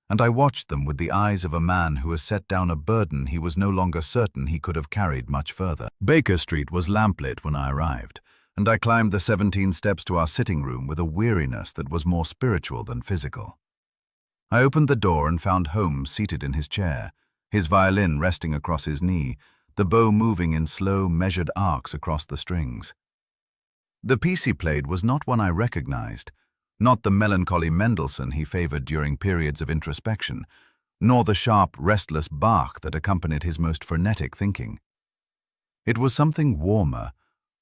and I watched them with the eyes of a man who has set down a burden he was no longer certain he could have carried much further. Baker Street was lamplit when I arrived, and I climbed the 17 steps to our sitting room with a weariness that was more spiritual than physical. I opened the door and found Holmes seated in his chair, his violin resting across his knee, the bow moving in slow, measured arcs across the strings. The piece he played was not one I recognized, not the melancholy Mendelssohn he favored during periods of introspection, nor the sharp, restless Bach that accompanied his most frenetic thinking. It was something warmer,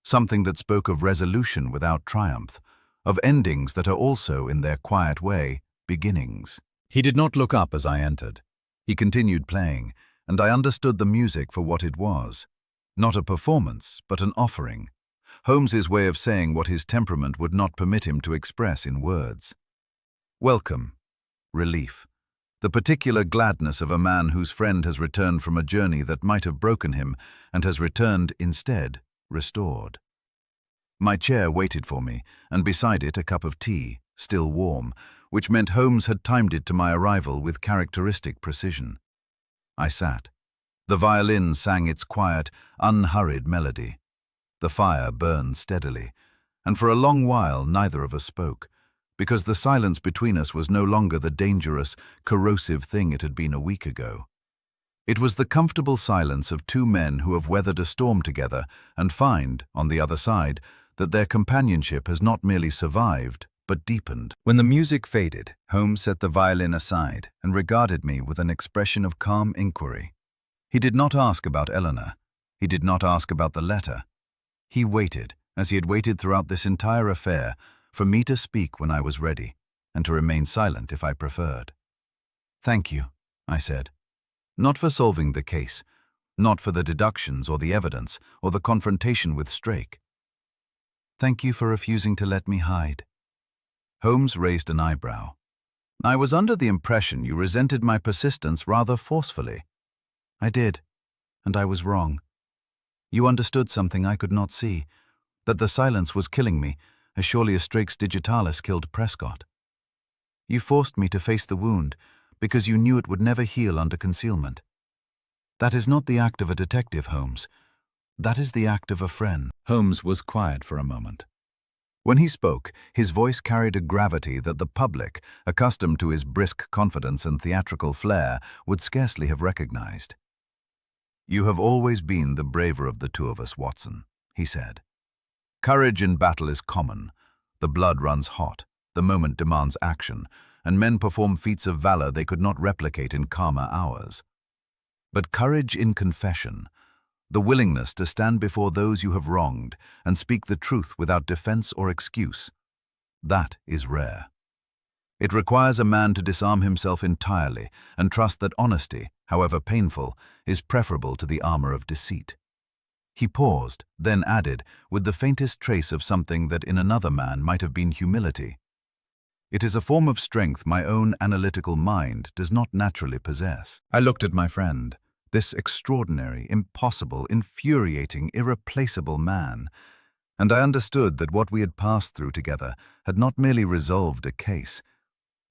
something that spoke of resolution without triumph, of endings that are also, in their quiet way, beginnings. He did not look up as I entered. He continued playing, and I understood the music for what it was. Not a performance, but an offering. Holmes's way of saying what his temperament would not permit him to express in words. Welcome. Relief. the particular gladness of a man whose friend has returned from a journey that might have broken him and has returned instead, restored. My chair waited for me, and beside it a cup of tea, still warm, which meant Holmes had timed it to my arrival with characteristic precision. I sat. The violin sang its quiet, unhurried melody. The fire burned steadily, and for a long while neither of us spoke, because the silence between us was no longer the dangerous, corrosive thing it had been a week ago. It was the comfortable silence of two men who have weathered a storm together and find, on the other side, that their companionship has not merely survived, but deepened. When the music faded, Holmes set the violin aside and regarded me with an expression of calm inquiry. He did not ask about Eleanor. He did not ask about the letter. He waited, as he had waited throughout this entire affair, for me to speak when I was ready, and to remain silent if I preferred. "Thank you," I said. "Not for solving the case, not for the deductions or the evidence or the confrontation with Strake. Thank you for refusing to let me hide." Holmes raised an eyebrow. "I was under the impression you resented my persistence rather forcefully." "I did, and I was wrong. You understood something I could not see, that the silence was killing me, as surely as Strake's digitalis killed Prescott. You forced me to face the wound because you knew it would never heal under concealment. That is not the act of a detective, Holmes. That is the act of a friend." Holmes was quiet for a moment. When he spoke, his voice carried a gravity that the public, accustomed to his brisk confidence and theatrical flair, would scarcely have recognized. "You have always been the braver of the two of us, Watson," he said. "Courage in battle is common. The blood runs hot, the moment demands action, and men perform feats of valor they could not replicate in calmer hours. But courage in confession, the willingness to stand before those you have wronged and speak the truth without defense or excuse, that is rare. It requires a man to disarm himself entirely and trust that honesty, however painful, is preferable to the armor of deceit." He paused, then added, with the faintest trace of something that in another man might have been humility. "It is a form of strength my own analytical mind does not naturally possess." I looked at my friend, this extraordinary, impossible, infuriating, irreplaceable man, and I understood that what we had passed through together had not merely resolved a case.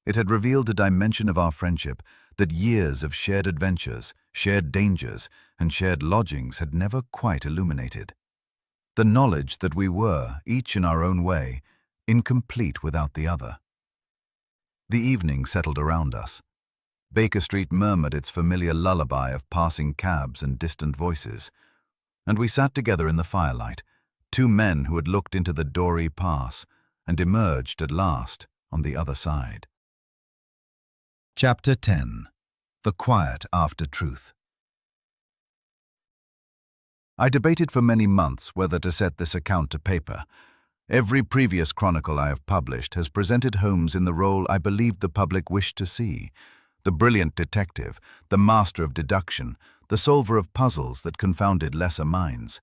It had revealed a dimension of our friendship that years of shared adventures, shared dangers, and shared lodgings had never quite illuminated. The knowledge that we were, each in our own way, incomplete without the other. The evening settled around us. Baker Street murmured its familiar lullaby of passing cabs and distant voices, and we sat together in the firelight, two men who had looked into the Doori Pass and emerged at last on the other side. Chapter 10. The Quiet After Truth. I debated for many months whether to set this account to paper. Every previous chronicle I have published has presented Holmes in the role I believed the public wished to see: the brilliant detective, the master of deduction, the solver of puzzles that confounded lesser minds.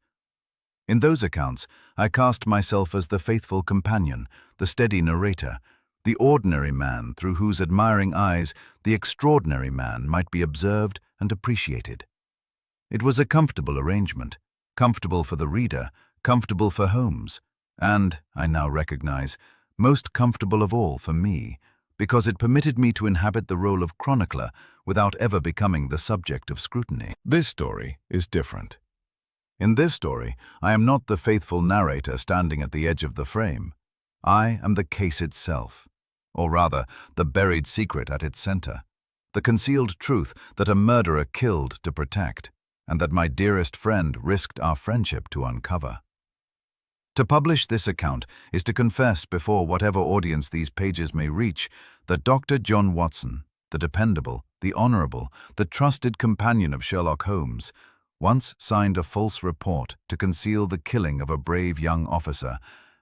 In those accounts, I cast myself as the faithful companion, the steady narrator, the ordinary man through whose admiring eyes the extraordinary man might be observed and appreciated. It was a comfortable arrangement, comfortable for the reader, comfortable for Holmes, and, I now recognize, most comfortable of all for me, because it permitted me to inhabit the role of chronicler without ever becoming the subject of scrutiny. This story is different. In this story, I am not the faithful narrator standing at the edge of the frame. I am the case itself, or rather, the buried secret at its center, the concealed truth that a murderer killed to protect, and that my dearest friend risked our friendship to uncover. To publish this account is to confess before whatever audience these pages may reach that Dr. John Watson, the dependable, the honorable, the trusted companion of Sherlock Holmes, once signed a false report to conceal the killing of a brave young officer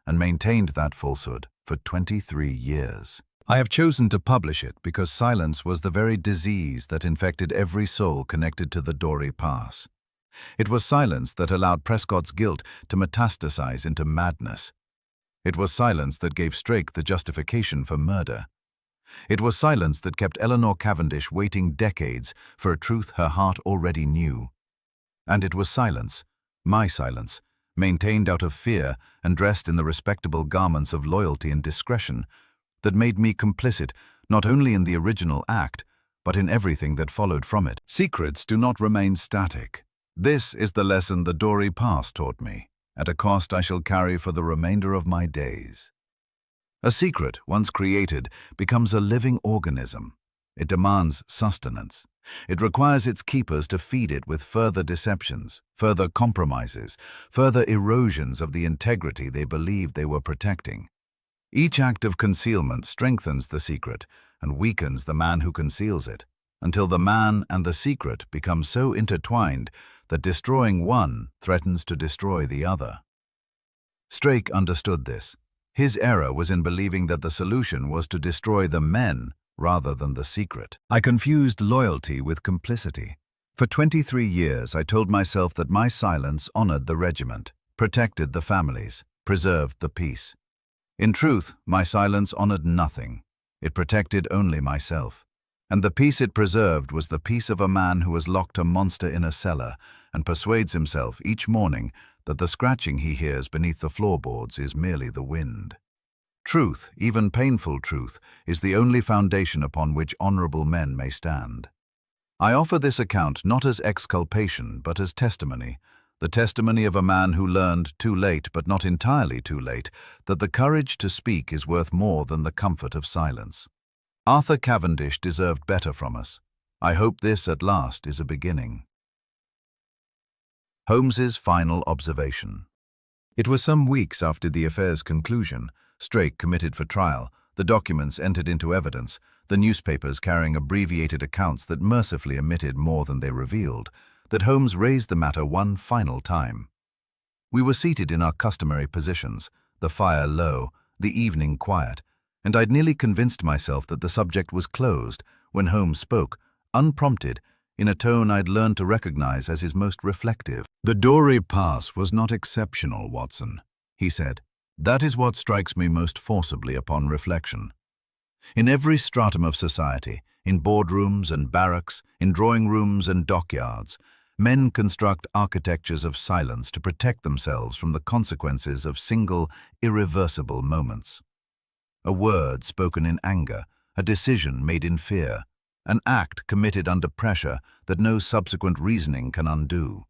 and maintained that falsehood for 23 years. I have chosen to publish it because silence was the very disease that infected every soul connected to the Doori Pass. It was silence that allowed Prescott's guilt to metastasize into madness. It was silence that gave Strake the justification for murder. It was silence that kept Eleanor Cavendish waiting decades for a truth her heart already knew. And it was silence, my silence, maintained out of fear and dressed in the respectable garments of loyalty and discretion, that made me complicit not only in the original act, but in everything that followed from it. Secrets do not remain static. This is the lesson the Doori Pass taught me, at a cost I shall carry for the remainder of my days. A secret, once created, becomes a living organism. It demands sustenance. It requires its keepers to feed it with further deceptions, further compromises, further erosions of the integrity they believed they were protecting. Each act of concealment strengthens the secret and weakens the man who conceals it, until the man and the secret become so intertwined that destroying one threatens to destroy the other. Strake understood this. His error was in believing that the solution was to destroy the men rather than the secret. I confused loyalty with complicity. For 23 years, I told myself that my silence honored the regiment, protected the families, preserved the peace. In truth, my silence honored nothing. It protected only myself. And the peace it preserved was the peace of a man who has locked a monster in a cellar and persuades himself each morning that the scratching he hears beneath the floorboards is merely the wind. Truth, even painful truth, is the only foundation upon which honorable men may stand. I offer this account not as exculpation but as testimony, the testimony of a man who learned too late, but not entirely too late, that the courage to speak is worth more than the comfort of silence. Arthur Cavendish deserved better from us. I hope this, at last, is a beginning. Holmes's final observation. It was some weeks after the affair's conclusion, Strake committed for trial, the documents entered into evidence, the newspapers carrying abbreviated accounts that mercifully omitted more than they revealed, that Holmes raised the matter one final time. We were seated in our customary positions, the fire low, the evening quiet, and I'd nearly convinced myself that the subject was closed when Holmes spoke, unprompted, in a tone I'd learned to recognize as his most reflective. "The Doori Pass was not exceptional, Watson," he said. "That is what strikes me most forcibly upon reflection. In every stratum of society, in boardrooms and barracks, in drawing rooms and dockyards, men construct architectures of silence to protect themselves from the consequences of single, irreversible moments. A word spoken in anger, a decision made in fear, an act committed under pressure that no subsequent reasoning can undo.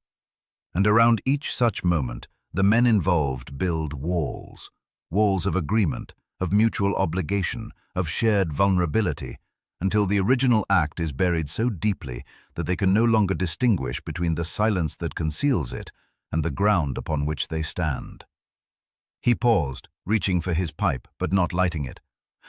And around each such moment, the men involved build walls, walls of agreement, of mutual obligation, of shared vulnerability, until the original act is buried so deeply that they can no longer distinguish between the silence that conceals it and the ground upon which they stand." He paused, reaching for his pipe but not lighting it,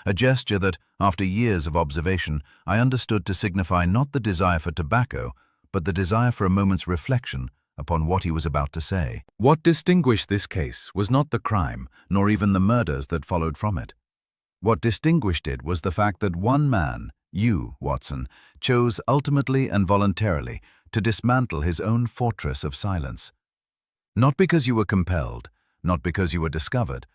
a gesture that, after years of observation, I understood to signify not the desire for tobacco, but the desire for a moment's reflection upon what he was about to say. What distinguished this case was not the crime, nor even the murders that followed from it. What distinguished it was the fact that one man, you, Watson, chose ultimately and voluntarily to dismantle his own fortress of silence. Not because you were compelled, not because you were discovered,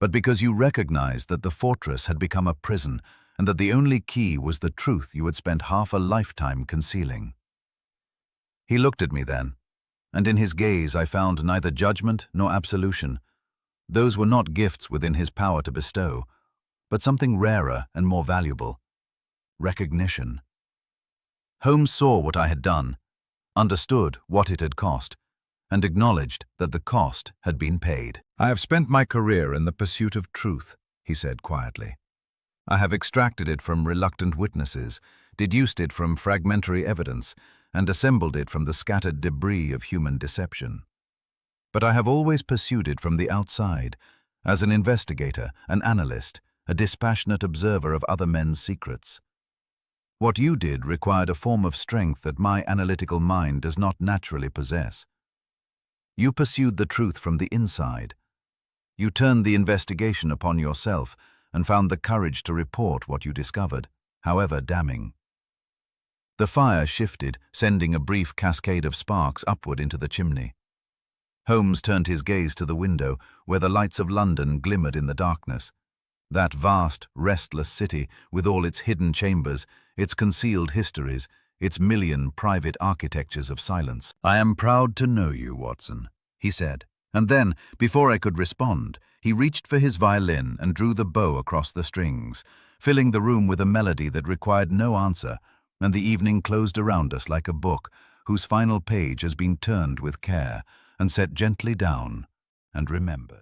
but because you recognized that the fortress had become a prison and that the only key was the truth you had spent half a lifetime concealing. He looked at me then, and in his gaze I found neither judgment nor absolution. Those were not gifts within his power to bestow, but something rarer and more valuable: recognition. Holmes saw what I had done, understood what it had cost, and acknowledged that the cost had been paid. "I have spent my career in the pursuit of truth," he said quietly. "I have extracted it from reluctant witnesses, deduced it from fragmentary evidence, and assembled it from the scattered debris of human deception. But I have always pursued it from the outside, as an investigator, an analyst, a dispassionate observer of other men's secrets. What you did required a form of strength that my analytical mind does not naturally possess. You pursued the truth from the inside. You turned the investigation upon yourself and found the courage to report what you discovered, however damning." The fire shifted, sending a brief cascade of sparks upward into the chimney. Holmes turned his gaze to the window, where the lights of London glimmered in the darkness. That vast, restless city, with all its hidden chambers, its concealed histories, its million private architectures of silence. "I am proud to know you, Watson," he said. And then, before I could respond, he reached for his violin and drew the bow across the strings, filling the room with a melody that required no answer, and the evening closed around us like a book whose final page has been turned with care and set gently down and remembered.